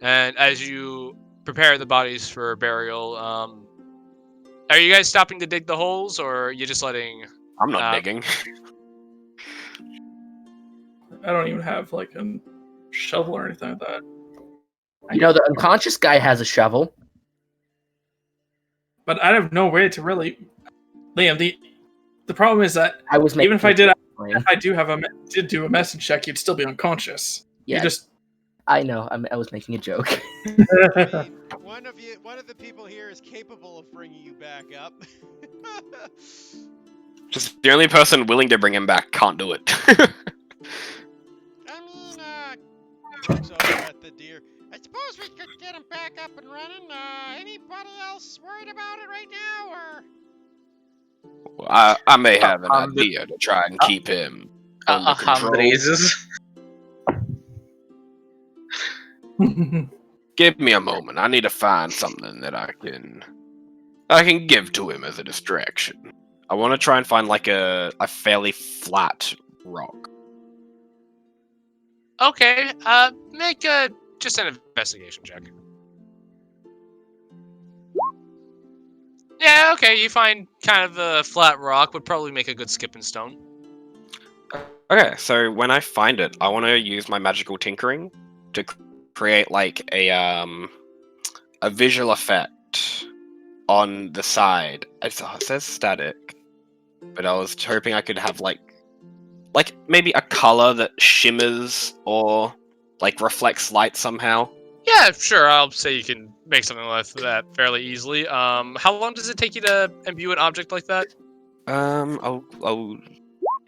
And as you prepare the bodies for burial, are you guys stopping to dig the holes, or are you just letting? I'm not digging. I don't even have like a shovel or anything like that. You know, the unconscious guy has a shovel. But I have no way to really. Liam, the problem is that I was making even if I did do a medicine check, you'd still be unconscious. Yeah, You just. I know. I was making a joke. I mean, one of the people here is capable of bringing you back up. Just the only person willing to bring him back can't do it. I mean, looks over at the deer. I suppose we could get him back up and running. Anybody else worried about it right now, or? I may have an idea to try and keep him under control. raises. Give me a moment. I need to find something that I can give to him as a distraction. I want to try and find like a fairly flat rock. Okay. Make just an investigation check. Yeah. Okay. You find kind of a flat rock would probably make a good skipping stone. Okay, so when I find it, I want to use my magical tinkering to create like a visual effect on the side. It says static, but I was hoping I could have like maybe a color that shimmers or like reflects light somehow. Yeah, sure. I'll say you can make something like that fairly easily. How long does it take you to imbue an object like that? I'll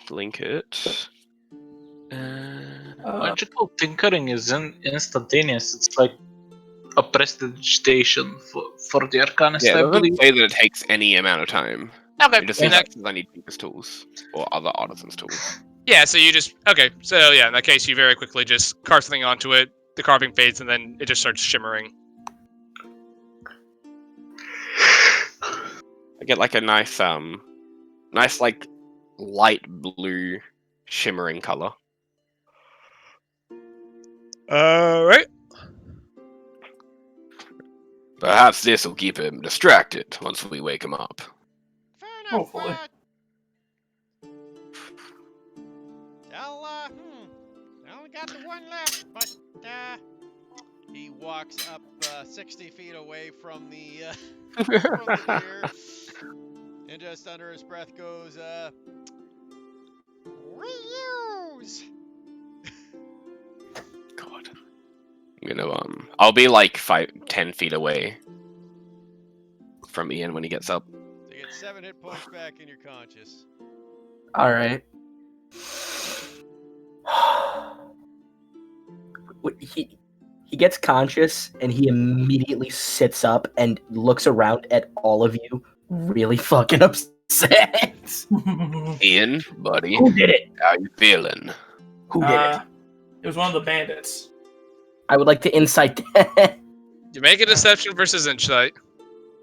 link it. Magical tinkering is instantaneous. It's like a prestidigitation for the Arcanist, Yeah, I it doesn't believe. say that it takes any amount of time. Okay. It just in says that- I need Tinker's tools or other artisans' tools. yeah. So you just okay. So yeah, in that case, you very quickly just carve something onto it. The carving fades, and then it just starts shimmering. I get like a nice like light blue shimmering color. Right. Perhaps this will keep him distracted once we wake him up. Fair enough. Hopefully. I only got the one left, but he walks up 60 feet away from the from the deer, and just under his breath goes, reuse. God. I'm gonna I'll be like 10 feet away from Ian when he gets up. So you get 7 hit points back and you're conscious. All right. He gets conscious and he immediately sits up and looks around at all of you, really fucking upset. Ian, buddy, Who did it? how you feeling? Who did it? It was one of the bandits. I would like to insight that. You make a deception versus insight.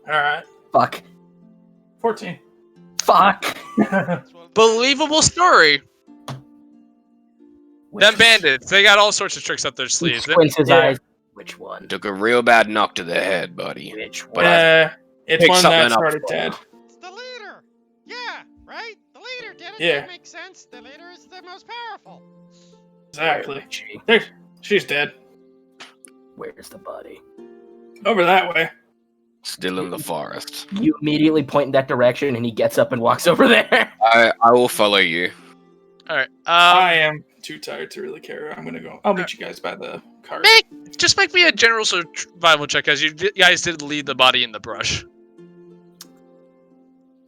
Alright. Fuck. 14. Fuck. That's one of the- Believable story. Which- Them bandits, they got all sorts of tricks up their He sleeves. squints his Yeah. eyes. Which one? Took a real bad knock to the head, buddy. Which one? But I It's picked one something that up started for dead. It's the leader. Yeah, right. The leader did it. Yeah. That makes sense. The leader is the most powerful. Exactly. Gee, There, she's dead. where's the body? Over that way. Still in the forest. You immediately point in that direction, and he gets up and walks over there. I will follow you. All right. I am too tired to really care. I'm gonna go. I'll meet you guys by the car. Just make me a general survival check, as you guys did leave the body in the brush.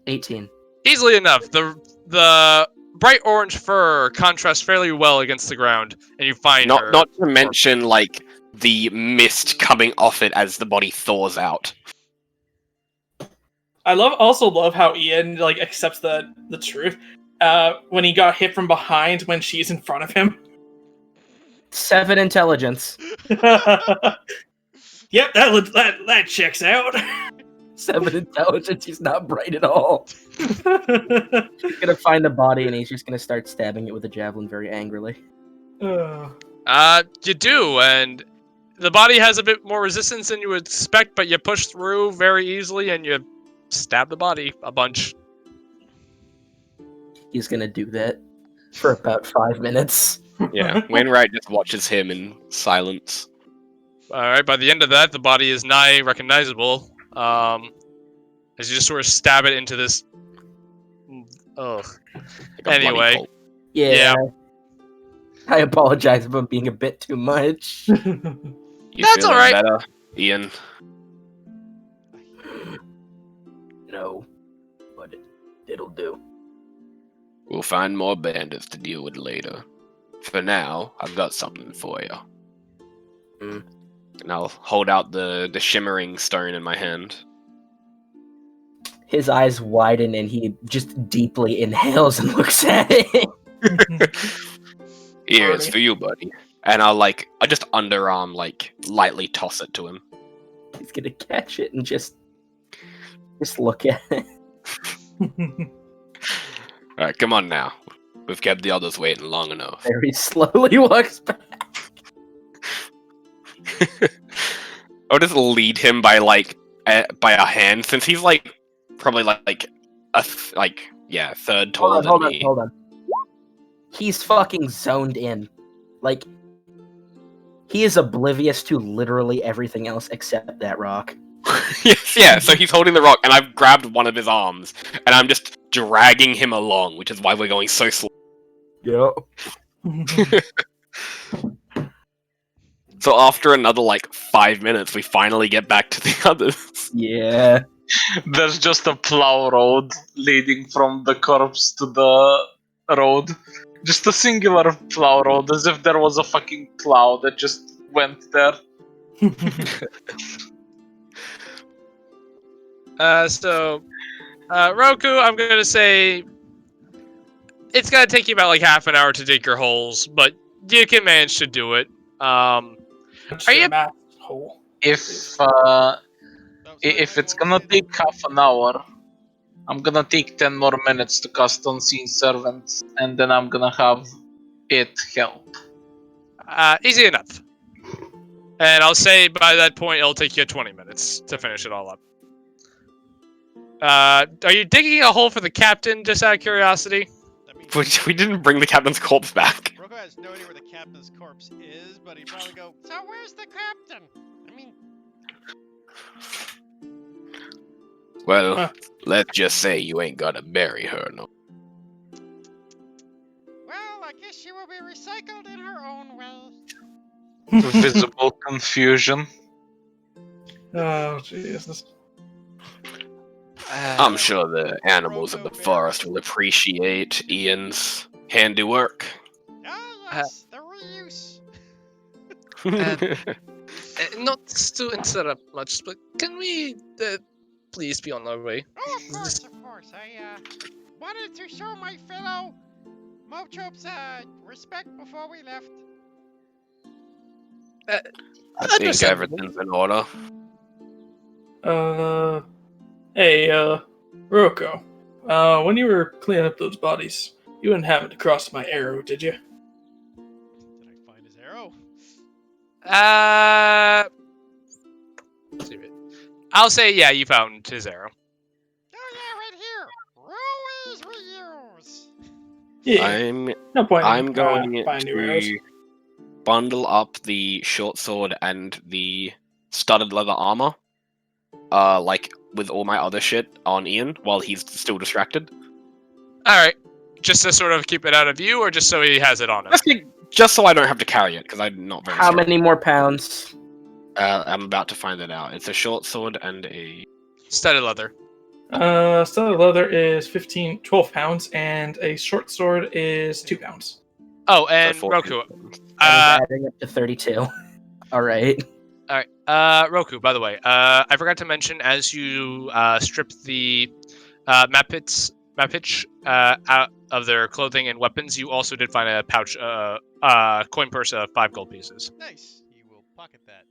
18. Easily enough. The bright orange fur contrasts fairly well against the ground, and you find her. Not to mention like the mist coming off it as the body thaws out. I also love how Ian like accepts the truth when he got hit from behind when she's in front of him. 7 intelligence. Yep, that checks out. 7 intelligence. He's not bright at all. He's gonna find the body and he's just gonna start stabbing it with a javelin very angrily. You do, and the body has a bit more resistance than you would expect, but you push through very easily and you stab the body a bunch. He's gonna do that for about 5 minutes. Yeah, Wainwright just watches him in silence. Alright, by the end of that, the body is nigh recognizable. As you just sort of stab it into this. Ugh. Like a bloody Anyway. pulp. Yeah. I apologize if I'm being a bit too much. You That's feeling alright. better, Ian? No, but it'll do. We'll find more bandits to deal with later. For now, I've got something for you. And I'll hold out the shimmering stone in my hand. His eyes widen and he just deeply inhales and looks at it. Here, it's for you, buddy. And I just underarm, lightly toss it to him. He's gonna catch it and just look at it. Alright, come on now. We've kept the others waiting long enough. Very slowly walks back. I'll just lead him by a hand, since he's probably third taller than me. Hold on. He's fucking zoned in. Like, he is oblivious to literally everything else except that rock. Yes, yeah, so he's holding the rock, and I've grabbed one of his arms, and I'm just dragging him along, which is why we're going so slow. Yep. So after another, 5 minutes, we finally get back to the others. Yeah. There's just a plow road leading from the corpse to the road. Just a singular plow road, as if there was a fucking plow that just went there. Roku, I'm gonna say it's gonna take you about half an hour to dig your holes, but you can manage to do it. Are you? If it's gonna take half an hour, I'm gonna take 10 more minutes to cast Unseen Servant, and then I'm gonna have it help. Easy enough. And I'll say by that point it'll take you 20 minutes to finish it all up. Are you digging a hole for the captain, just out of curiosity? That means We didn't bring the captain's corpse back. Rocco has no idea where the captain's corpse is, but he'd probably go, so where's the captain? I mean... Well, let's just say you ain't gotta bury her, no. Well, I guess she will be recycled in her own way. Visible confusion. Oh, Jesus. I'm sure the animals of the forest will appreciate Ian's handiwork. Ah, yes, the reuse. Not to interrupt much, but can we please be on our way? Oh, of course. I wanted to show my fellow Motropes respect before we left. I think Understandable. everything's in order. Hey, Roko. When you were cleaning up those bodies, you didn't happen to cross my arrow, did you? Did I find his arrow? Let's see it. I'll say yeah, you found his arrow. Oh yeah, right here. Always reuse. Yeah. No point. I'm going buying new arrows. to bundle up the short sword and the studded leather armor, with all my other shit on Ian while he's still distracted. Alright. Just to sort of keep it out of view, or just so he has it on him? Just so I don't have to carry it, because I'm not very How strong. many more pounds? I'm about to find it out. It's a short sword and a... Studded leather. Studded leather is 12 pounds, and a short sword is 2 pounds. Oh, So and 14 Roku. pounds. That is adding up to 32. All right. Alright, Roku, by the way, I forgot to mention, as you strip the Mapitch out of their clothing and weapons, you also did find a pouch, coin purse of 5 gold pieces. Nice. You will pocket that.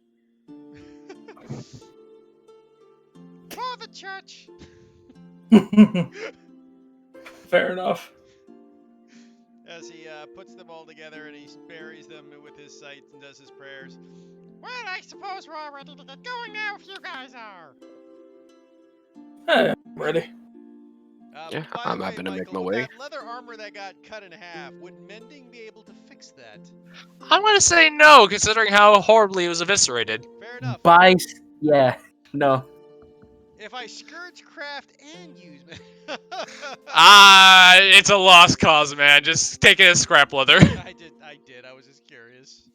For the church. Fair enough. As he puts them all together and he buries them with his sights and does his prayers. Well, I suppose we're all ready to get going now if you guys are. I'm ready. Yeah, By I'm the way, happy to make Michael, my with way. that leather armor that got cut in half, would mending be able to fix that? I'm gonna say no, considering how horribly it was eviscerated. Fair enough. Yeah. No. If I scourge craft and use It's a lost cause, man. Just take it as scrap leather. I did. I was just curious.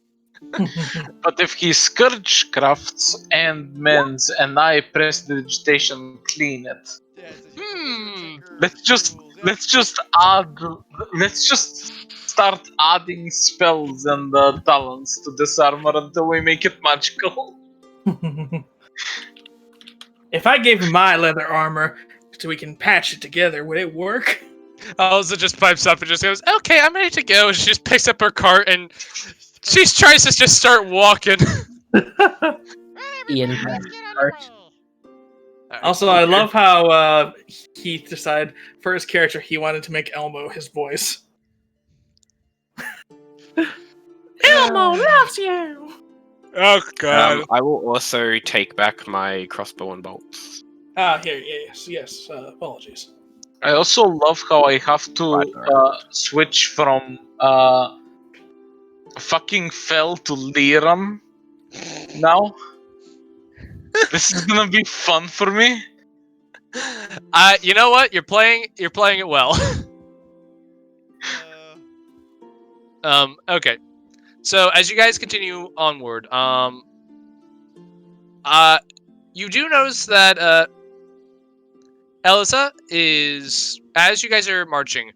But if he scourge crafts and mends, and I press the digitation clean it, Yeah, it's a proficient tinker let's just tools, yeah. let's just start adding spells and talents to this armor until we make it magical. If I gave him my leather armor so we can patch it together, would it work? Elsa just pipes up and just goes, "Okay, I'm ready to go." And she just picks up her cart and she tries to just start walking. Ian, Let's get on cart. the way. Also, I love how Heath decided for his character he wanted to make Elmo his voice. Elmo loves you! Oh god. I will also take back my crossbow and bolts. Here, yes, apologies. I also love how I have to switch from fucking Fell to Liram now. This is gonna be fun for me. You know what? You're playing it well. Okay. So as you guys continue onward, you do notice that Elisa is, as you guys are marching,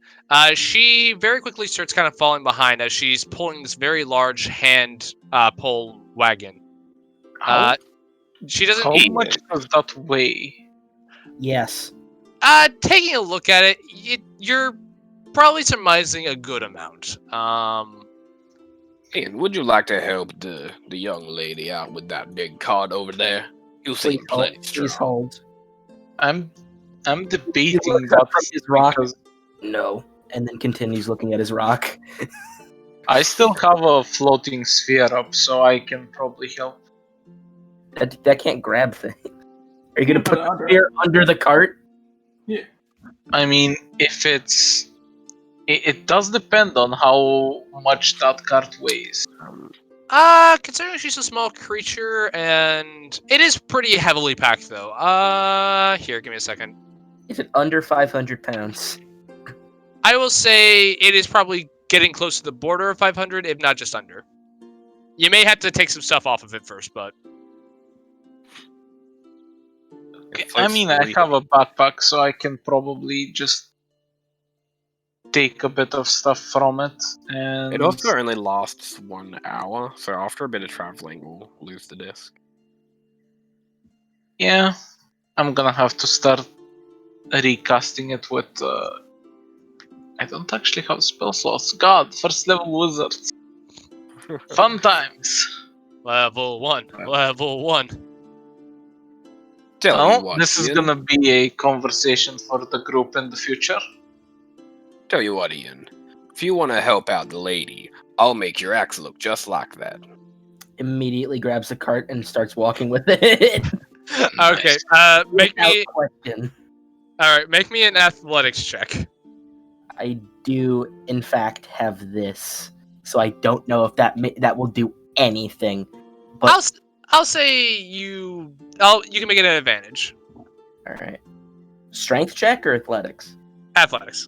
she very quickly starts kind of falling behind as she's pulling this very large hand pull wagon. How, She doesn't. how much does that weigh? Yes. Taking a look at it, you're probably surmising a good amount. Ian, would you like to help the young lady out with that big card over there? You seem Please hold. plenty Please strong. hold. I'm He debating looks that up from his rock. because No. And then continues looking at his rock. I still have a floating sphere up, so I can probably help. That can't grab thing. Are you gonna Put put it the under. spear under the cart? I mean, if it's... It does depend on how much that cart weighs. Considering she's a small creature, and it is pretty heavily packed, though. Here, give me a second. Is it under 500 pounds? I will say it is probably getting close to the border of 500, if not just under. You may have to take some stuff off of it first, but... I mean, I have a backpack, so I can probably just take a bit of stuff from it. And It also only lasts 1 hour, so after a bit of traveling, we'll lose the disc. yeah, I'm gonna have to start recasting it with. I don't actually have spell slots. God, first level wizards. Fun times. Level 1. Level 1. Tell you Well, what, this is Ian. gonna be a conversation for the group in the future. Tell you what, Ian. If you want to help out the lady, I'll make your axe look just like that. Immediately grabs the cart and starts walking with it. Okay, make Without me... question. Alright, make me an athletics check. I do, in fact, have this, so I don't know if that will do anything. But I'll say you can make it an advantage. all right, strength check or athletics? Athletics.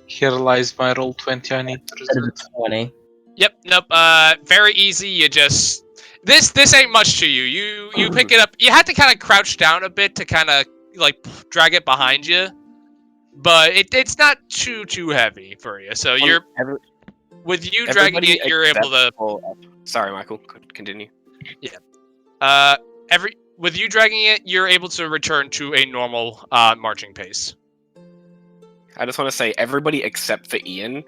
Here lies my roll 20. I need to That is reserve. a 20. Yep, nope, very easy, you just... This ain't much to you. You pick it up. You had to kind of crouch down a bit to kind of drag it behind you, but it's not too heavy for you. So you're with you dragging Everybody it, you're able to Sorry, Michael. Continue. with you dragging it, you're able to return to a normal marching pace. I just want to say, everybody except for Ian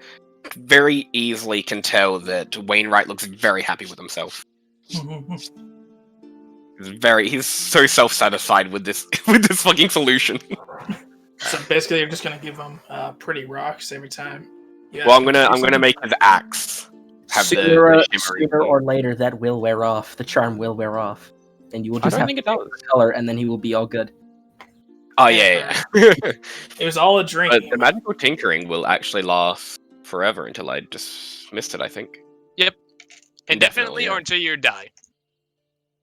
very easily can tell that Wainwright looks very happy with himself. He's so self-satisfied with this fucking solution. So basically, you're just gonna give him pretty rocks every time. Yeah. Well, I'm gonna make his axe have sooner the shimmery or later that will wear off. The charm will wear off, and you will I just don't have think to it pick does. the color, and then he will be all good. Oh yeah. It was all a But drinking. the magical tinkering will actually last forever until I just missed it, I think. Yep. Indefinitely, Indefinitely, or until you die.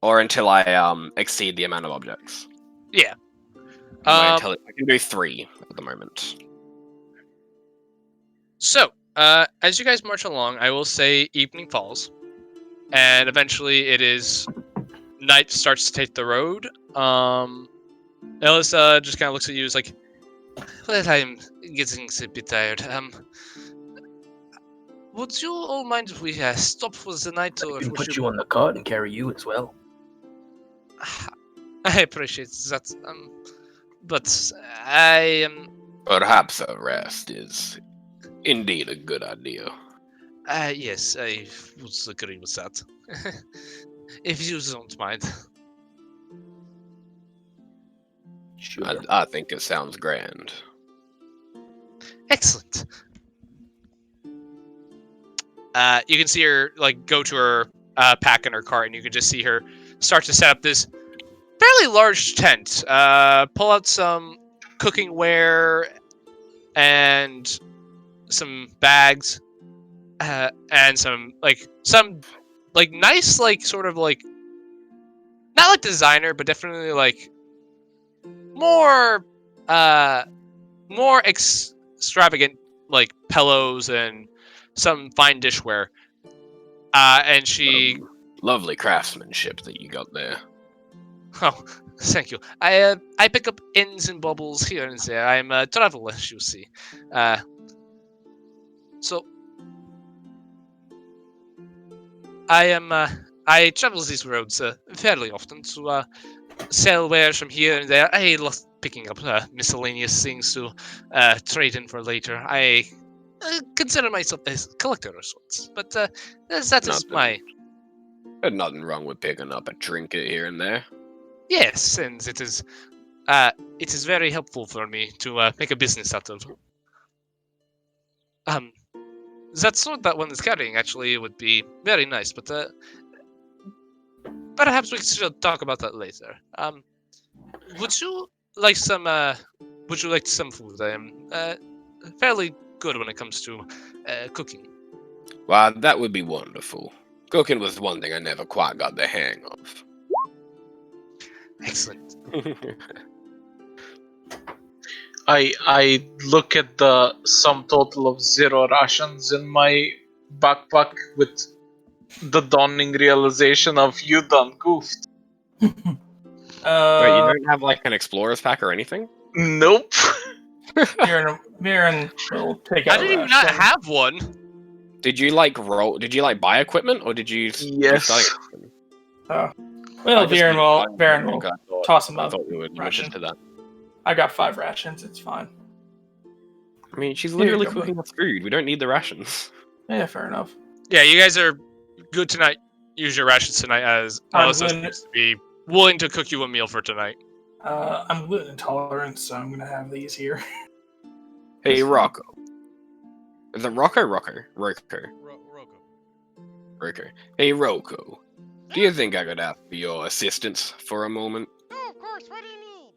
Or until I exceed the amount of objects. Yeah. I can do 3 at the moment. So, as you guys march along, I will say evening falls, and eventually night starts to take the road. Ellis just kind of looks at you, is like, well, I'm getting a bit tired. Would you all mind if we stop for the night, or I can would put you on the cart and carry you as well. I appreciate that. But I am. Perhaps a rest is indeed a good idea. Yes, I would agree with that. If you don't mind. Sure. I think it sounds grand. Excellent. You can see her go to her pack in her cart, and you can just see her start to set up this fairly large tent. Pull out some cooking ware and some bags, and some nice sort of not like designer, but definitely more extravagant pillows and some fine dishware. And she Lovely craftsmanship that you got there. Oh, thank you. I pick up ends and bubbles here and there. I'm a traveler, as you see. So I travel these roads fairly often to sell wares from here and there. I love picking up miscellaneous things to trade in for later. I consider myself a collector of sorts, but that is my There's nothing wrong with picking up a trinket here and there. yes, and it is very helpful for me to make a business out of. That sword that one is carrying actually would be very nice, but perhaps we should talk about that later. Would you like some? Would you like some food? I am fairly good when it comes to cooking. Well, that would be wonderful. Cooking was one thing I never quite got the hang of. Excellent. I look at the sum total of 0 rations in my backpack with the dawning realization of you done goofed. Wait, you don't have an explorer's pack or anything? Nope. Viren will take How out did you ration. not have one? Did you roll? Did you buy equipment, or did you? Yes. Well, I just Viren didn't will. buy Viren it. will I toss him I up. thought we were ration. limited to that. I got 5 rations. It's fine. I mean, she's Here literally you go, cooking us food. We don't need the rations. Yeah, fair enough. Yeah, you guys are good tonight. Use your rations tonight, as I'm Alyssa seems to be willing to cook you a meal for tonight. I'm gluten intolerant, so I'm gonna have these here. Hey, Rocco. Is it Rocco? Rocco. Roko. Rocco. Hey, Rocco. Do you think I could ask for your assistance for a moment? Oh, of course. What do you need?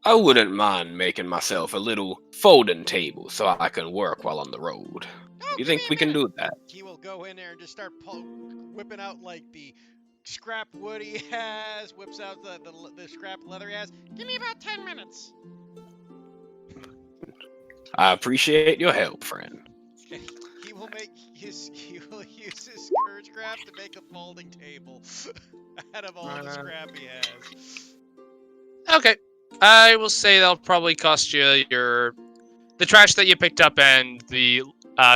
I wouldn't mind making myself a little folding table so I can work while on the road. Oh, You give think me a we can minute. do that? He will go in there and just start whipping out the scrap wood he has. Whips out the scrap leather he has. Give me about 10 minutes. I appreciate your help, friend. He will use his courage craft to make a folding table out of all the scrap he has. Okay. I will say that'll probably cost you the trash that you picked up and the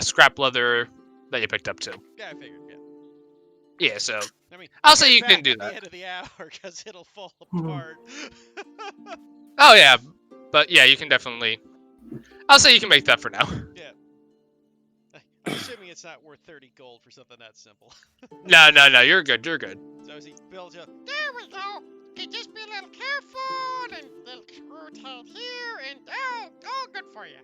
scrap leather that you picked up too. Yeah, I figured. Yeah. Yeah, so I mean, I'll give say it you can back do at the that. end of the hour because it'll fall Hmm. apart. Oh yeah, but yeah, you can definitely. I'll say you can make that for now. I'm assuming it's not worth 30 gold for something that simple. No, you're good. You're good. So as he builds up, there we go. Okay, just be a little careful and little screw tight here and oh, good for you.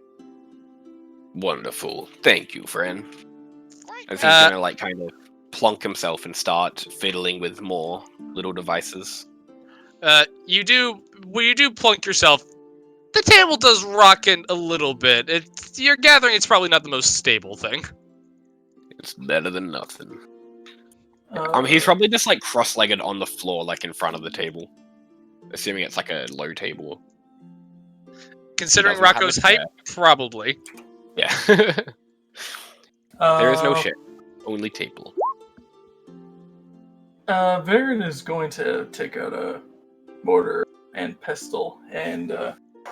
Wonderful. Thank you, friend. Quite As well. he's gonna like kind of plonk himself and start fiddling with more little devices. You do when you do plunk yourself. The table does rock in a little bit. You're gathering it's probably not the most stable thing. It's better than nothing. Uh, He's probably just like cross-legged on the floor, like in front of the table. Assuming it's like a low table. Considering doesn't have a Rocco's height, chair. probably. Yeah. There is no chair, only table. Varen is going to take out a mortar and pestle and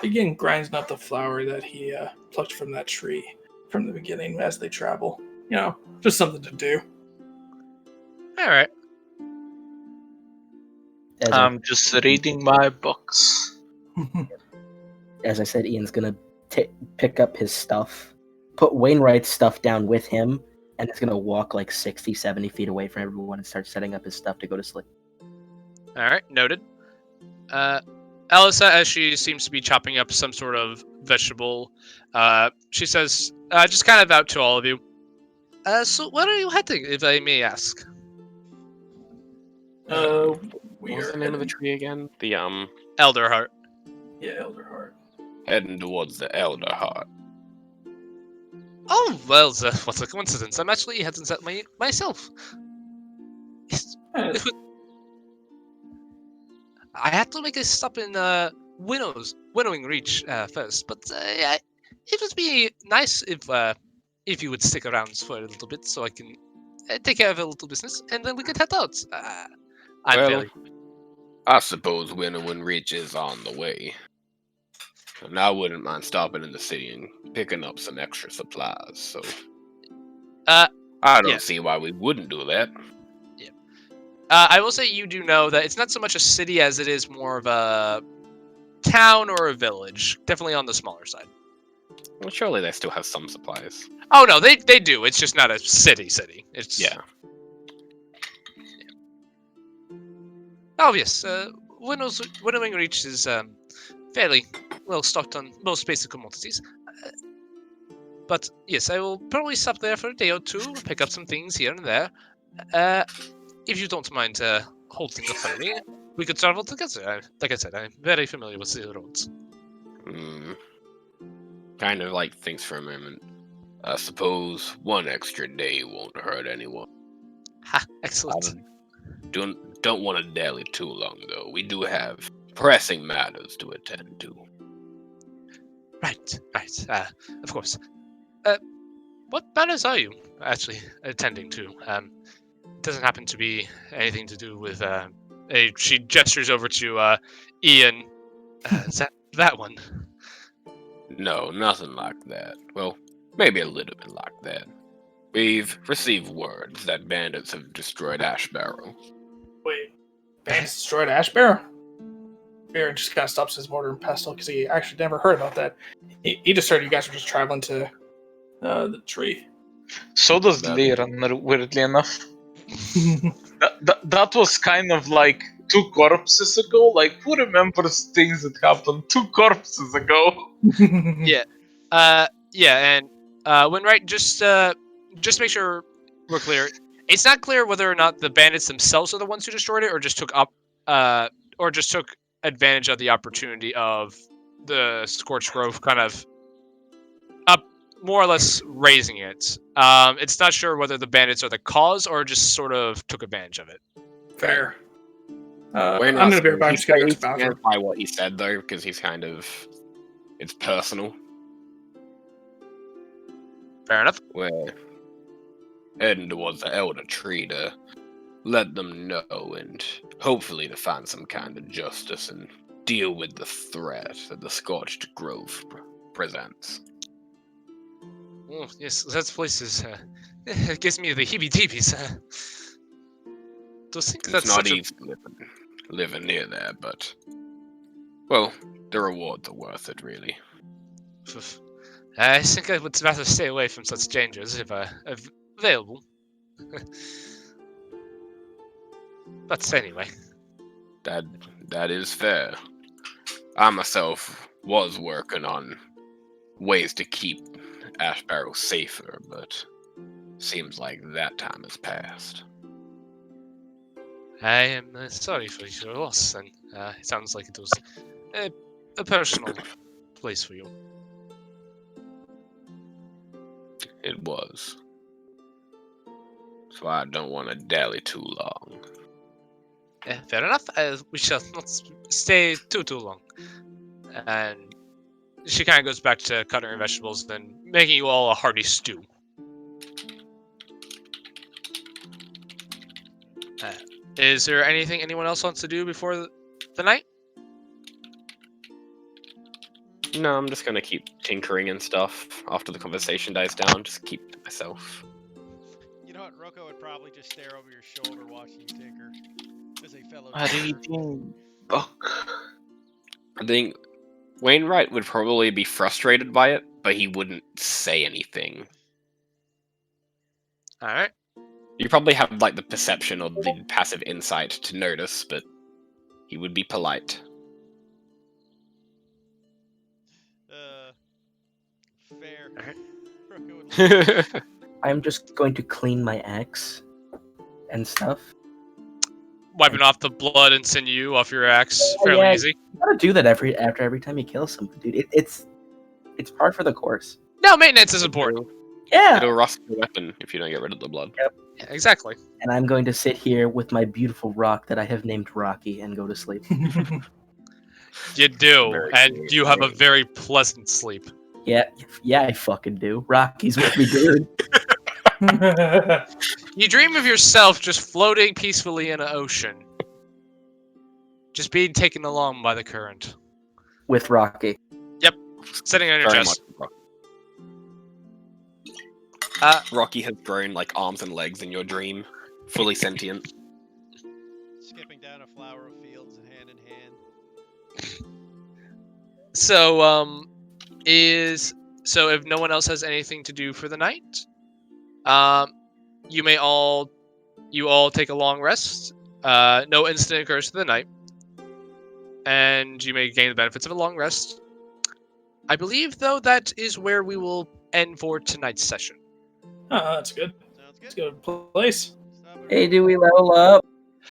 begin grinding up the flour that he plucked from that tree from the beginning as they travel. You know, just something to do. All right. As, I'm just reading my books. as I said, Ian's gonna pick up his stuff, put Wainwright's stuff down with him, and is gonna walk like 60, 70 feet away from everyone and start setting up his stuff to go to sleep. All right. Noted. Alyssa, as she seems to be chopping up some sort of vegetable, she says, just kind of out to all of you. So where are you heading, if I may ask? we What was are the name of the heading- tree again? The Elderheart. Yeah, Elderheart. heading towards the Elder Heart. Oh, well, what a coincidence. I'm actually heading that myself. Eh, I had to make a stop in Winnowing Reach first, but yeah, it would be nice if you would stick around for a little bit so I can take care of a little business and then we could head out. I'm Well, very. I suppose Winnowing Reach is on the way. And I wouldn't mind stopping in the city and picking up some extra supplies, so Uh, I don't yeah. see why we wouldn't do that. I will say you do know that it's not so much a city as it is more of a town or a village. Definitely on the smaller side. Well, surely they still have some supplies. Oh no, they do. It's just not a city. It's Yeah. Oh yes, Winnowing Reach is fairly well stocked on most basic commodities. But yes, I will probably stop there for a day or two, pick up some things here and there. If you don't mind holding up for me, we could travel together. Like I said, I'm very familiar with the roads. Hmm. Kind of like thinks for a moment. I suppose one extra day won't hurt anyone. Ha! Excellent. Don't want to dally too long, though. We do have pressing matters to attend to. Right. Of course. What matters are you actually attending to? It doesn't happen to be anything to do with. She gestures over to Ian. Is that one? No, nothing like that. Well, maybe a little bit like that. We've received words that bandits have destroyed Ash Barrow. Wait, bandits destroyed Ash Barrow? Varen just kind of stops his mortar and pestle because he actually never heard about that. He just heard you guys were just traveling to the tree. So does That- Liran, weirdly enough. That was kind of like 2 corpses ago. Like, who remembers things that happened 2 corpses ago? Yeah. Yeah, and Winright, just make sure we're clear. It's not clear whether or not the bandits themselves are the ones who destroyed it, or just took advantage of the opportunity of the Scorched Grove kind of up more or less raising it. It's not sure whether the bandits are the cause or just sort of took advantage of it. Fair. We're I'm not- gonna be right back. I'm he just gonna go to the stands bathroom. by what he said, though, because he's kind of... It's personal. Fair enough. We're heading towards the Elder Tree to let them know and hopefully to find some kind of justice and deal with the threat that the Scorched Grove presents. Oh, yes, that place is. It gives me the heebie-jeebies. To think It's that's not such easy living near there, but well, the rewards are worth it, really. I think I would rather stay away from such dangers if available. But anyway. That is fair. I myself was working on ways to keep Ash Barrow safer, but seems like that time has passed. I am sorry for your loss, and it sounds like it was a personal place for you. It was. So I don't want to dally too long. Fair enough. We shall not stay too long. And she kind of goes back to cutting her vegetables and making you all a hearty stew. Is there anything anyone else wants to do before the night? No, I'm just gonna keep tinkering and stuff after the conversation dies down. Just keep to myself. You know what? Rocco would probably just stare over your shoulder watching you tinker. As a fellow What are you tinker. doing, Buck? I think Wainwright would probably be frustrated by it, but he wouldn't say anything. All right. You probably have like the perception or the passive insight to notice, but he would be polite. Fair. Alright. Rocco would look I'm just going to clean my axe and stuff. Wiping off the blood and sinew off your axe fairly yeah. easy. You gotta do that after every time you kill someone, dude. It's part for the course. No, maintenance is important. Yeah. It'll rust your weapon if you don't get rid of the blood. Yeah, exactly. And I'm going to sit here with my beautiful rock that I have named Rocky and go to sleep. You do, Very and good. you have a very pleasant sleep. Yeah, I fucking do. Rocky's with me, dude. You dream of yourself just floating peacefully in an ocean. Just being taken along by the current. With Rocky. Sitting on your Very chest. much. Rocky. Rocky has grown like arms and legs in your dream, fully sentient. skipping down a flower of fields hand in hand. So, so if no one else has anything to do for the night, you all take a long rest. No incident occurs to the night, and you may gain the benefits of a long rest. I believe, though, that is where we will end for tonight's session. Oh, that's good. Sounds Let's good. go to place. Stop it. Hey, do we level up?